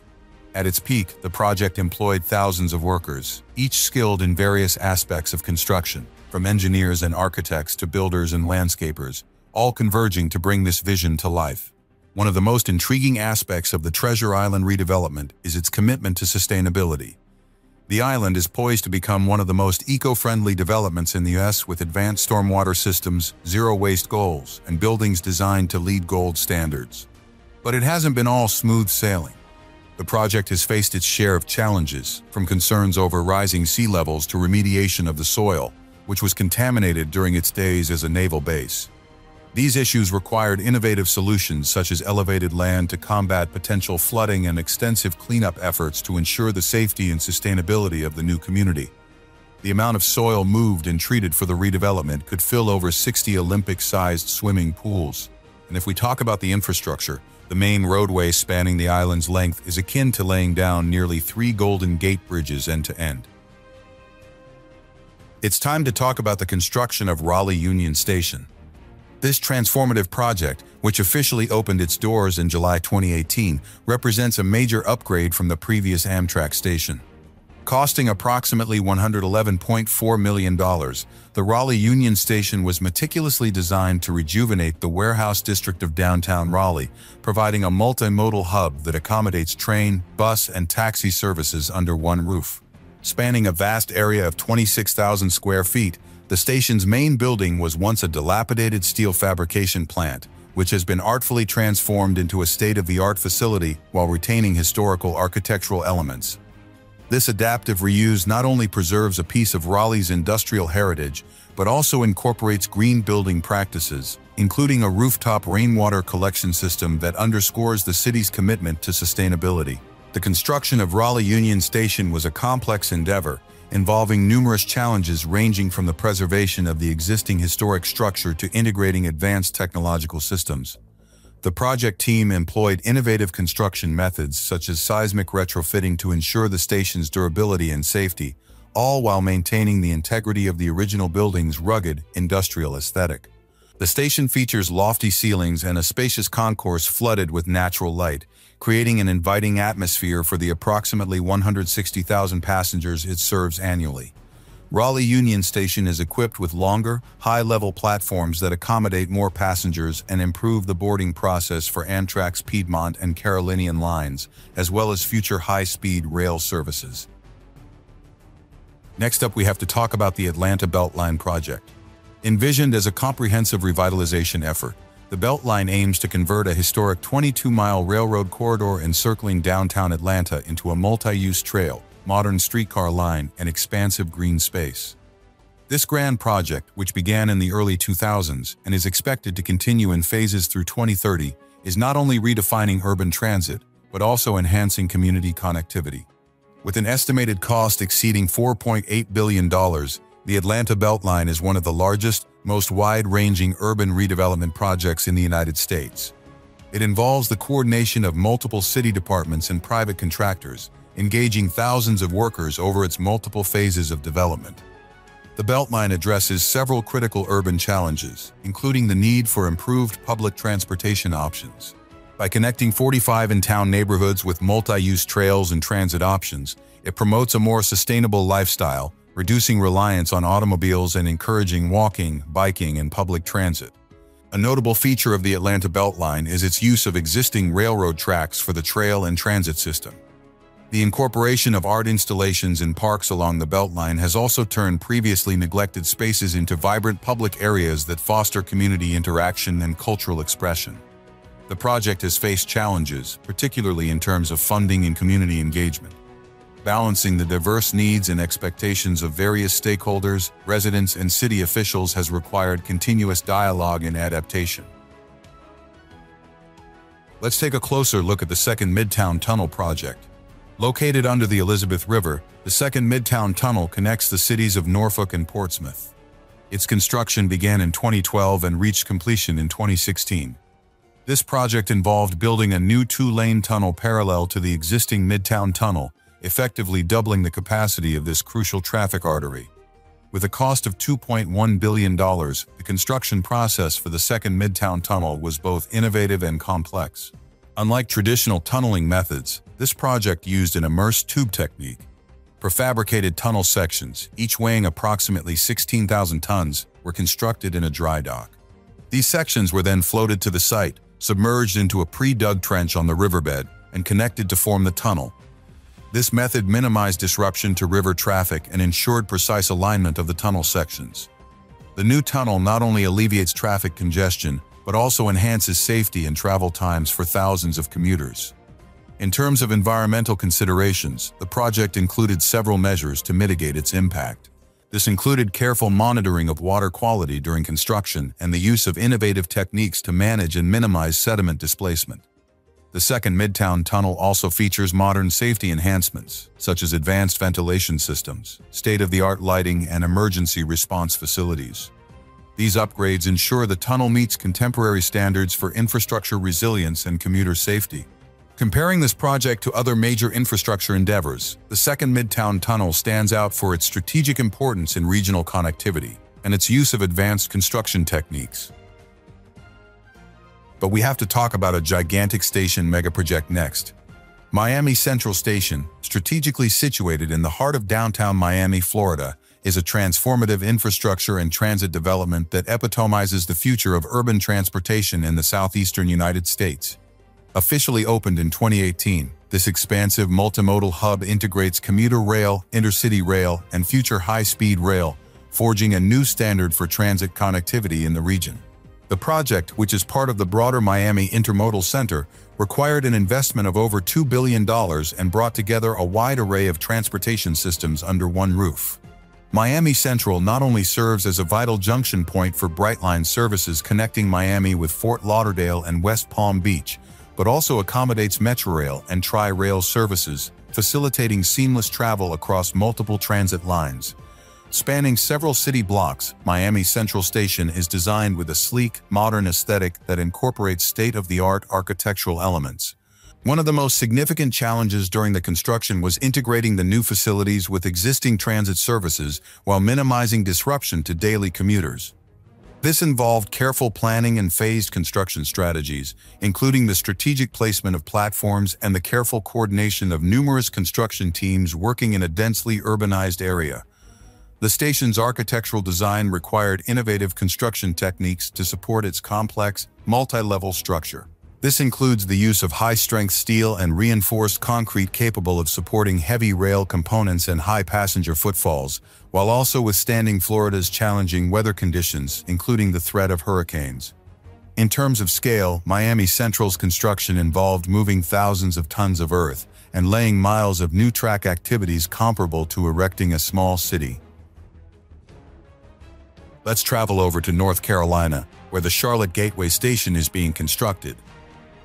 At its peak, the project employed thousands of workers, each skilled in various aspects of construction, from engineers and architects to builders and landscapers, all converging to bring this vision to life. One of the most intriguing aspects of the Treasure Island redevelopment is its commitment to sustainability. The island is poised to become one of the most eco-friendly developments in the U.S. with advanced stormwater systems, zero-waste goals, and buildings designed to lead gold standards. But it hasn't been all smooth sailing. The project has faced its share of challenges, from concerns over rising sea levels to remediation of the soil, which was contaminated during its days as a naval base. These issues required innovative solutions such as elevated land to combat potential flooding and extensive cleanup efforts to ensure the safety and sustainability of the new community. The amount of soil moved and treated for the redevelopment could fill over 60 Olympic-sized swimming pools. And if we talk about the infrastructure, the main roadway spanning the island's length is akin to laying down nearly 3 Golden Gate bridges end to end. It's time to talk about the construction of Raleigh Union Station. This transformative project, which officially opened its doors in July 2018, represents a major upgrade from the previous Amtrak station. Costing approximately $111.4 million, the Raleigh Union Station was meticulously designed to rejuvenate the warehouse district of downtown Raleigh, providing a multimodal hub that accommodates train, bus, and taxi services under one roof. Spanning a vast area of 26,000 square feet, the station's main building was once a dilapidated steel fabrication plant, which has been artfully transformed into a state-of-the-art facility while retaining historical architectural elements. This adaptive reuse not only preserves a piece of Raleigh's industrial heritage, but also incorporates green building practices, including a rooftop rainwater collection system that underscores the city's commitment to sustainability. The construction of Raleigh Union Station was a complex endeavor, involving numerous challenges ranging from the preservation of the existing historic structure to integrating advanced technological systems. The project team employed innovative construction methods such as seismic retrofitting to ensure the station's durability and safety, all while maintaining the integrity of the original building's rugged, industrial aesthetic. The station features lofty ceilings and a spacious concourse flooded with natural light, creating an inviting atmosphere for the approximately 160,000 passengers it serves annually. Raleigh Union Station is equipped with longer, high-level platforms that accommodate more passengers and improve the boarding process for Amtrak's Piedmont and Carolinian lines, as well as future high-speed rail services. Next up, we have to talk about the Atlanta Beltline project. Envisioned as a comprehensive revitalization effort, the Beltline aims to convert a historic 22-mile railroad corridor encircling downtown Atlanta into a multi-use trail, modern streetcar line, and expansive green space. This grand project, which began in the early 2000s and is expected to continue in phases through 2030, is not only redefining urban transit, but also enhancing community connectivity. With an estimated cost exceeding $4.8 billion, the Atlanta Beltline is one of the largest, most wide-ranging urban redevelopment projects in the United States. It involves the coordination of multiple city departments and private contractors, engaging thousands of workers over its multiple phases of development. The Beltline addresses several critical urban challenges, including the need for improved public transportation options. By connecting 45 in-town neighborhoods with multi-use trails and transit options, it promotes a more sustainable lifestyle, reducing reliance on automobiles and encouraging walking, biking, and public transit. A notable feature of the Atlanta Beltline is its use of existing railroad tracks for the trail and transit system. The incorporation of art installations in parks along the Beltline has also turned previously neglected spaces into vibrant public areas that foster community interaction and cultural expression. The project has faced challenges, particularly in terms of funding and community engagement. Balancing the diverse needs and expectations of various stakeholders, residents, and city officials has required continuous dialogue and adaptation. Let's take a closer look at the Second Midtown Tunnel project. Located under the Elizabeth River, the Second Midtown Tunnel connects the cities of Norfolk and Portsmouth. Its construction began in 2012 and reached completion in 2016. This project involved building a new two-lane tunnel parallel to the existing Midtown Tunnel, effectively doubling the capacity of this crucial traffic artery. With a cost of $2.1 billion, the construction process for the Second Midtown Tunnel was both innovative and complex. Unlike traditional tunneling methods, this project used an immersed tube technique. Prefabricated tunnel sections, each weighing approximately 16,000 tons, were constructed in a dry dock. These sections were then floated to the site, submerged into a pre-dug trench on the riverbed, and connected to form the tunnel. This method minimized disruption to river traffic and ensured precise alignment of the tunnel sections. The new tunnel not only alleviates traffic congestion, but also enhances safety and travel times for thousands of commuters. In terms of environmental considerations, the project included several measures to mitigate its impact. This included careful monitoring of water quality during construction and the use of innovative techniques to manage and minimize sediment displacement. The Second Midtown Tunnel also features modern safety enhancements, such as advanced ventilation systems, state-of-the-art lighting, and emergency response facilities. These upgrades ensure the tunnel meets contemporary standards for infrastructure resilience and commuter safety. Comparing this project to other major infrastructure endeavors, the Second Midtown Tunnel stands out for its strategic importance in regional connectivity and its use of advanced construction techniques. But we have to talk about a gigantic station megaproject next. Miami Central Station, strategically situated in the heart of downtown Miami, Florida, is a transformative infrastructure and transit development that epitomizes the future of urban transportation in the southeastern United States. Officially opened in 2018, this expansive multimodal hub integrates commuter rail, intercity rail, and future high-speed rail, forging a new standard for transit connectivity in the region. The project, which is part of the broader Miami Intermodal Center, required an investment of over $2 billion and brought together a wide array of transportation systems under one roof. Miami Central not only serves as a vital junction point for Brightline services connecting Miami with Fort Lauderdale and West Palm Beach, but also accommodates Metrorail and Tri-Rail services, facilitating seamless travel across multiple transit lines. Spanning several city blocks, Miami Central Station is designed with a sleek, modern aesthetic that incorporates state-of-the-art architectural elements. One of the most significant challenges during the construction was integrating the new facilities with existing transit services while minimizing disruption to daily commuters. This involved careful planning and phased construction strategies, including the strategic placement of platforms and the careful coordination of numerous construction teams working in a densely urbanized area. The station's architectural design required innovative construction techniques to support its complex, multi-level structure. This includes the use of high-strength steel and reinforced concrete capable of supporting heavy rail components and high passenger footfalls, while also withstanding Florida's challenging weather conditions, including the threat of hurricanes. In terms of scale, Miami Central's construction involved moving thousands of tons of earth and laying miles of new track activities comparable to erecting a small city. Let's travel over to North Carolina, where the Charlotte Gateway Station is being constructed.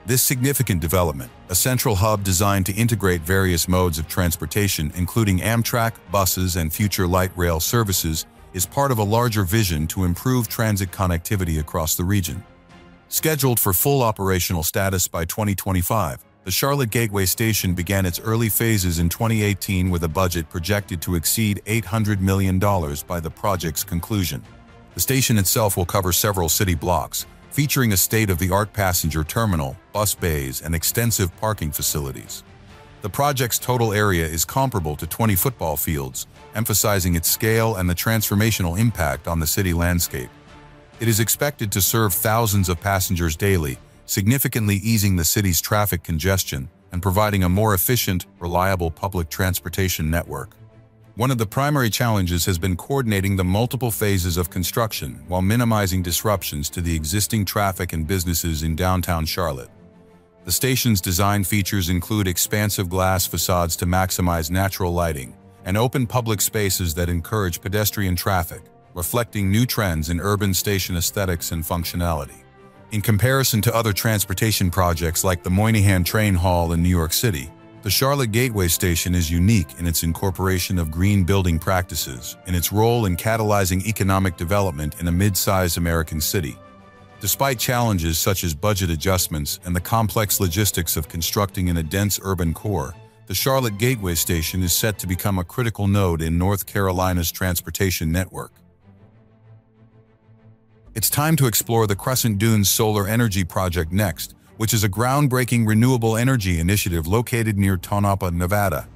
This significant development, a central hub designed to integrate various modes of transportation, including Amtrak, buses, and future light rail services, is part of a larger vision to improve transit connectivity across the region. Scheduled for full operational status by 2025, The Charlotte Gateway Station began its early phases in 2018 with a budget projected to exceed $800 million by the project's conclusion. The station itself will cover several city blocks, featuring a state-of-the-art passenger terminal, bus bays, and extensive parking facilities. The project's total area is comparable to 20 football fields, emphasizing its scale and the transformational impact on the city landscape. It is expected to serve thousands of passengers daily, significantly easing the city's traffic congestion and providing a more efficient, reliable public transportation network. One of the primary challenges has been coordinating the multiple phases of construction while minimizing disruptions to the existing traffic and businesses in downtown Charlotte. The station's design features include expansive glass facades to maximize natural lighting and open public spaces that encourage pedestrian traffic, reflecting new trends in urban station aesthetics and functionality. In comparison to other transportation projects like the Moynihan Train Hall in New York City, the Charlotte Gateway Station is unique in its incorporation of green building practices and its role in catalyzing economic development in a mid-sized American city. Despite challenges such as budget adjustments and the complex logistics of constructing in a dense urban core, the Charlotte Gateway Station is set to become a critical node in North Carolina's transportation network. It's time to explore the Crescent Dunes Solar Energy Project next, which is a groundbreaking renewable energy initiative located near Tonopah, Nevada.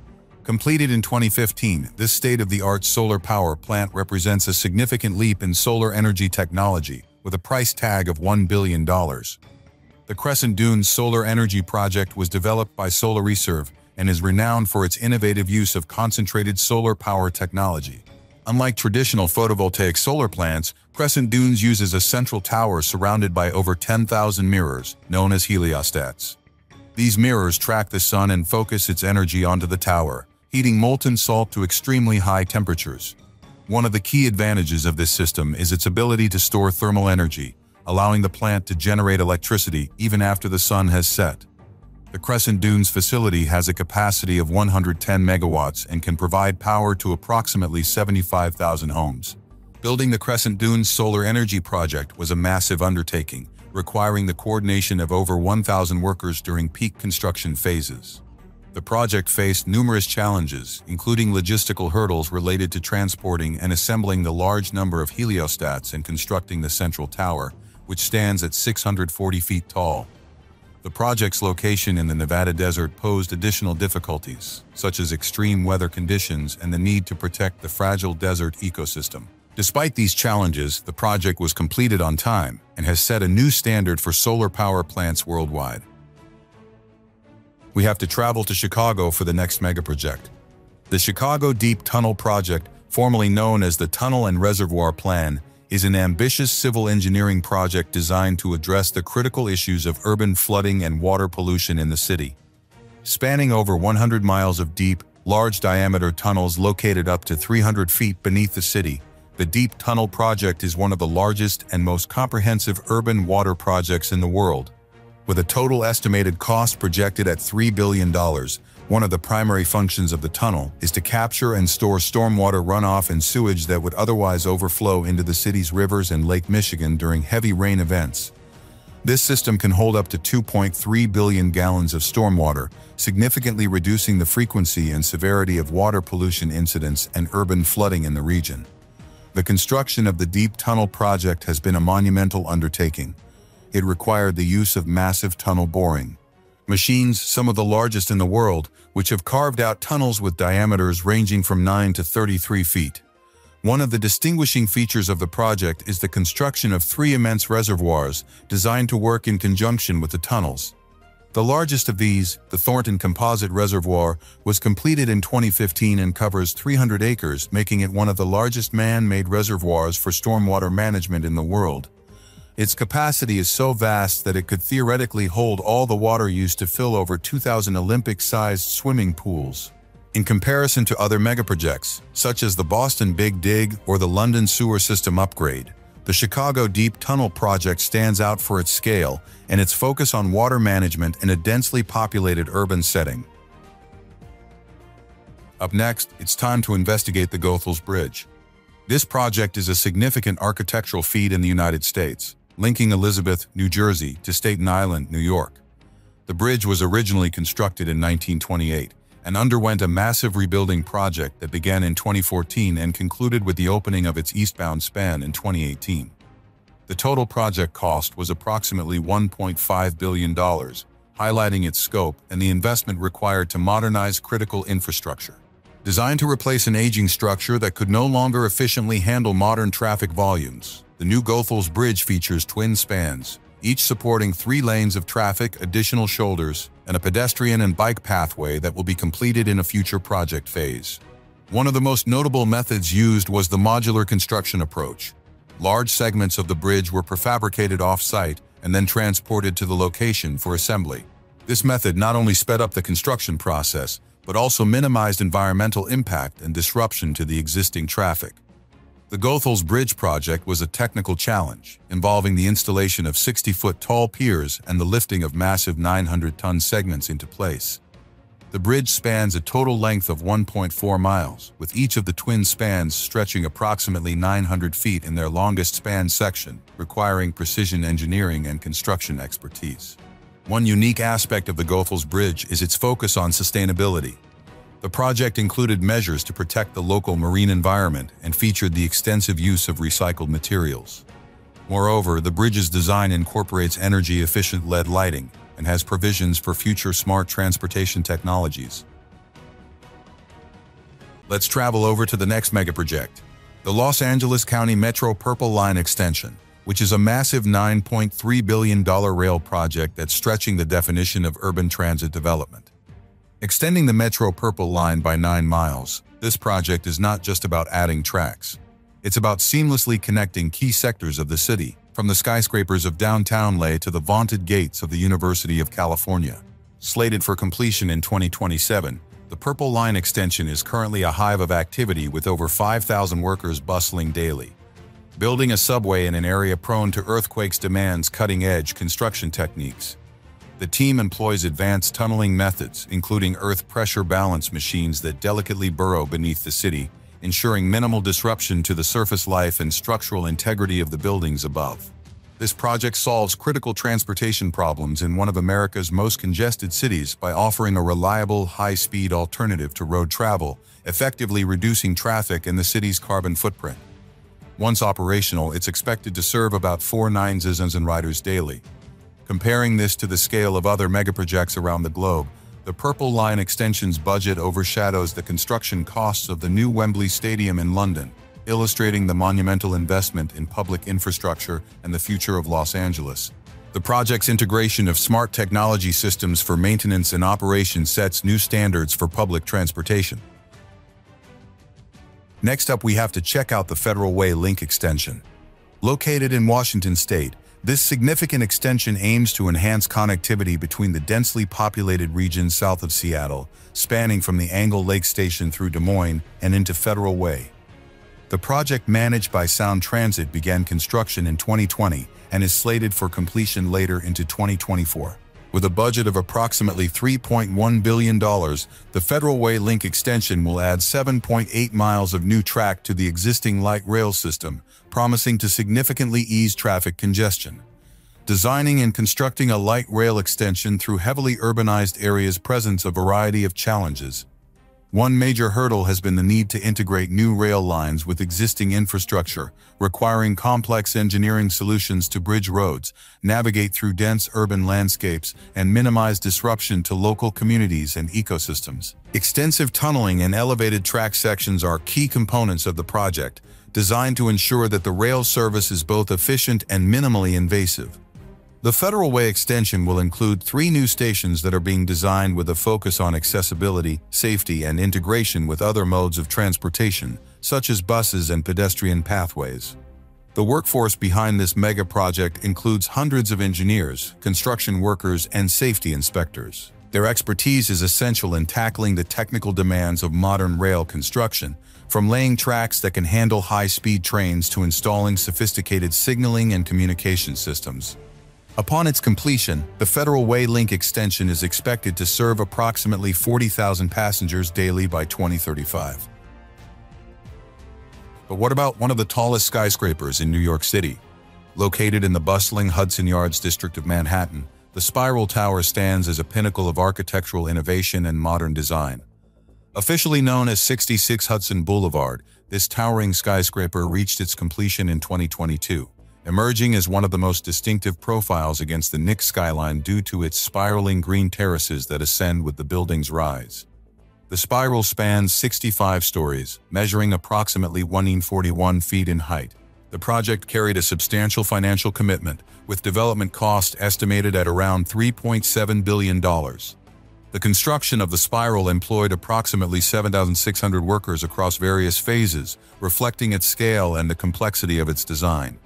Completed in 2015, this state-of-the-art solar power plant represents a significant leap in solar energy technology, with a price tag of $1 billion. The Crescent Dunes Solar Energy Project was developed by SolarReserve and is renowned for its innovative use of concentrated solar power technology. Unlike traditional photovoltaic solar plants, Crescent Dunes uses a central tower surrounded by over 10,000 mirrors, known as heliostats. These mirrors track the sun and focus its energy onto the tower, heating molten salt to extremely high temperatures. One of the key advantages of this system is its ability to store thermal energy, allowing the plant to generate electricity even after the sun has set. The Crescent Dunes facility has a capacity of 110 megawatts and can provide power to approximately 75,000 homes. Building the Crescent Dunes Solar Energy Project was a massive undertaking, requiring the coordination of over 1,000 workers during peak construction phases. The project faced numerous challenges, including logistical hurdles related to transporting and assembling the large number of heliostats and constructing the central tower, which stands at 640 feet tall. The project's location in the Nevada desert posed additional difficulties, such as extreme weather conditions and the need to protect the fragile desert ecosystem. Despite these challenges, the project was completed on time and has set a new standard for solar power plants worldwide. We have to travel to Chicago for the next megaproject. The Chicago Deep Tunnel Project, formerly known as the Tunnel and Reservoir Plan, is an ambitious civil engineering project designed to address the critical issues of urban flooding and water pollution in the city. Spanning over 100 miles of deep, large-diameter tunnels located up to 300 feet beneath the city, the Deep Tunnel Project is one of the largest and most comprehensive urban water projects in the world. With a total estimated cost projected at $3 billion, one of the primary functions of the tunnel is to capture and store stormwater runoff and sewage that would otherwise overflow into the city's rivers and Lake Michigan during heavy rain events. This system can hold up to 2.3 billion gallons of stormwater, significantly reducing the frequency and severity of water pollution incidents and urban flooding in the region. The construction of the Deep Tunnel Project has been a monumental undertaking. It required the use of massive tunnel boring machines, some of the largest in the world, which have carved out tunnels with diameters ranging from 9 to 33 feet. One of the distinguishing features of the project is the construction of 3 immense reservoirs designed to work in conjunction with the tunnels. The largest of these, the Thornton Composite Reservoir, was completed in 2015 and covers 300 acres, making it one of the largest man-made reservoirs for stormwater management in the world. Its capacity is so vast that it could theoretically hold all the water used to fill over 2,000 Olympic-sized swimming pools. In comparison to other megaprojects, such as the Boston Big Dig or the London Sewer System Upgrade, the Chicago Deep Tunnel Project stands out for its scale and its focus on water management in a densely populated urban setting. Up next, it's time to investigate the Goethals Bridge. This project is a significant architectural feat in the United States, linking Elizabeth, New Jersey, to Staten Island, New York. The bridge was originally constructed in 1928 and underwent a massive rebuilding project that began in 2014 and concluded with the opening of its eastbound span in 2018. The total project cost was approximately $1.5 billion, highlighting its scope and the investment required to modernize critical infrastructure. Designed to replace an aging structure that could no longer efficiently handle modern traffic volumes, the new Goethals Bridge features twin spans, each supporting 3 lanes of traffic, additional shoulders, and a pedestrian and bike pathway that will be completed in a future project phase. One of the most notable methods used was the modular construction approach. Large segments of the bridge were prefabricated off-site and then transported to the location for assembly. This method not only sped up the construction process, but also minimized environmental impact and disruption to the existing traffic. The Goethals Bridge project was a technical challenge, involving the installation of 60-foot tall piers and the lifting of massive 900-ton segments into place. The bridge spans a total length of 1.4 miles, with each of the twin spans stretching approximately 900 feet in their longest span section, requiring precision engineering and construction expertise. One unique aspect of the Goethals Bridge is its focus on sustainability. The project included measures to protect the local marine environment and featured the extensive use of recycled materials. Moreover, the bridge's design incorporates energy-efficient LED lighting and has provisions for future smart transportation technologies. Let's travel over to the next megaproject, the Los Angeles County Metro Purple Line Extension, which is a massive $9.3 billion rail project that's stretching the definition of urban transit development. Extending the Metro Purple Line by 9 miles, this project is not just about adding tracks. It's about seamlessly connecting key sectors of the city, from the skyscrapers of downtown LA to the vaunted gates of the University of California. Slated for completion in 2027, the Purple Line extension is currently a hive of activity with over 5,000 workers bustling daily. Building a subway in an area prone to earthquakes demands cutting-edge construction techniques. The team employs advanced tunneling methods, including earth pressure balance machines that delicately burrow beneath the city, ensuring minimal disruption to the surface life and structural integrity of the buildings above. This project solves critical transportation problems in one of America's most congested cities by offering a reliable, high-speed alternative to road travel, effectively reducing traffic and the city's carbon footprint. Once operational, it's expected to serve about 4 citizens and riders daily. Comparing this to the scale of other megaprojects around the globe, the Purple Line extension's budget overshadows the construction costs of the new Wembley Stadium in London, illustrating the monumental investment in public infrastructure and the future of Los Angeles. The project's integration of smart technology systems for maintenance and operation sets new standards for public transportation. Next up, we have to check out the Federal Way Link extension. Located in Washington State, this significant extension aims to enhance connectivity between the densely populated regions south of Seattle, spanning from the Angle Lake Station through Des Moines and into Federal Way. The project, managed by Sound Transit, began construction in 2020 and is slated for completion later into 2024. With a budget of approximately $3.1 billion, the Federal Way Link extension will add 7.8 miles of new track to the existing light rail system, promising to significantly ease traffic congestion. Designing and constructing a light rail extension through heavily urbanized areas presents a variety of challenges. One major hurdle has been the need to integrate new rail lines with existing infrastructure, requiring complex engineering solutions to bridge roads, navigate through dense urban landscapes, and minimize disruption to local communities and ecosystems. Extensive tunneling and elevated track sections are key components of the project, designed to ensure that the rail service is both efficient and minimally invasive. The Federal Way extension will include 3 new stations that are being designed with a focus on accessibility, safety, and integration with other modes of transportation, such as buses and pedestrian pathways. The workforce behind this mega project includes hundreds of engineers, construction workers, and safety inspectors. Their expertise is essential in tackling the technical demands of modern rail construction, from laying tracks that can handle high-speed trains to installing sophisticated signaling and communication systems. Upon its completion, the Federal Way Link extension is expected to serve approximately 40,000 passengers daily by 2035. But what about one of the tallest skyscrapers in New York City? Located in the bustling Hudson Yards district of Manhattan, The Spiral Tower stands as a pinnacle of architectural innovation and modern design. Officially known as 66 Hudson Boulevard, this towering skyscraper reached its completion in 2022, emerging as one of the most distinctive profiles against the Knicks skyline due to its spiraling green terraces that ascend with the building's rise. The spiral spans 65 stories, measuring approximately 141 feet in height. The project carried a substantial financial commitment, with development cost estimated at around $3.7 billion. The construction of the spiral employed approximately 7,600 workers across various phases, reflecting its scale and the complexity of its design.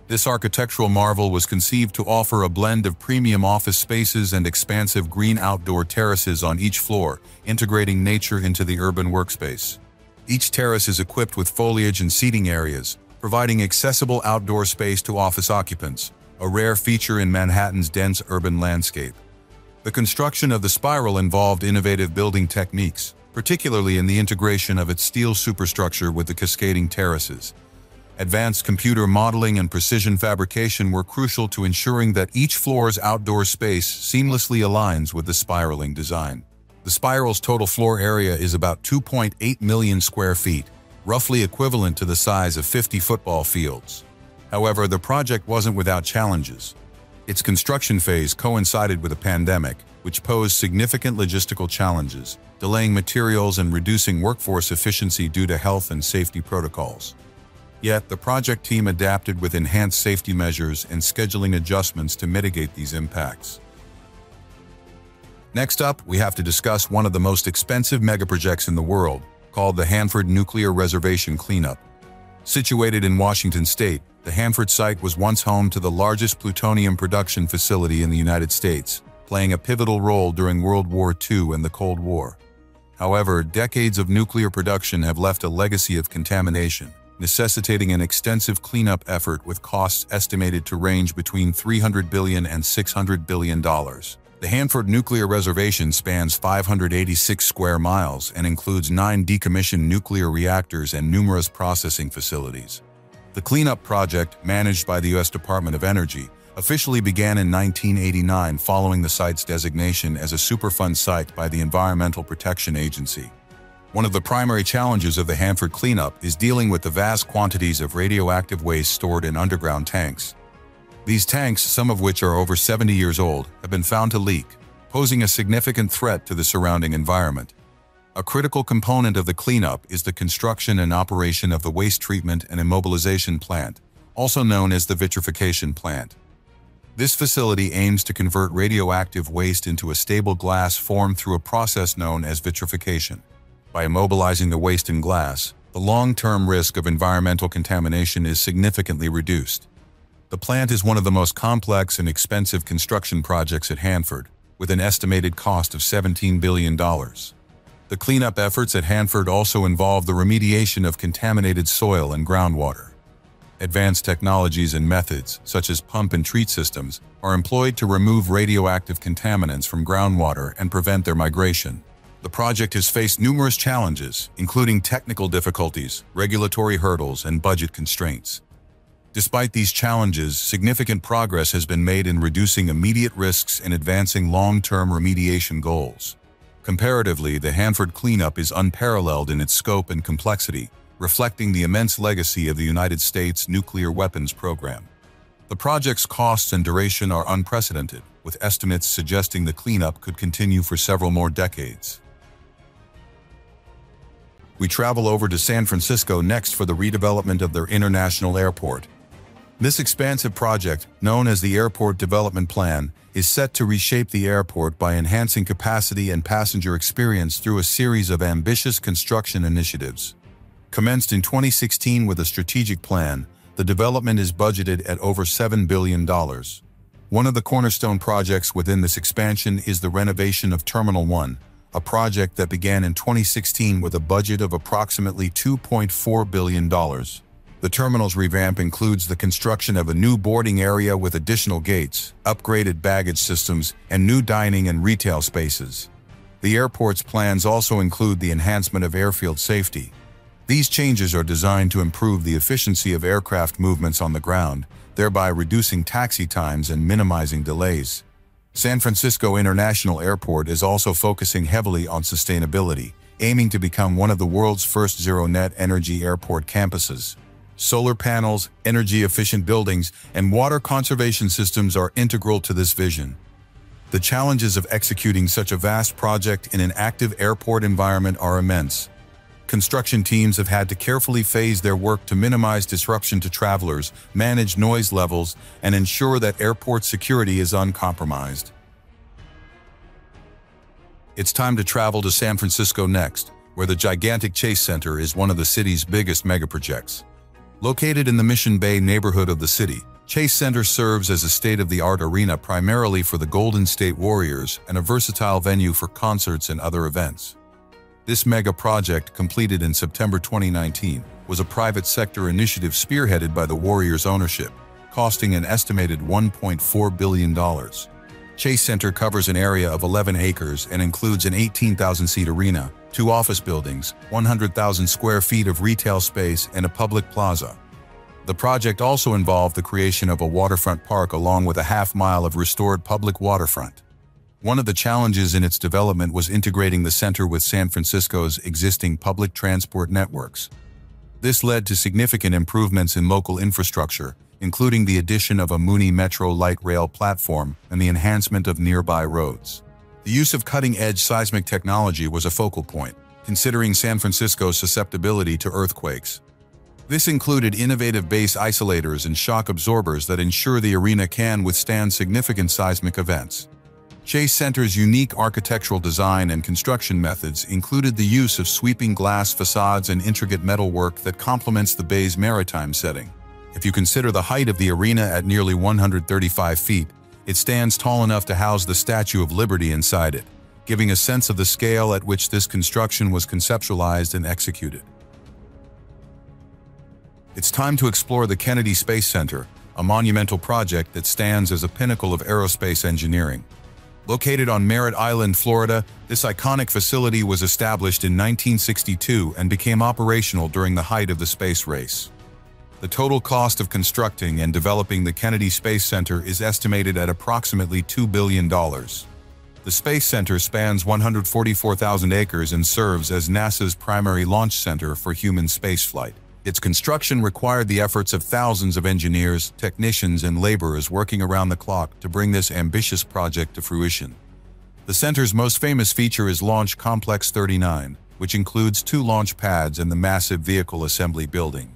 This architectural marvel was conceived to offer a blend of premium office spaces and expansive green outdoor terraces on each floor, integrating nature into the urban workspace. Each terrace is equipped with foliage and seating areas, providing accessible outdoor space to office occupants, a rare feature in Manhattan's dense urban landscape. The construction of the spiral involved innovative building techniques, particularly in the integration of its steel superstructure with the cascading terraces. Advanced computer modeling and precision fabrication were crucial to ensuring that each floor's outdoor space seamlessly aligns with the spiraling design. The spiral's total floor area is about 2.8 million square feet, roughly equivalent to the size of 50 football fields. However, the project wasn't without challenges. Its construction phase coincided with a pandemic, which posed significant logistical challenges, delaying materials and reducing workforce efficiency due to health and safety protocols. Yet, the project team adapted with enhanced safety measures and scheduling adjustments to mitigate these impacts. Next up, we have to discuss one of the most expensive megaprojects in the world, called the Hanford Nuclear Reservation Cleanup. Situated in Washington State, the Hanford site was once home to the largest plutonium production facility in the United States, playing a pivotal role during World War II and the Cold War. However, decades of nuclear production have left a legacy of contamination, necessitating an extensive cleanup effort with costs estimated to range between $300 billion and $600 billion. The Hanford Nuclear Reservation spans 586 square miles and includes 9 decommissioned nuclear reactors and numerous processing facilities. The cleanup project, managed by the U.S. Department of Energy, officially began in 1989 following the site's designation as a Superfund site by the Environmental Protection Agency. One of the primary challenges of the Hanford cleanup is dealing with the vast quantities of radioactive waste stored in underground tanks. These tanks, some of which are over 70 years old, have been found to leak, posing a significant threat to the surrounding environment. A critical component of the cleanup is the construction and operation of the waste treatment and immobilization plant, also known as the vitrification plant. This facility aims to convert radioactive waste into a stable glass formed through a process known as vitrification. By immobilizing the waste in glass, the long-term risk of environmental contamination is significantly reduced. The plant is one of the most complex and expensive construction projects at Hanford, with an estimated cost of $17 billion. The cleanup efforts at Hanford also involve the remediation of contaminated soil and groundwater. Advanced technologies and methods, such as pump and treat systems, are employed to remove radioactive contaminants from groundwater and prevent their migration. The project has faced numerous challenges, including technical difficulties, regulatory hurdles, and budget constraints. Despite these challenges, significant progress has been made in reducing immediate risks and advancing long-term remediation goals. Comparatively, the Hanford cleanup is unparalleled in its scope and complexity, reflecting the immense legacy of the United States nuclear weapons program. The project's costs and duration are unprecedented, with estimates suggesting the cleanup could continue for several more decades. We travel over to San Francisco next for the redevelopment of their international airport. This expansive project, known as the Airport Development Plan, is set to reshape the airport by enhancing capacity and passenger experience through a series of ambitious construction initiatives. Commenced in 2016 with a strategic plan, the development is budgeted at over $7 billion. One of the cornerstone projects within this expansion is the renovation of Terminal 1, a project that began in 2016 with a budget of approximately $2.4 billion. The terminal's revamp includes the construction of a new boarding area with additional gates, upgraded baggage systems, and new dining and retail spaces. The airport's plans also include the enhancement of airfield safety. These changes are designed to improve the efficiency of aircraft movements on the ground, thereby reducing taxi times and minimizing delays. San Francisco International Airport is also focusing heavily on sustainability, aiming to become one of the world's first zero-net energy airport campuses. Solar panels, energy-efficient buildings, and water conservation systems are integral to this vision. The challenges of executing such a vast project in an active airport environment are immense. Construction teams have had to carefully phase their work to minimize disruption to travelers, manage noise levels, and ensure that airport security is uncompromised. It's time to travel to San Francisco next, where the gigantic Chase Center is one of the city's biggest megaprojects. Located in the Mission Bay neighborhood of the city, Chase Center serves as a state-of-the-art arena primarily for the Golden State Warriors and a versatile venue for concerts and other events. This mega project, completed in September 2019, was a private sector initiative spearheaded by the Warriors' ownership, costing an estimated $1.4 billion. Chase Center covers an area of 11 acres and includes an 18,000-seat arena, 2 office buildings, 100,000 square feet of retail space, and a public plaza. The project also involved the creation of a waterfront park along with a half-mile of restored public waterfront. One of the challenges in its development was integrating the center with San Francisco's existing public transport networks. This led to significant improvements in local infrastructure, including the addition of a Muni Metro light rail platform and the enhancement of nearby roads. The use of cutting-edge seismic technology was a focal point, considering San Francisco's susceptibility to earthquakes. This included innovative base isolators and shock absorbers that ensure the arena can withstand significant seismic events. Chase Center's unique architectural design and construction methods included the use of sweeping glass facades and intricate metalwork that complements the bay's maritime setting. If you consider the height of the arena at nearly 135 feet, it stands tall enough to house the Statue of Liberty inside it, giving a sense of the scale at which this construction was conceptualized and executed. It's time to explore the Kennedy Space Center, a monumental project that stands as a pinnacle of aerospace engineering. Located on Merritt Island, Florida, this iconic facility was established in 1962 and became operational during the height of the space race. The total cost of constructing and developing the Kennedy Space Center is estimated at approximately $2 billion. The Space Center spans 144,000 acres and serves as NASA's primary launch center for human spaceflight. Its construction required the efforts of thousands of engineers, technicians, and laborers working around the clock to bring this ambitious project to fruition. The center's most famous feature is Launch Complex 39, which includes 2 launch pads and the massive Vehicle Assembly Building.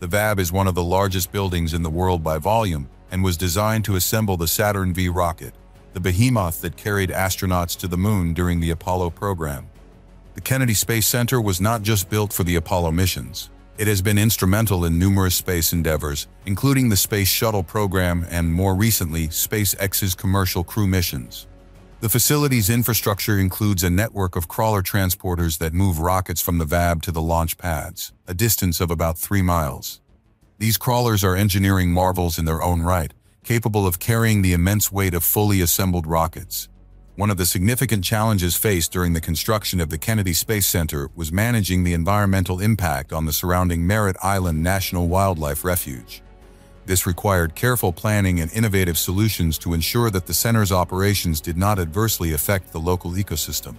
The VAB is one of the largest buildings in the world by volume and was designed to assemble the Saturn V rocket, the behemoth that carried astronauts to the moon during the Apollo program. The Kennedy Space Center was not just built for the Apollo missions. It has been instrumental in numerous space endeavors, including the Space Shuttle program and, more recently, SpaceX's commercial crew missions. The facility's infrastructure includes a network of crawler transporters that move rockets from the VAB to the launch pads, a distance of about 3 miles. These crawlers are engineering marvels in their own right, capable of carrying the immense weight of fully assembled rockets. One of the significant challenges faced during the construction of the Kennedy Space Center was managing the environmental impact on the surrounding Merritt Island National Wildlife Refuge. This required careful planning and innovative solutions to ensure that the center's operations did not adversely affect the local ecosystem.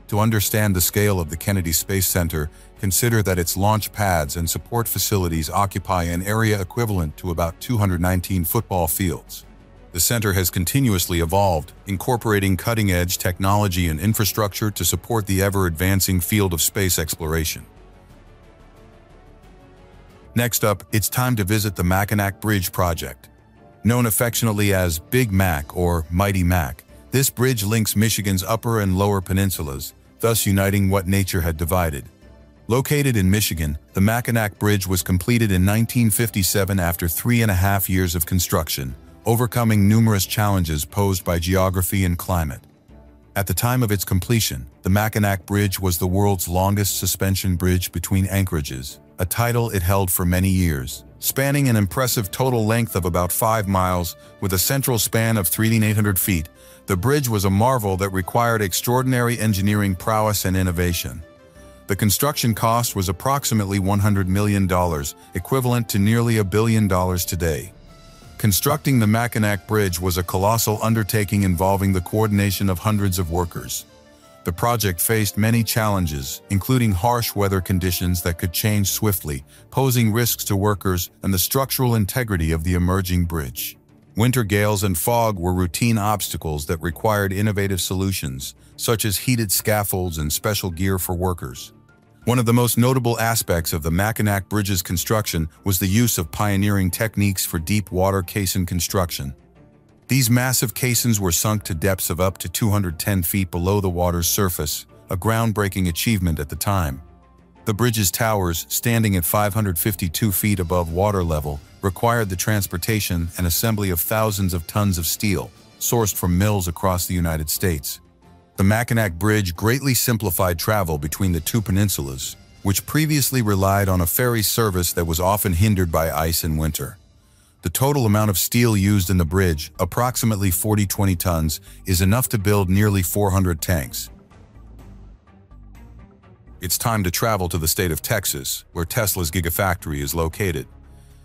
To understand the scale of the Kennedy Space Center, consider that its launch pads and support facilities occupy an area equivalent to about 219 football fields. The center has continuously evolved, incorporating cutting-edge technology and infrastructure to support the ever-advancing field of space exploration. Next up, it's time to visit the Mackinac Bridge project. Known affectionately as Big Mac or Mighty Mac, this bridge links Michigan's upper and lower peninsulas, thus uniting what nature had divided. Located in Michigan, the Mackinac Bridge was completed in 1957 after 3.5 years of construction, overcoming numerous challenges posed by geography and climate. At the time of its completion, the Mackinac Bridge was the world's longest suspension bridge between anchorages, a title it held for many years. Spanning an impressive total length of about 5 miles, with a central span of 3,800 feet, the bridge was a marvel that required extraordinary engineering prowess and innovation. The construction cost was approximately $100 million, equivalent to nearly $1 billion today. Constructing the Mackinac Bridge was a colossal undertaking involving the coordination of hundreds of workers. The project faced many challenges, including harsh weather conditions that could change swiftly, posing risks to workers and the structural integrity of the emerging bridge. Winter gales and fog were routine obstacles that required innovative solutions, such as heated scaffolds and special gear for workers. One of the most notable aspects of the Mackinac Bridge's construction was the use of pioneering techniques for deep water caisson construction. These massive caissons were sunk to depths of up to 210 feet below the water's surface, a groundbreaking achievement at the time. The bridge's towers, standing at 552 feet above water level, required the transportation and assembly of thousands of tons of steel, sourced from mills across the United States. The Mackinac Bridge greatly simplified travel between the two peninsulas, which previously relied on a ferry service that was often hindered by ice in winter. The total amount of steel used in the bridge, approximately 20 tons, is enough to build nearly 400 tanks. It's time to travel to the state of Texas, where Tesla's Gigafactory is located.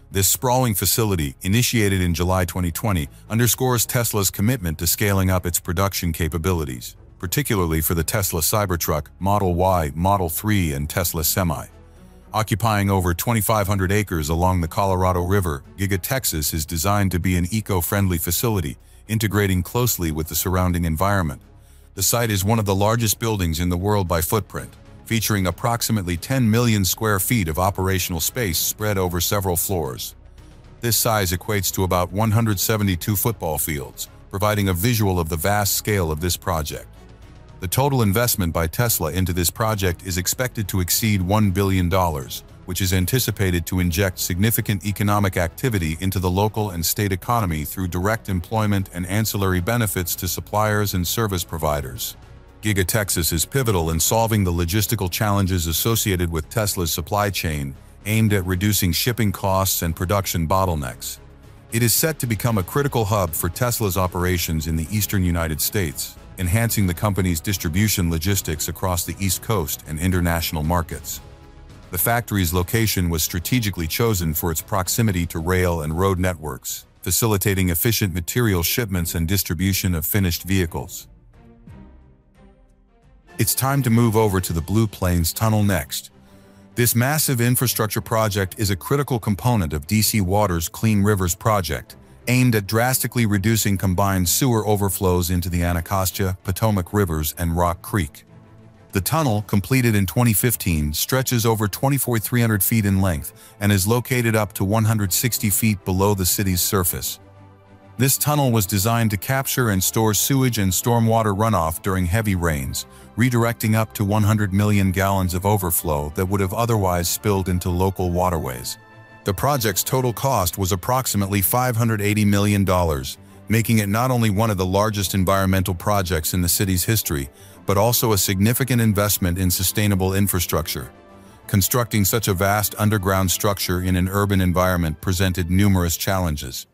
This sprawling facility, initiated in July 2020, underscores Tesla's commitment to scaling up its production capabilities, particularly for the Tesla Cybertruck, Model Y, Model 3, and Tesla Semi. Occupying over 2,500 acres along the Colorado River, Giga Texas is designed to be an eco-friendly facility, integrating closely with the surrounding environment. The site is one of the largest buildings in the world by footprint, featuring approximately 10 million square feet of operational space spread over several floors. This size equates to about 172 football fields, providing a visual of the vast scale of this project. The total investment by Tesla into this project is expected to exceed $1 billion, which is anticipated to inject significant economic activity into the local and state economy through direct employment and ancillary benefits to suppliers and service providers. Giga Texas is pivotal in solving the logistical challenges associated with Tesla's supply chain, aimed at reducing shipping costs and production bottlenecks. It is set to become a critical hub for Tesla's operations in the eastern United States, enhancing the company's distribution logistics across the East Coast and international markets. The factory's location was strategically chosen for its proximity to rail and road networks, facilitating efficient material shipments and distribution of finished vehicles. It's time to move over to the Blue Plains Tunnel next. This massive infrastructure project is a critical component of DC Water's Clean Rivers project, aimed at drastically reducing combined sewer overflows into the Anacostia, Potomac Rivers, and Rock Creek. The tunnel, completed in 2015, stretches over 2,400 feet in length and is located up to 160 feet below the city's surface. This tunnel was designed to capture and store sewage and stormwater runoff during heavy rains, redirecting up to 100 million gallons of overflow that would have otherwise spilled into local waterways. The project's total cost was approximately $580 million, making it not only one of the largest environmental projects in the city's history, but also a significant investment in sustainable infrastructure. Constructing such a vast underground structure in an urban environment presented numerous challenges.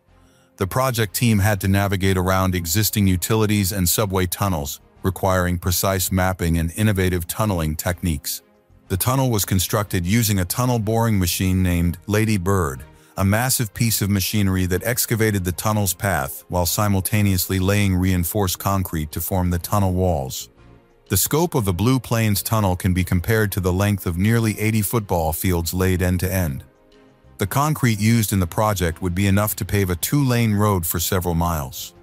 The project team had to navigate around existing utilities and subway tunnels, requiring precise mapping and innovative tunneling techniques. The tunnel was constructed using a tunnel boring machine named Lady Bird, a massive piece of machinery that excavated the tunnel's path while simultaneously laying reinforced concrete to form the tunnel walls. The scope of the Blue Plains Tunnel can be compared to the length of nearly 80 football fields laid end to end. The concrete used in the project would be enough to pave a 2-lane road for several miles.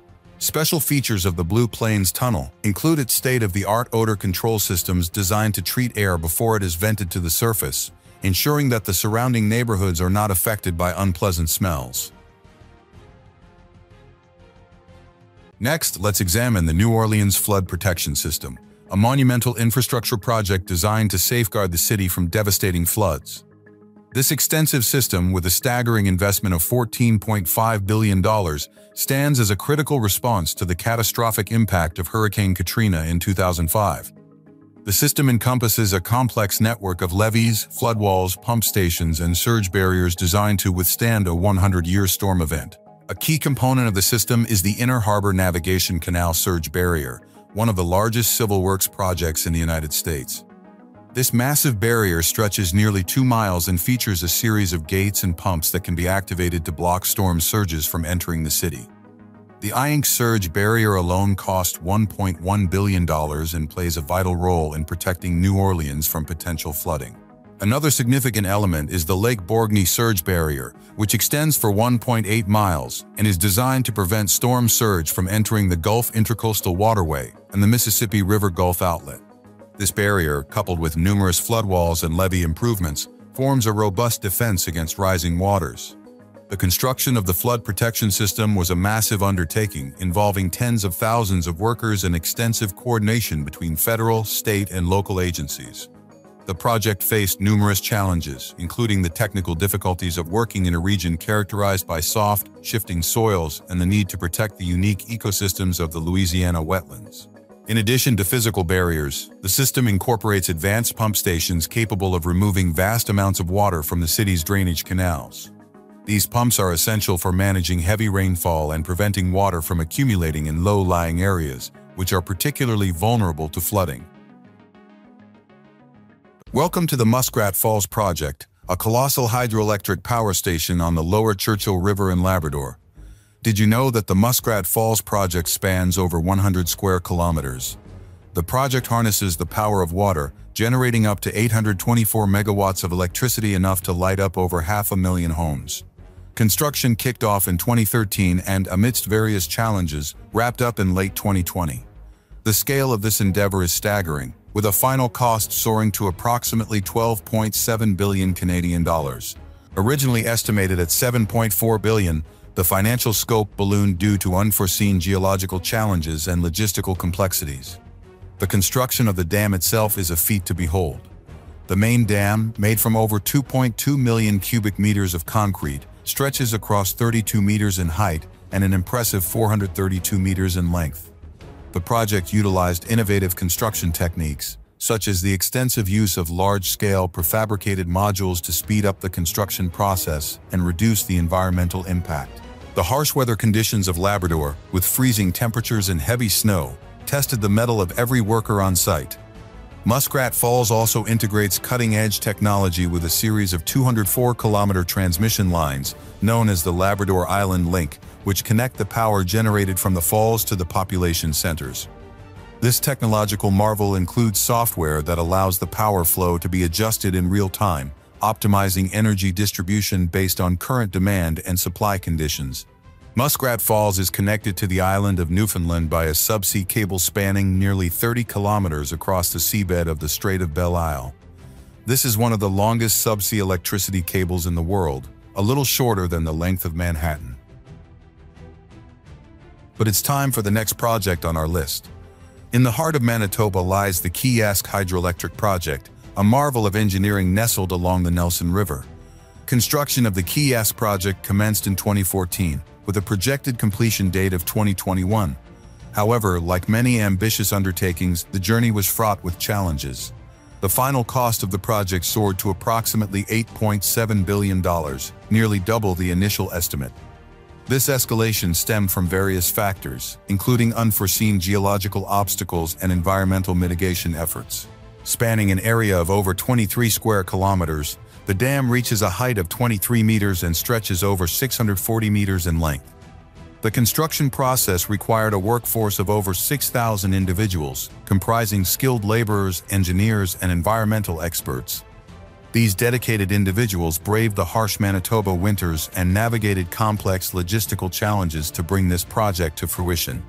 Special features of the Blue Plains Tunnel include its state-of-the-art odor control systems designed to treat air before it is vented to the surface, ensuring that the surrounding neighborhoods are not affected by unpleasant smells. Next, let's examine the New Orleans Flood Protection System, a monumental infrastructure project designed to safeguard the city from devastating floods. This extensive system, with a staggering investment of $14.5 billion, stands as a critical response to the catastrophic impact of Hurricane Katrina in 2005. The system encompasses a complex network of levees, floodwalls, pump stations, and surge barriers designed to withstand a 100-year storm event. A key component of the system is the Inner Harbor Navigation Canal Surge Barrier, one of the largest civil works projects in the United States. This massive barrier stretches nearly 2 miles and features a series of gates and pumps that can be activated to block storm surges from entering the city. The INC surge barrier alone cost $1.1 billion and plays a vital role in protecting New Orleans from potential flooding. Another significant element is the Lake Borgne surge barrier, which extends for 1.8 miles and is designed to prevent storm surge from entering the Gulf Intracoastal Waterway and the Mississippi River Gulf Outlet. This barrier, coupled with numerous floodwalls and levee improvements, forms a robust defense against rising waters. The construction of the flood protection system was a massive undertaking involving tens of thousands of workers and extensive coordination between federal, state, and local agencies. The project faced numerous challenges, including the technical difficulties of working in a region characterized by soft, shifting soils and the need to protect the unique ecosystems of the Louisiana wetlands. In addition to physical barriers, the system incorporates advanced pump stations capable of removing vast amounts of water from the city's drainage canals. These pumps are essential for managing heavy rainfall and preventing water from accumulating in low-lying areas, which are particularly vulnerable to flooding. Welcome to the Muskrat Falls Project, a colossal hydroelectric power station on the lower Churchill River in Labrador. Did you know that the Muskrat Falls project spans over 100 square kilometers? The project harnesses the power of water, generating up to 824 megawatts of electricity, enough to light up over 500,000 homes. Construction kicked off in 2013 and, amidst various challenges, wrapped up in late 2020. The scale of this endeavor is staggering, with a final cost soaring to approximately 12.7 billion Canadian dollars. Originally estimated at 7.4 billion, the financial scope ballooned due to unforeseen geological challenges and logistical complexities. The construction of the dam itself is a feat to behold. The main dam, made from over 2.2 million cubic meters of concrete, stretches across 32 meters in height and an impressive 432 meters in length. The project utilized innovative construction techniques, such as the extensive use of large-scale prefabricated modules to speed up the construction process and reduce the environmental impact. The harsh weather conditions of Labrador, with freezing temperatures and heavy snow, tested the mettle of every worker on site. Muskrat Falls also integrates cutting-edge technology with a series of 204-kilometer transmission lines, known as the Labrador Island Link, which connect the power generated from the falls to the population centers. This technological marvel includes software that allows the power flow to be adjusted in real time, optimizing energy distribution based on current demand and supply conditions. Muskrat Falls is connected to the island of Newfoundland by a subsea cable spanning nearly 30 kilometers across the seabed of the Strait of Belle Isle. This is one of the longest subsea electricity cables in the world, a little shorter than the length of Manhattan. But it's time for the next project on our list. In the heart of Manitoba lies the Quay-Esk Hydroelectric Project, a marvel of engineering nestled along the Nelson River. Construction of the Quay-Esk project commenced in 2014, with a projected completion date of 2021. However, like many ambitious undertakings, the journey was fraught with challenges. The final cost of the project soared to approximately $8.7 billion, nearly double the initial estimate. This escalation stemmed from various factors, including unforeseen geological obstacles and environmental mitigation efforts. Spanning an area of over 23 square kilometers, the dam reaches a height of 23 meters and stretches over 640 meters in length. The construction process required a workforce of over 6,000 individuals, comprising skilled laborers, engineers, and environmental experts. These dedicated individuals braved the harsh Manitoba winters and navigated complex logistical challenges to bring this project to fruition.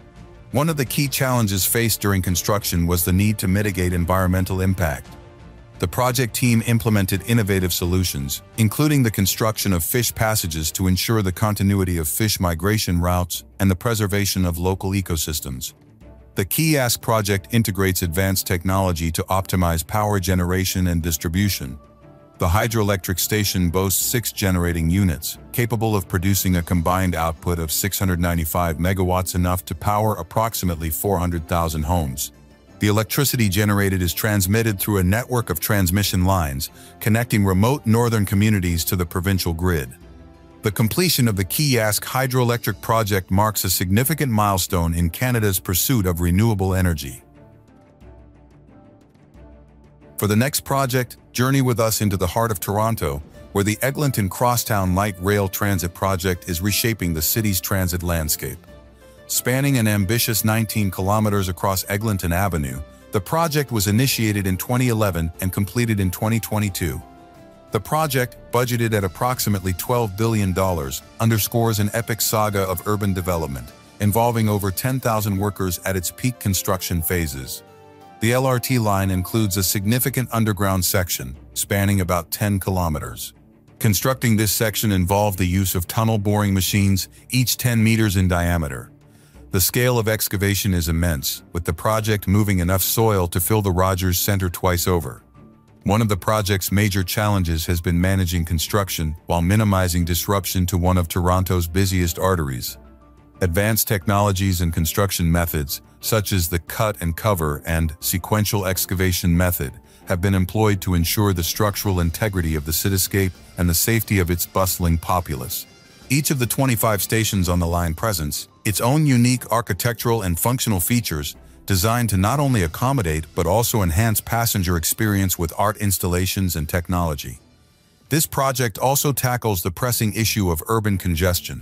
One of the key challenges faced during construction was the need to mitigate environmental impact. The project team implemented innovative solutions, including the construction of fish passages to ensure the continuity of fish migration routes and the preservation of local ecosystems. The Quay-Esk project integrates advanced technology to optimize power generation and distribution. The hydroelectric station boasts 6 generating units, capable of producing a combined output of 695 megawatts, enough to power approximately 400,000 homes. The electricity generated is transmitted through a network of transmission lines, connecting remote northern communities to the provincial grid. The completion of the Quay-Esk hydroelectric project marks a significant milestone in Canada's pursuit of renewable energy. For the next project, journey with us into the heart of Toronto, where the Eglinton Crosstown Light Rail Transit Project is reshaping the city's transit landscape. Spanning an ambitious 19 kilometers across Eglinton Avenue, the project was initiated in 2011 and completed in 2022. The project, budgeted at approximately $12 billion, underscores an epic saga of urban development, involving over 10,000 workers at its peak construction phases. The LRT line includes a significant underground section, spanning about 10 kilometers. Constructing this section involved the use of tunnel boring machines, each 10 meters in diameter. The scale of excavation is immense, with the project moving enough soil to fill the Rogers Centre twice over. One of the project's major challenges has been managing construction while minimizing disruption to one of Toronto's busiest arteries. Advanced technologies and construction methods, such as the cut and cover and sequential excavation method, have been employed to ensure the structural integrity of the cityscape and the safety of its bustling populace. Each of the 25 stations on the line presents its own unique architectural and functional features, designed to not only accommodate but also enhance passenger experience with art installations and technology. This project also tackles the pressing issue of urban congestion.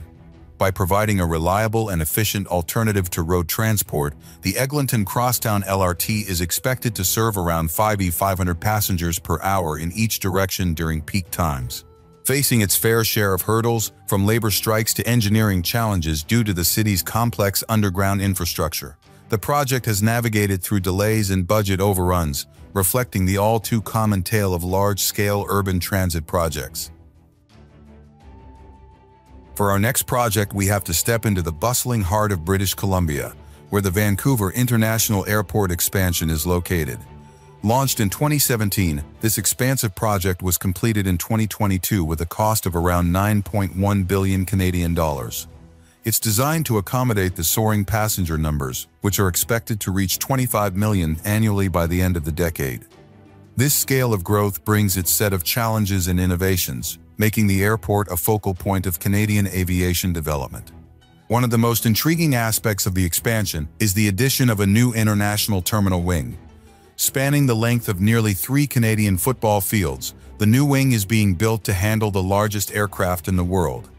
By providing a reliable and efficient alternative to road transport, the Eglinton Crosstown LRT is expected to serve around 5,500 passengers per hour in each direction during peak times. Facing its fair share of hurdles, from labor strikes to engineering challenges due to the city's complex underground infrastructure, the project has navigated through delays and budget overruns, reflecting the all-too-common tale of large-scale urban transit projects. For our next project, we have to step into the bustling heart of British Columbia, where the Vancouver International Airport expansion is located. Launched in 2017, this expansive project was completed in 2022 with a cost of around $9.1 billion Canadian dollars. It's designed to accommodate the soaring passenger numbers, which are expected to reach 25 million annually by the end of the decade. This scale of growth brings its set of challenges and innovations, making the airport a focal point of Canadian aviation development. One of the most intriguing aspects of the expansion is the addition of a new international terminal wing. Spanning the length of nearly 3 Canadian football fields, the new wing is being built to handle the largest aircraft in the world.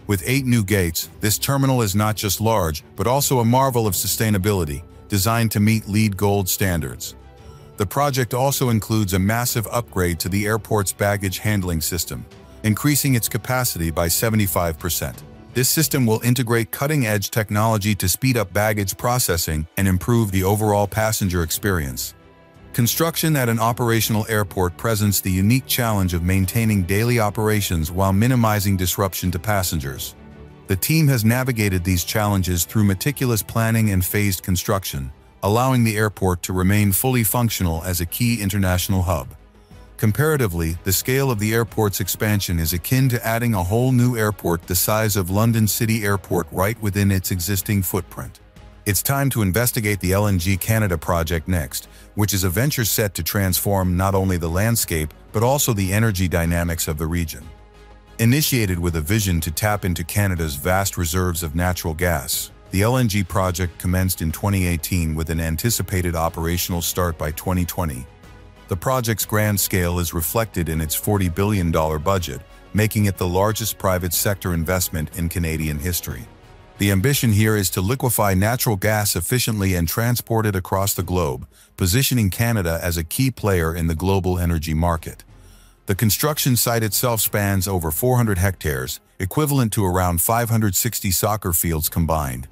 With 8 new gates, this terminal is not just large, but also a marvel of sustainability, designed to meet LEED Gold standards. The project also includes a massive upgrade to the airport's baggage handling system, increasing its capacity by 75%. This system will integrate cutting-edge technology to speed up baggage processing and improve the overall passenger experience. Construction at an operational airport presents the unique challenge of maintaining daily operations while minimizing disruption to passengers. The team has navigated these challenges through meticulous planning and phased construction, allowing the airport to remain fully functional as a key international hub. Comparatively, the scale of the airport's expansion is akin to adding a whole new airport the size of London City Airport right within its existing footprint. It's time to investigate the LNG Canada project next, which is a venture set to transform not only the landscape, but also the energy dynamics of the region. Initiated with a vision to tap into Canada's vast reserves of natural gas, the LNG project commenced in 2018 with an anticipated operational start by 2020. The project's grand scale is reflected in its $40 billion budget, making it the largest private sector investment in Canadian history. The ambition here is to liquefy natural gas efficiently and transport it across the globe, positioning Canada as a key player in the global energy market. The construction site itself spans over 400 hectares, equivalent to around 560 soccer fields combined.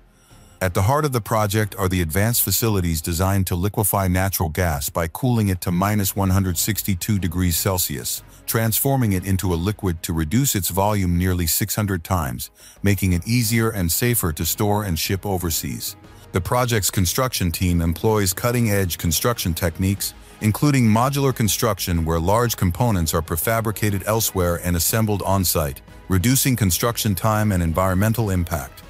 At the heart of the project are the advanced facilities designed to liquefy natural gas by cooling it to -162 degrees Celsius, transforming it into a liquid to reduce its volume nearly 600 times, making it easier and safer to store and ship overseas. The project's construction team employs cutting-edge construction techniques, including modular construction where large components are prefabricated elsewhere and assembled on-site, reducing construction time and environmental impact.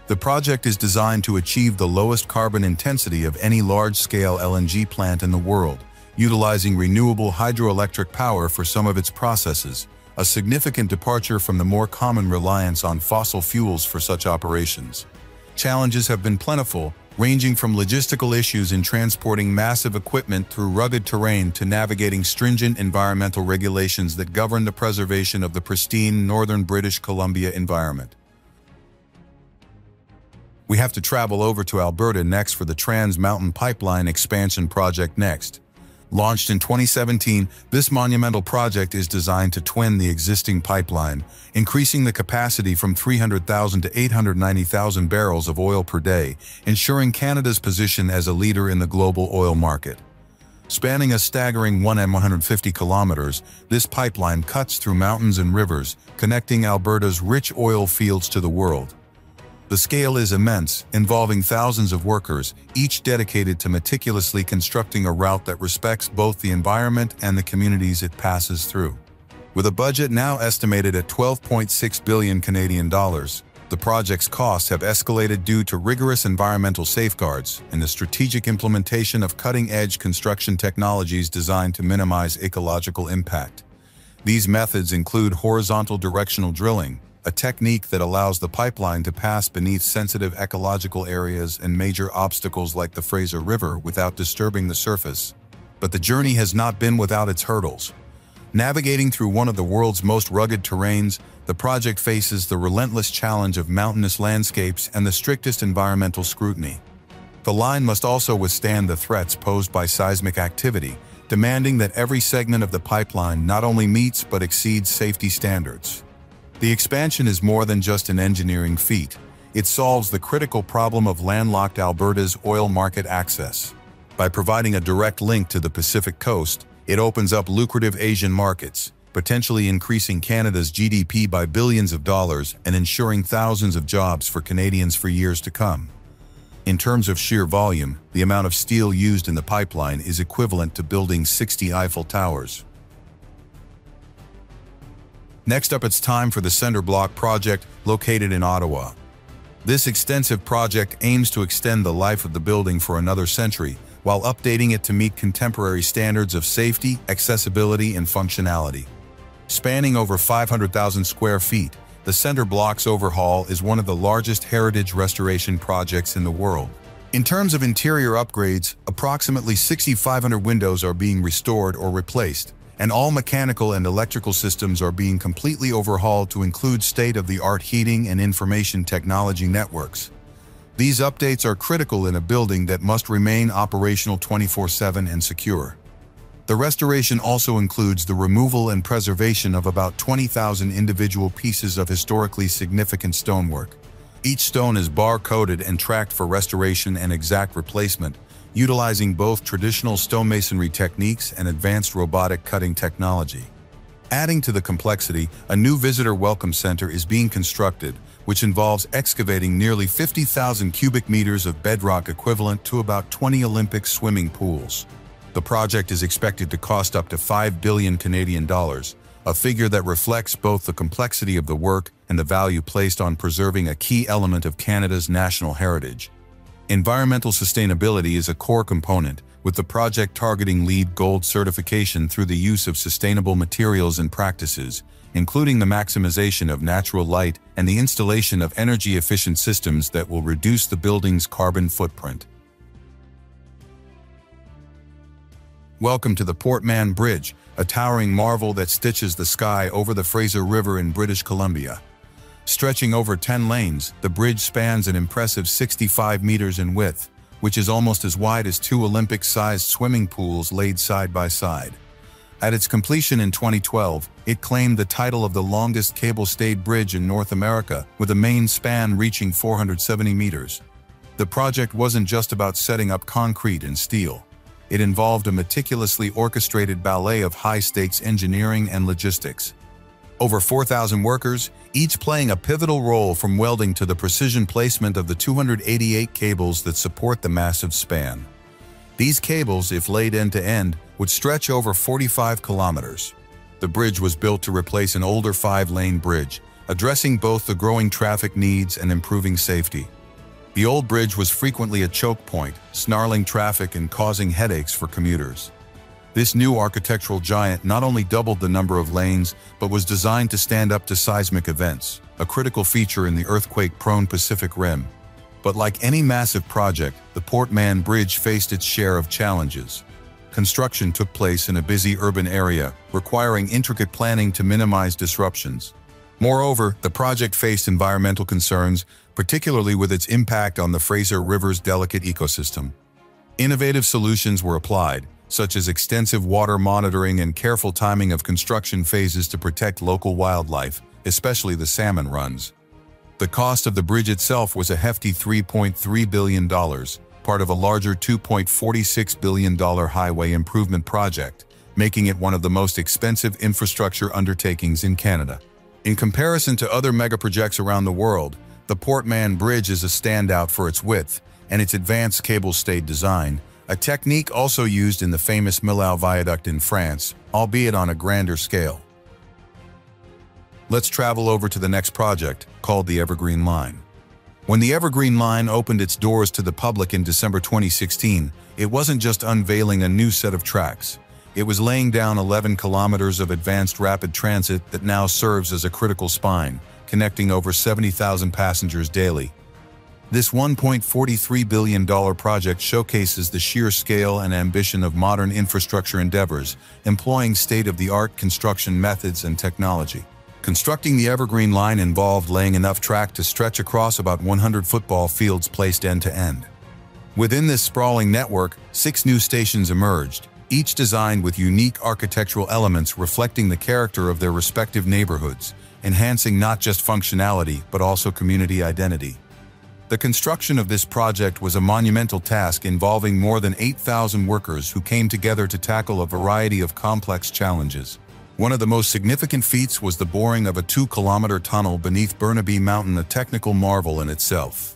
The project is designed to achieve the lowest carbon intensity of any large-scale LNG plant in the world, utilizing renewable hydroelectric power for some of its processes, a significant departure from the more common reliance on fossil fuels for such operations. Challenges have been plentiful, ranging from logistical issues in transporting massive equipment through rugged terrain to navigating stringent environmental regulations that govern the preservation of the pristine northern British Columbia environment. We have to travel over to Alberta next for the Trans Mountain Pipeline Expansion Project next. Launched in 2017, this monumental project is designed to twin the existing pipeline, increasing the capacity from 300,000 to 890,000 barrels of oil per day, ensuring Canada's position as a leader in the global oil market. Spanning a staggering 150 kilometers, this pipeline cuts through mountains and rivers, connecting Alberta's rich oil fields to the world. The scale is immense, involving thousands of workers, each dedicated to meticulously constructing a route that respects both the environment and the communities it passes through. With a budget now estimated at 12.6 billion Canadian dollars, the project's costs have escalated due to rigorous environmental safeguards and the strategic implementation of cutting-edge construction technologies designed to minimize ecological impact. These methods include horizontal directional drilling, a technique that allows the pipeline to pass beneath sensitive ecological areas and major obstacles like the Fraser River without disturbing the surface. But the journey has not been without its hurdles. Navigating through one of the world's most rugged terrains, the project faces the relentless challenge of mountainous landscapes and the strictest environmental scrutiny. The line must also withstand the threats posed by seismic activity, demanding that every segment of the pipeline not only meets but exceeds safety standards. The expansion is more than just an engineering feat. It solves the critical problem of landlocked Alberta's oil market access. By providing a direct link to the Pacific coast, it opens up lucrative Asian markets, potentially increasing Canada's GDP by billions of dollars and ensuring thousands of jobs for Canadians for years to come. In terms of sheer volume, the amount of steel used in the pipeline is equivalent to building 60 Eiffel Towers. Next up, it's time for the Cinder Block project located in Ottawa. This extensive project aims to extend the life of the building for another century while updating it to meet contemporary standards of safety, accessibility, and functionality. Spanning over 500,000 square feet, the Cinder Block's overhaul is one of the largest heritage restoration projects in the world. In terms of interior upgrades, approximately 6,500 windows are being restored or replaced, and all mechanical and electrical systems are being completely overhauled to include state-of-the-art heating and information technology networks. These updates are critical in a building that must remain operational 24/7 and secure. The restoration also includes the removal and preservation of about 20,000 individual pieces of historically significant stonework. Each stone is bar-coded and tracked for restoration and exact replacement, utilizing both traditional stonemasonry techniques and advanced robotic cutting technology. Adding to the complexity, a new visitor welcome center is being constructed, which involves excavating nearly 50,000 cubic meters of bedrock equivalent to about 20 Olympic swimming pools. The project is expected to cost up to 5 billion Canadian dollars, a figure that reflects both the complexity of the work and the value placed on preserving a key element of Canada's national heritage. Environmental sustainability is a core component, with the project targeting LEED Gold certification through the use of sustainable materials and practices, including the maximization of natural light and the installation of energy-efficient systems that will reduce the building's carbon footprint. Welcome to the Port Mann Bridge, a towering marvel that stitches the sky over the Fraser River in British Columbia. Stretching over 10 lanes, the bridge spans an impressive 65 meters in width, which is almost as wide as 2 Olympic-sized swimming pools laid side by side. At its completion in 2012, it claimed the title of the longest cable-stayed bridge in North America, with a main span reaching 470 meters. The project wasn't just about setting up concrete and steel. It involved a meticulously orchestrated ballet of high-stakes engineering and logistics. Over 4,000 workers, each playing a pivotal role from welding to the precision placement of the 288 cables that support the massive span. These cables, if laid end-to-end, would stretch over 45 kilometers. The bridge was built to replace an older 5-lane bridge, addressing both the growing traffic needs and improving safety. The old bridge was frequently a choke point, snarling traffic and causing headaches for commuters. This new architectural giant not only doubled the number of lanes, but was designed to stand up to seismic events, a critical feature in the earthquake-prone Pacific Rim. But like any massive project, the Port Mann Bridge faced its share of challenges. Construction took place in a busy urban area, requiring intricate planning to minimize disruptions. Moreover, the project faced environmental concerns, particularly with its impact on the Fraser River's delicate ecosystem. Innovative solutions were applied, such as extensive water monitoring and careful timing of construction phases to protect local wildlife, especially the salmon runs. The cost of the bridge itself was a hefty $3.3 billion, part of a larger $2.46 billion highway improvement project, making it one of the most expensive infrastructure undertakings in Canada. In comparison to other megaprojects around the world, the Port Mann Bridge is a standout for its width and its advanced cable-stayed design, a technique also used in the famous Millau Viaduct in France, albeit on a grander scale. Let's travel over to the next project, called the Evergreen Line. When the Evergreen Line opened its doors to the public in December 2016, it wasn't just unveiling a new set of tracks. It was laying down 11 kilometers of advanced rapid transit that now serves as a critical spine, connecting over 70,000 passengers daily. This $1.43 billion project showcases the sheer scale and ambition of modern infrastructure endeavors, employing state-of-the-art construction methods and technology. Constructing the Evergreen Line involved laying enough track to stretch across about 100 football fields placed end-to-end. Within this sprawling network, 6 new stations emerged, each designed with unique architectural elements reflecting the character of their respective neighborhoods, enhancing not just functionality but also community identity. The construction of this project was a monumental task involving more than 8,000 workers who came together to tackle a variety of complex challenges. One of the most significant feats was the boring of a 2-kilometer tunnel beneath Burnaby Mountain, a technical marvel in itself.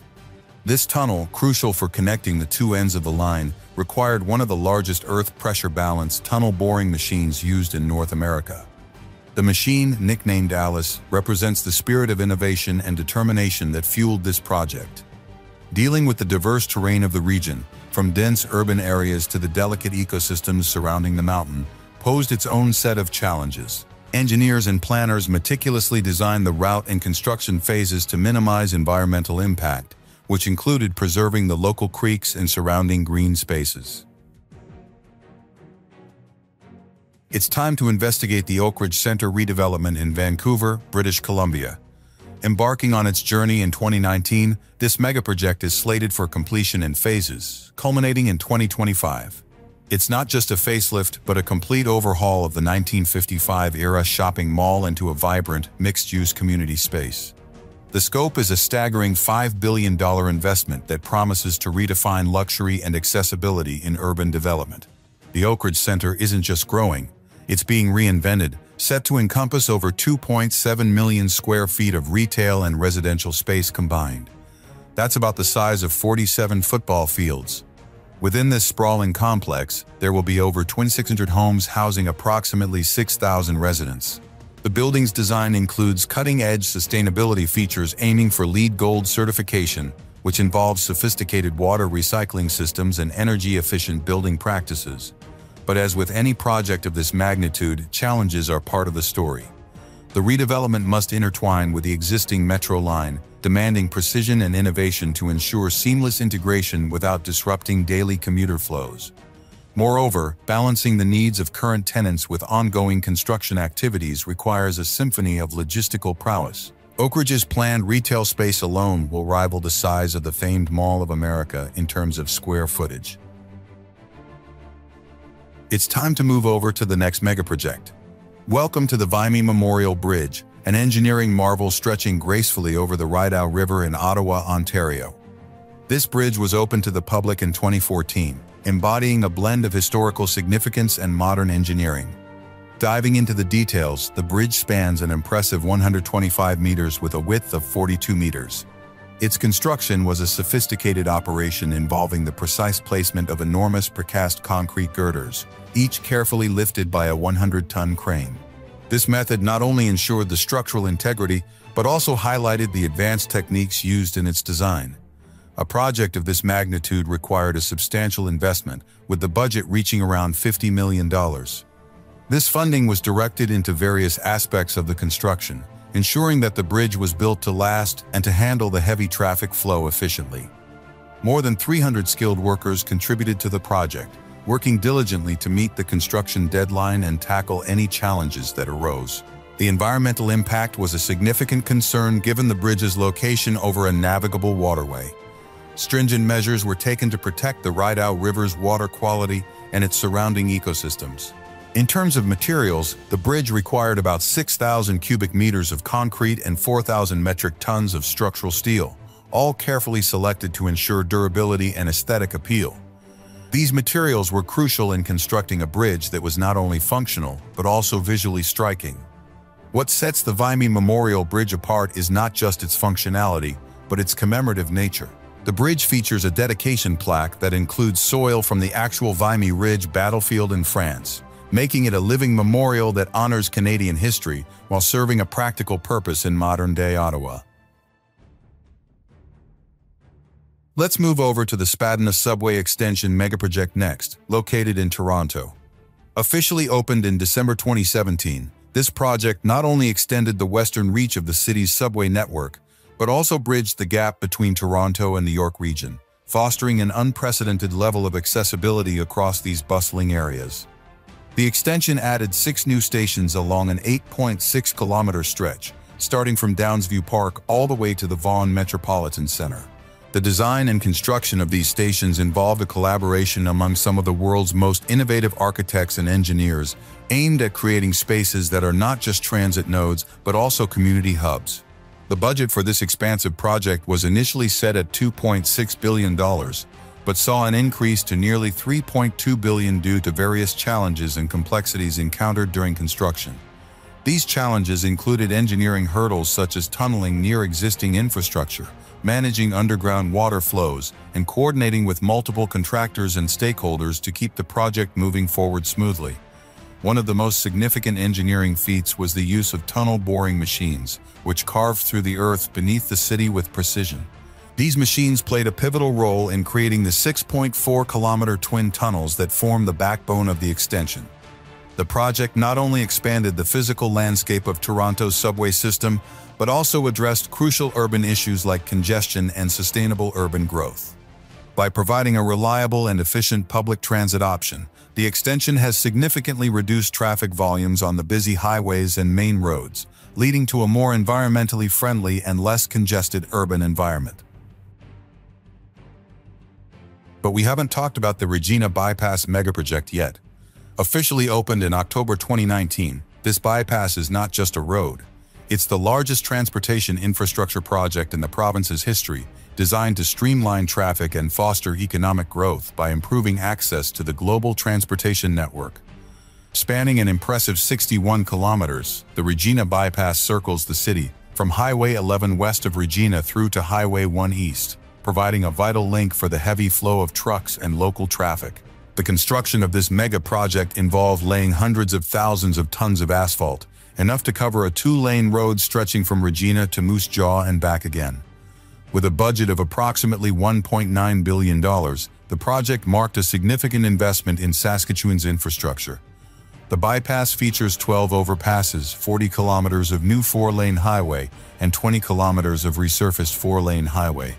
This tunnel, crucial for connecting the two ends of the line, required one of the largest earth pressure balance tunnel boring machines used in North America. The machine, nicknamed Alice, represents the spirit of innovation and determination that fueled this project. Dealing with the diverse terrain of the region, from dense urban areas to the delicate ecosystems surrounding the mountain, posed its own set of challenges. Engineers and planners meticulously designed the route and construction phases to minimize environmental impact, which included preserving the local creeks and surrounding green spaces. It's time to investigate the Oakridge Centre redevelopment in Vancouver, British Columbia. Embarking on its journey in 2019, this megaproject is slated for completion in phases, culminating in 2025. It's not just a facelift, but a complete overhaul of the 1955-era shopping mall into a vibrant, mixed-use community space. The scope is a staggering $5 billion investment that promises to redefine luxury and accessibility in urban development. The Oakridge Centre isn't just growing, it's being reinvented, set to encompass over 2.7 million square feet of retail and residential space combined. That's about the size of 47 football fields. Within this sprawling complex, there will be over 2,600 homes housing approximately 6,000 residents. The building's design includes cutting-edge sustainability features aiming for LEED Gold certification, which involves sophisticated water recycling systems and energy-efficient building practices. But as with any project of this magnitude, challenges are part of the story. The redevelopment must intertwine with the existing metro line, demanding precision and innovation to ensure seamless integration without disrupting daily commuter flows. Moreover, balancing the needs of current tenants with ongoing construction activities requires a symphony of logistical prowess. Oakridge's planned retail space alone will rival the size of the famed Mall of America in terms of square footage. It's time to move over to the next megaproject. Welcome to the Vimy Memorial Bridge, an engineering marvel stretching gracefully over the Rideau River in Ottawa, Ontario. This bridge was opened to the public in 2014, embodying a blend of historical significance and modern engineering. Diving into the details, the bridge spans an impressive 125 meters with a width of 42 meters. Its construction was a sophisticated operation involving the precise placement of enormous precast concrete girders, each carefully lifted by a 100-ton crane. This method not only ensured the structural integrity, but also highlighted the advanced techniques used in its design. A project of this magnitude required a substantial investment, with the budget reaching around $50 million. This funding was directed into various aspects of the construction, ensuring that the bridge was built to last and to handle the heavy traffic flow efficiently. More than 300 skilled workers contributed to the project, working diligently to meet the construction deadline and tackle any challenges that arose. The environmental impact was a significant concern given the bridge's location over a navigable waterway. Stringent measures were taken to protect the Rideau River's water quality and its surrounding ecosystems. In terms of materials, the bridge required about 6,000 cubic meters of concrete and 4,000 metric tons of structural steel, all carefully selected to ensure durability and aesthetic appeal. These materials were crucial in constructing a bridge that was not only functional, but also visually striking. What sets the Vimy Memorial Bridge apart is not just its functionality, but its commemorative nature. The bridge features a dedication plaque that includes soil from the actual Vimy Ridge battlefield in France, making it a living memorial that honors Canadian history while serving a practical purpose in modern-day Ottawa. Let's move over to the Spadina Subway Extension megaproject next, located in Toronto. Officially opened in December 2017, this project not only extended the western reach of the city's subway network, but also bridged the gap between Toronto and the York region, fostering an unprecedented level of accessibility across these bustling areas. The extension added 6 new stations along an 8.6-kilometer stretch, starting from Downsview Park all the way to the Vaughan Metropolitan Centre. The design and construction of these stations involved a collaboration among some of the world's most innovative architects and engineers, aimed at creating spaces that are not just transit nodes, but also community hubs. The budget for this expansive project was initially set at $2.6 billion, but saw an increase to nearly $3.2 billion due to various challenges and complexities encountered during construction. These challenges included engineering hurdles such as tunneling near existing infrastructure, managing underground water flows, and coordinating with multiple contractors and stakeholders to keep the project moving forward smoothly. One of the most significant engineering feats was the use of tunnel boring machines, which carved through the earth beneath the city with precision. These machines played a pivotal role in creating the 6.4-kilometer twin tunnels that form the backbone of the extension. The project not only expanded the physical landscape of Toronto's subway system, but also addressed crucial urban issues like congestion and sustainable urban growth. By providing a reliable and efficient public transit option, the extension has significantly reduced traffic volumes on the busy highways and main roads, leading to a more environmentally friendly and less congested urban environment. But we haven't talked about the Regina Bypass megaproject yet. Officially opened in October 2019, this bypass is not just a road. It's the largest transportation infrastructure project in the province's history, designed to streamline traffic and foster economic growth by improving access to the global transportation network. Spanning an impressive 61 kilometers, the Regina Bypass circles the city, from Highway 11 west of Regina through to Highway 1 east, providing a vital link for the heavy flow of trucks and local traffic. The construction of this mega project involved laying hundreds of thousands of tons of asphalt, enough to cover a 2-lane road stretching from Regina to Moose Jaw and back again. With a budget of approximately $1.9 billion, the project marked a significant investment in Saskatchewan's infrastructure. The bypass features 12 overpasses, 40 kilometers of new 4-lane highway, and 20 kilometers of resurfaced 4-lane highway.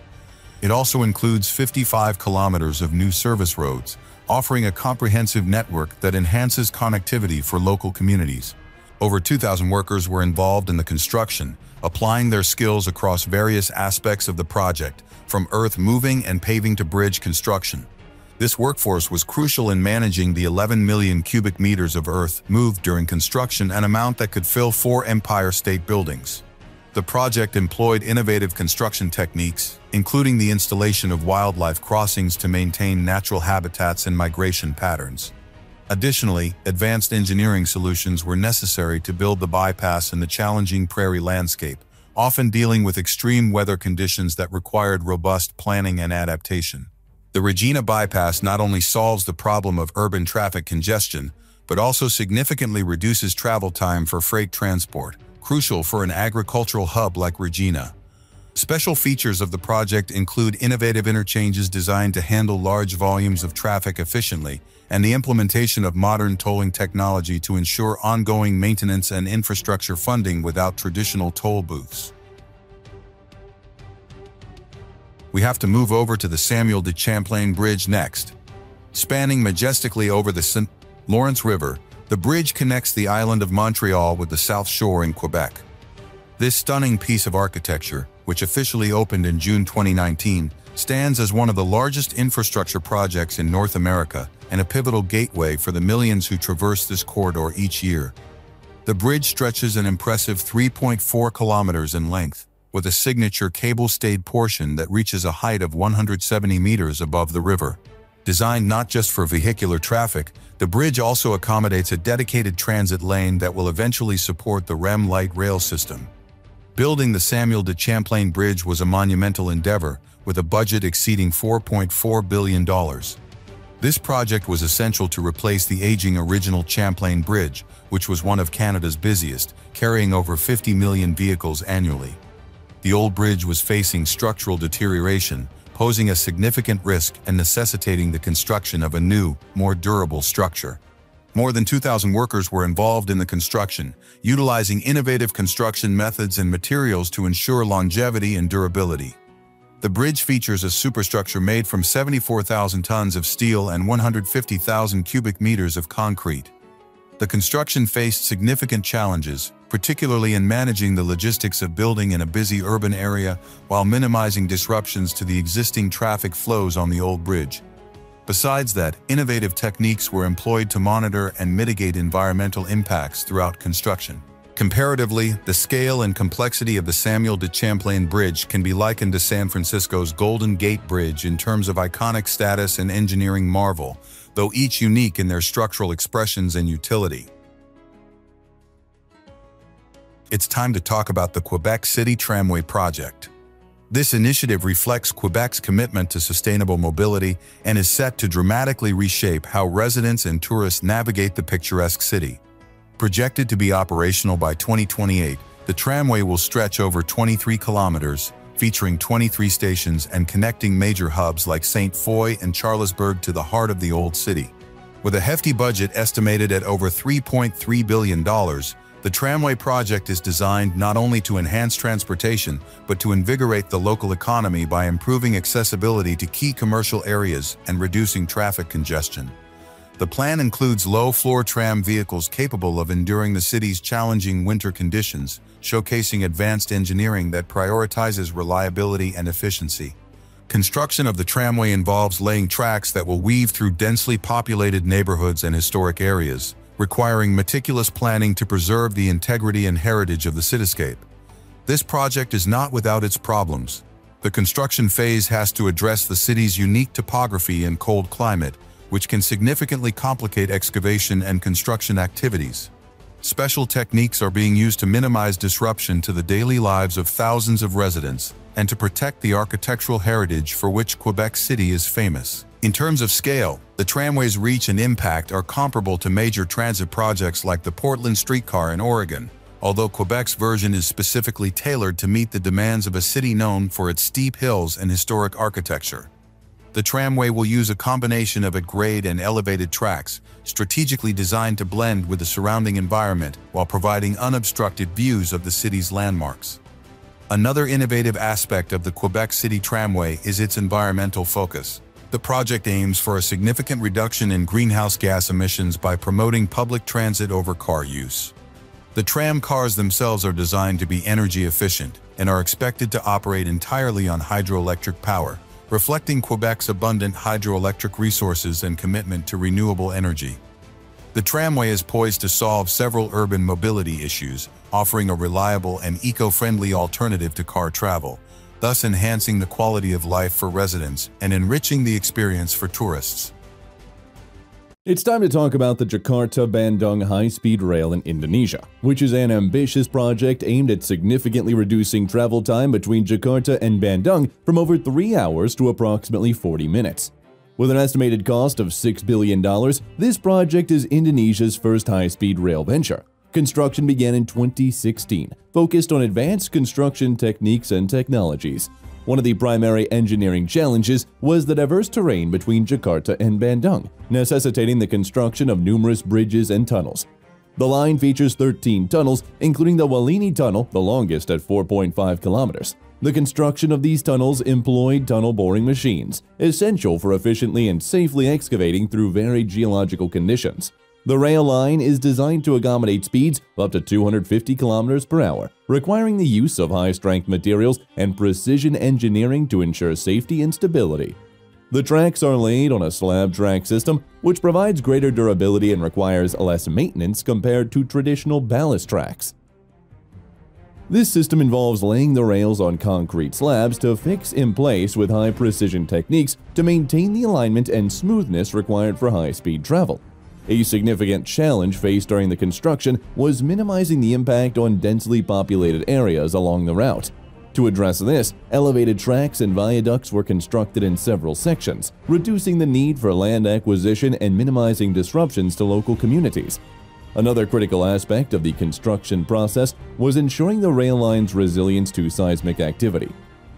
It also includes 55 kilometers of new service roads, offering a comprehensive network that enhances connectivity for local communities. Over 2,000 workers were involved in the construction, applying their skills across various aspects of the project, from earth moving and paving to bridge construction. This workforce was crucial in managing the 11 million cubic meters of earth moved during construction, an amount that could fill 4 Empire State Buildings. The project employed innovative construction techniques, including the installation of wildlife crossings to maintain natural habitats and migration patterns. Additionally, advanced engineering solutions were necessary to build the bypass in the challenging prairie landscape, often dealing with extreme weather conditions that required robust planning and adaptation. The Regina Bypass not only solves the problem of urban traffic congestion, but also significantly reduces travel time for freight transport, crucial for an agricultural hub like Regina. Special features of the project include innovative interchanges designed to handle large volumes of traffic efficiently, and the implementation of modern tolling technology to ensure ongoing maintenance and infrastructure funding without traditional toll booths. We have to move over to the Samuel de Champlain Bridge next. Spanning majestically over the St. Lawrence River, the bridge connects the island of Montreal with the South Shore in Quebec. This stunning piece of architecture, which officially opened in June 2019, stands as one of the largest infrastructure projects in North America and a pivotal gateway for the millions who traverse this corridor each year. The bridge stretches an impressive 3.4 kilometers in length, with a signature cable-stayed portion that reaches a height of 170 meters above the river. Designed not just for vehicular traffic, the bridge also accommodates a dedicated transit lane that will eventually support the REM light rail system. Building the Samuel de Champlain Bridge was a monumental endeavor, with a budget exceeding $4.4 billion. This project was essential to replace the aging original Champlain Bridge, which was one of Canada's busiest, carrying over 50 million vehicles annually. The old bridge was facing structural deterioration, posing a significant risk and necessitating the construction of a new, more durable structure. More than 2,000 workers were involved in the construction, utilizing innovative construction methods and materials to ensure longevity and durability. The bridge features a superstructure made from 74,000 tons of steel and 150,000 cubic meters of concrete. The construction faced significant challenges, particularly in managing the logistics of building in a busy urban area while minimizing disruptions to the existing traffic flows on the old bridge. Besides that, innovative techniques were employed to monitor and mitigate environmental impacts throughout construction. Comparatively, the scale and complexity of the Samuel de Champlain Bridge can be likened to San Francisco's Golden Gate Bridge in terms of iconic status and engineering marvel, though each unique in their structural expressions and utility. It's time to talk about the Quebec City Tramway project. This initiative reflects Quebec's commitment to sustainable mobility and is set to dramatically reshape how residents and tourists navigate the picturesque city. Projected to be operational by 2028, the tramway will stretch over 23 kilometers, featuring 23 stations and connecting major hubs like St. Foy and Charlesbourg to the heart of the old city. With a hefty budget estimated at over $3.3 billion, the tramway project is designed not only to enhance transportation, but to invigorate the local economy by improving accessibility to key commercial areas and reducing traffic congestion. The plan includes low-floor tram vehicles capable of enduring the city's challenging winter conditions, showcasing advanced engineering that prioritizes reliability and efficiency. Construction of the tramway involves laying tracks that will weave through densely populated neighborhoods and historic areas, requiring meticulous planning to preserve the integrity and heritage of the cityscape. This project is not without its problems. The construction phase has to address the city's unique topography and cold climate, which can significantly complicate excavation and construction activities. Special techniques are being used to minimize disruption to the daily lives of thousands of residents and to protect the architectural heritage for which Quebec City is famous. In terms of scale, the tramway's reach and impact are comparable to major transit projects like the Portland streetcar in Oregon, although Quebec's version is specifically tailored to meet the demands of a city known for its steep hills and historic architecture. The tramway will use a combination of at-grade and elevated tracks, strategically designed to blend with the surrounding environment while providing unobstructed views of the city's landmarks. Another innovative aspect of the Quebec City Tramway is its environmental focus. The project aims for a significant reduction in greenhouse gas emissions by promoting public transit over car use. The tram cars themselves are designed to be energy efficient and are expected to operate entirely on hydroelectric power, reflecting Quebec's abundant hydroelectric resources and commitment to renewable energy. The tramway is poised to solve several urban mobility issues, offering a reliable and eco-friendly alternative to car travel, thus enhancing the quality of life for residents and enriching the experience for tourists. It's time to talk about the Jakarta-Bandung high-speed rail in Indonesia, which is an ambitious project aimed at significantly reducing travel time between Jakarta and Bandung from over 3 hours to approximately 40 minutes. With an estimated cost of $6 billion, this project is Indonesia's first high-speed rail venture. Construction began in 2016, focused on advanced construction techniques and technologies. One of the primary engineering challenges was the diverse terrain between Jakarta and Bandung, necessitating the construction of numerous bridges and tunnels. The line features 13 tunnels, including the Walini Tunnel, the longest at 4.5 kilometers. The construction of these tunnels employed tunnel boring machines, essential for efficiently and safely excavating through varied geological conditions. The rail line is designed to accommodate speeds up to 250 kilometers per hour, requiring the use of high-strength materials and precision engineering to ensure safety and stability. The tracks are laid on a slab track system, which provides greater durability and requires less maintenance compared to traditional ballast tracks. This system involves laying the rails on concrete slabs to fix in place with high-precision techniques to maintain the alignment and smoothness required for high-speed travel. A significant challenge faced during the construction was minimizing the impact on densely populated areas along the route. To address this, elevated tracks and viaducts were constructed in several sections, reducing the need for land acquisition and minimizing disruptions to local communities. Another critical aspect of the construction process was ensuring the rail line's resilience to seismic activity.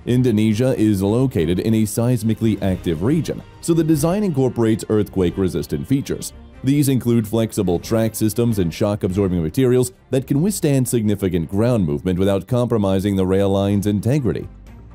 Indonesia is located in a seismically active region, so the design incorporates earthquake-resistant features. These include flexible track systems and shock-absorbing materials that can withstand significant ground movement without compromising the rail line's integrity.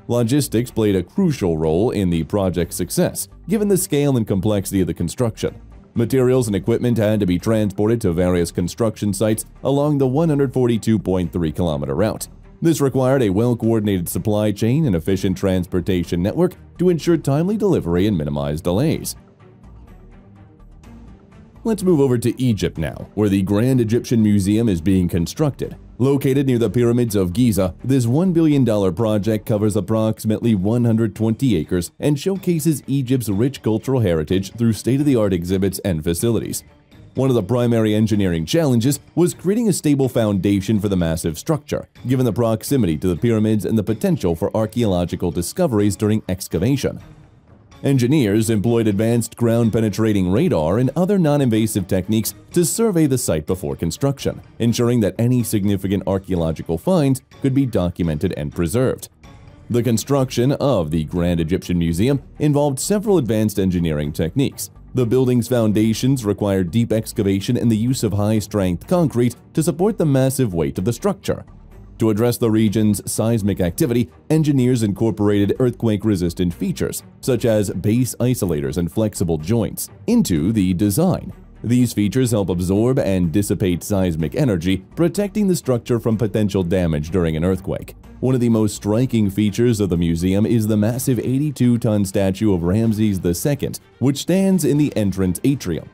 Logistics played a crucial role in the project's success, given the scale and complexity of the construction. Materials and equipment had to be transported to various construction sites along the 142.3-kilometer route. This required a well-coordinated supply chain and efficient transportation network to ensure timely delivery and minimize delays. Let's move over to Egypt now, where the Grand Egyptian Museum is being constructed. Located near the pyramids of Giza, this $1 billion project covers approximately 120 acres and showcases Egypt's rich cultural heritage through state-of-the-art exhibits and facilities. One of the primary engineering challenges was creating a stable foundation for the massive structure, given the proximity to the pyramids and the potential for archaeological discoveries during excavation. Engineers employed advanced ground-penetrating radar and other non-invasive techniques to survey the site before construction, ensuring that any significant archaeological finds could be documented and preserved. The construction of the Grand Egyptian Museum involved several advanced engineering techniques. The building's foundations required deep excavation and the use of high-strength concrete to support the massive weight of the structure. To address the region's seismic activity, engineers incorporated earthquake-resistant features, such as base isolators and flexible joints, into the design. These features help absorb and dissipate seismic energy, protecting the structure from potential damage during an earthquake. One of the most striking features of the museum is the massive 82-ton statue of Ramses II, which stands in the entrance atrium.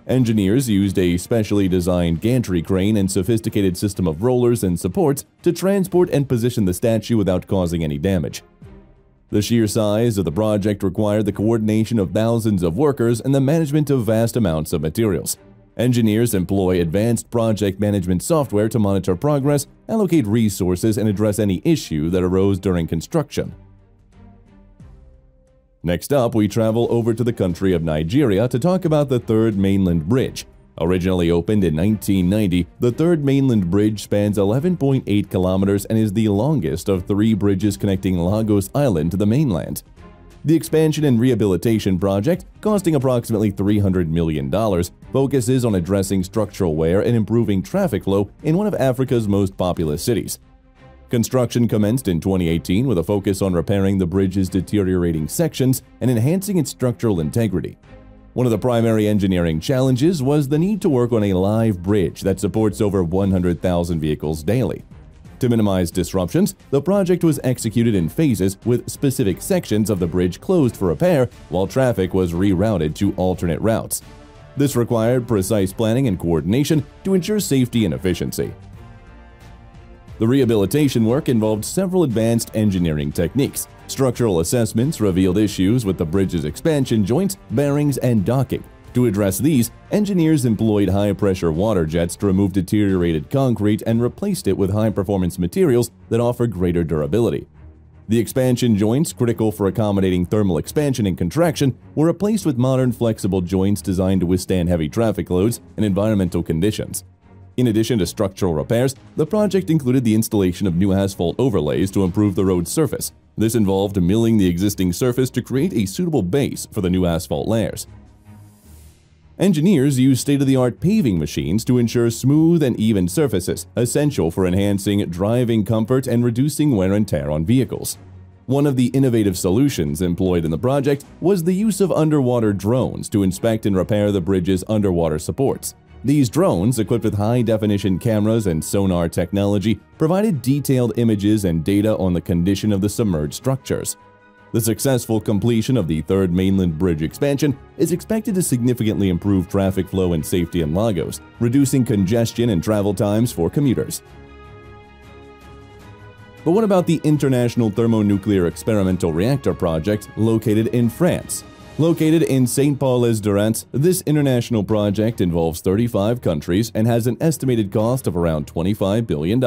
Engineers used a specially designed gantry crane and sophisticated system of rollers and supports to transport and position the statue without causing any damage. The sheer size of the project required the coordination of thousands of workers and the management of vast amounts of materials. Engineers employ advanced project management software to monitor progress, allocate resources, and address any issue that arose during construction. Next up, we travel over to the country of Nigeria to talk about the Third Mainland Bridge. Originally opened in 1990, the Third Mainland Bridge spans 11.8 kilometers and is the longest of 3 bridges connecting Lagos Island to the mainland. The expansion and rehabilitation project, costing approximately $300 million, focuses on addressing structural wear and improving traffic flow in one of Africa's most populous cities. Construction commenced in 2018 with a focus on repairing the bridge's deteriorating sections and enhancing its structural integrity. One of the primary engineering challenges was the need to work on a live bridge that supports over 100,000 vehicles daily. To minimize disruptions, the project was executed in phases with specific sections of the bridge closed for repair while traffic was rerouted to alternate routes. This required precise planning and coordination to ensure safety and efficiency. The rehabilitation work involved several advanced engineering techniques. Structural assessments revealed issues with the bridge's expansion joints, bearings, and docking. To address these, engineers employed high-pressure water jets to remove deteriorated concrete and replaced it with high-performance materials that offer greater durability. The expansion joints, critical for accommodating thermal expansion and contraction, were replaced with modern flexible joints designed to withstand heavy traffic loads and environmental conditions. In addition to structural repairs, the project included the installation of new asphalt overlays to improve the road's surface. This involved milling the existing surface to create a suitable base for the new asphalt layers. Engineers use state-of-the-art paving machines to ensure smooth and even surfaces, essential for enhancing driving comfort and reducing wear and tear on vehicles. One of the innovative solutions employed in the project was the use of underwater drones to inspect and repair the bridge's underwater supports. These drones, equipped with high-definition cameras and sonar technology, provided detailed images and data on the condition of the submerged structures. The successful completion of the Third Mainland Bridge expansion is expected to significantly improve traffic flow and safety in Lagos, reducing congestion and travel times for commuters. But what about the International Thermonuclear Experimental Reactor project located in France? Located in Saint-Paul-les-Durance, this international project involves 35 countries and has an estimated cost of around $25 billion.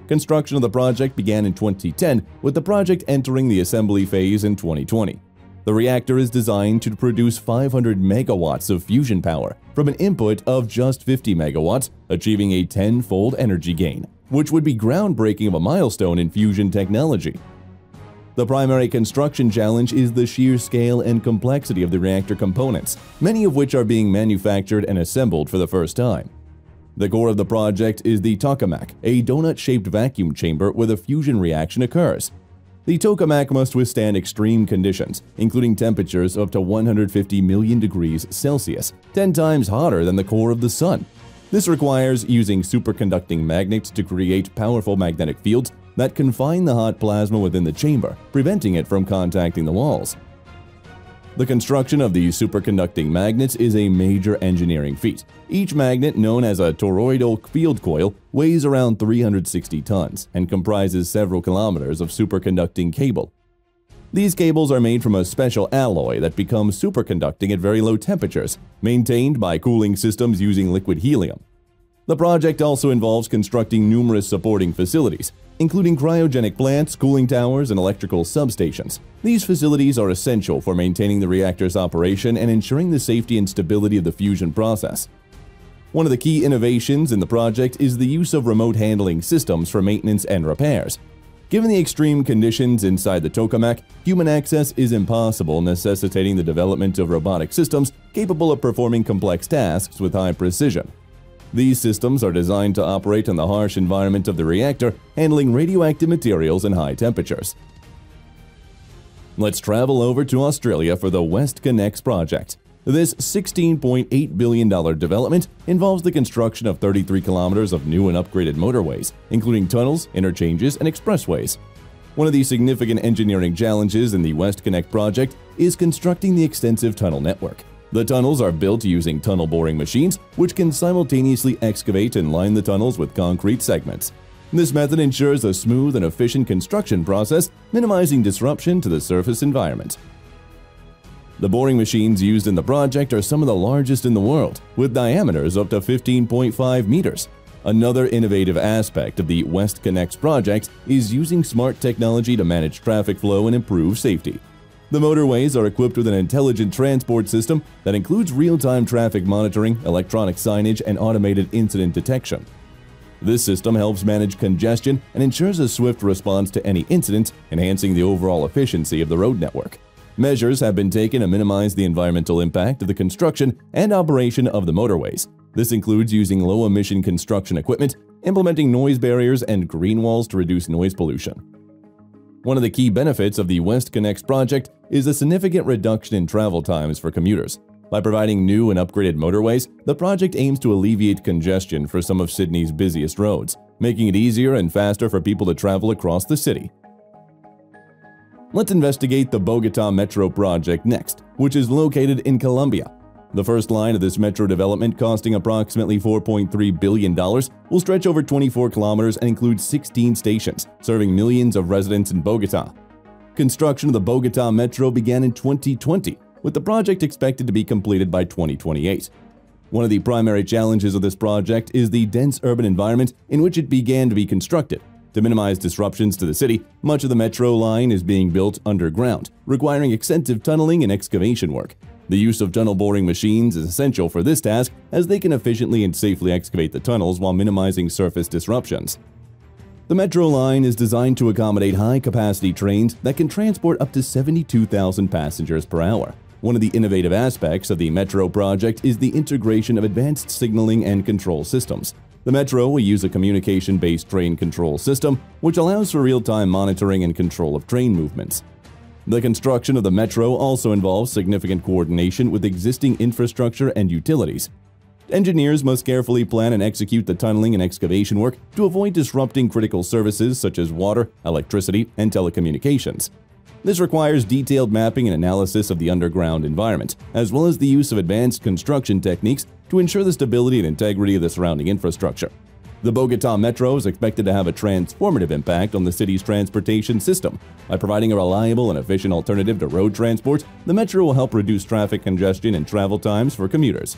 Construction of the project began in 2010, with the project entering the assembly phase in 2020. The reactor is designed to produce 500 megawatts of fusion power from an input of just 50 megawatts, achieving a 10-fold energy gain, which would be groundbreaking of a milestone in fusion technology. The primary construction challenge is the sheer scale and complexity of the reactor components, many of which are being manufactured and assembled for the first time. The core of the project is the tokamak, a donut-shaped vacuum chamber where the fusion reaction occurs. The tokamak must withstand extreme conditions, including temperatures up to 150 million degrees Celsius, 10 times hotter than the core of the Sun. This requires using superconducting magnets to create powerful magnetic fields that confine the hot plasma within the chamber, preventing it from contacting the walls. The construction of these superconducting magnets is a major engineering feat. Each magnet, known as a toroidal field coil, weighs around 360 tons and comprises several kilometers of superconducting cable. These cables are made from a special alloy that becomes superconducting at very low temperatures, maintained by cooling systems using liquid helium. The project also involves constructing numerous supporting facilities, including cryogenic plants, cooling towers, and electrical substations. These facilities are essential for maintaining the reactor's operation and ensuring the safety and stability of the fusion process. One of the key innovations in the project is the use of remote handling systems for maintenance and repairs. Given the extreme conditions inside the tokamak, human access is impossible, necessitating the development of robotic systems capable of performing complex tasks with high precision. These systems are designed to operate in the harsh environment of the reactor, handling radioactive materials and high temperatures. Let's travel over to Australia for the WestConnex project. This $16.8 billion development involves the construction of 33 kilometers of new and upgraded motorways, including tunnels, interchanges, and expressways. One of the significant engineering challenges in the WestConnex project is constructing the extensive tunnel network. The tunnels are built using tunnel boring machines, which can simultaneously excavate and line the tunnels with concrete segments. This method ensures a smooth and efficient construction process, minimizing disruption to the surface environment. The boring machines used in the project are some of the largest in the world, with diameters up to 15.5 meters. Another innovative aspect of the WestConnex project is using smart technology to manage traffic flow and improve safety. The motorways are equipped with an intelligent transport system that includes real-time traffic monitoring, electronic signage, and automated incident detection. This system helps manage congestion and ensures a swift response to any incident, enhancing the overall efficiency of the road network. Measures have been taken to minimize the environmental impact of the construction and operation of the motorways. This includes using low-emission construction equipment, implementing noise barriers, and green walls to reduce noise pollution. One of the key benefits of the WestConnex project is a significant reduction in travel times for commuters. By providing new and upgraded motorways, the project aims to alleviate congestion for some of Sydney's busiest roads, making it easier and faster for people to travel across the city. Let's investigate the Bogotá Metro project next, which is located in Colombia. The first line of this metro development, costing approximately $4.3 billion, will stretch over 24 kilometers and include 16 stations, serving millions of residents in Bogotá. Construction of the Bogotá Metro began in 2020, with the project expected to be completed by 2028. One of the primary challenges of this project is the dense urban environment in which it began to be constructed. To minimize disruptions to the city, much of the metro line is being built underground, requiring extensive tunneling and excavation work. The use of tunnel boring machines is essential for this task, as they can efficiently and safely excavate the tunnels while minimizing surface disruptions. The metro line is designed to accommodate high-capacity trains that can transport up to 72,000 passengers per hour. One of the innovative aspects of the Metro project is the integration of advanced signaling and control systems. The Metro will use a communication-based train control system, which allows for real-time monitoring and control of train movements. The construction of the Metro also involves significant coordination with existing infrastructure and utilities. Engineers must carefully plan and execute the tunneling and excavation work to avoid disrupting critical services such as water, electricity, and telecommunications. This requires detailed mapping and analysis of the underground environment, as well as the use of advanced construction techniques to ensure the stability and integrity of the surrounding infrastructure. The Bogotá Metro is expected to have a transformative impact on the city's transportation system. By providing a reliable and efficient alternative to road transport, the Metro will help reduce traffic congestion and travel times for commuters.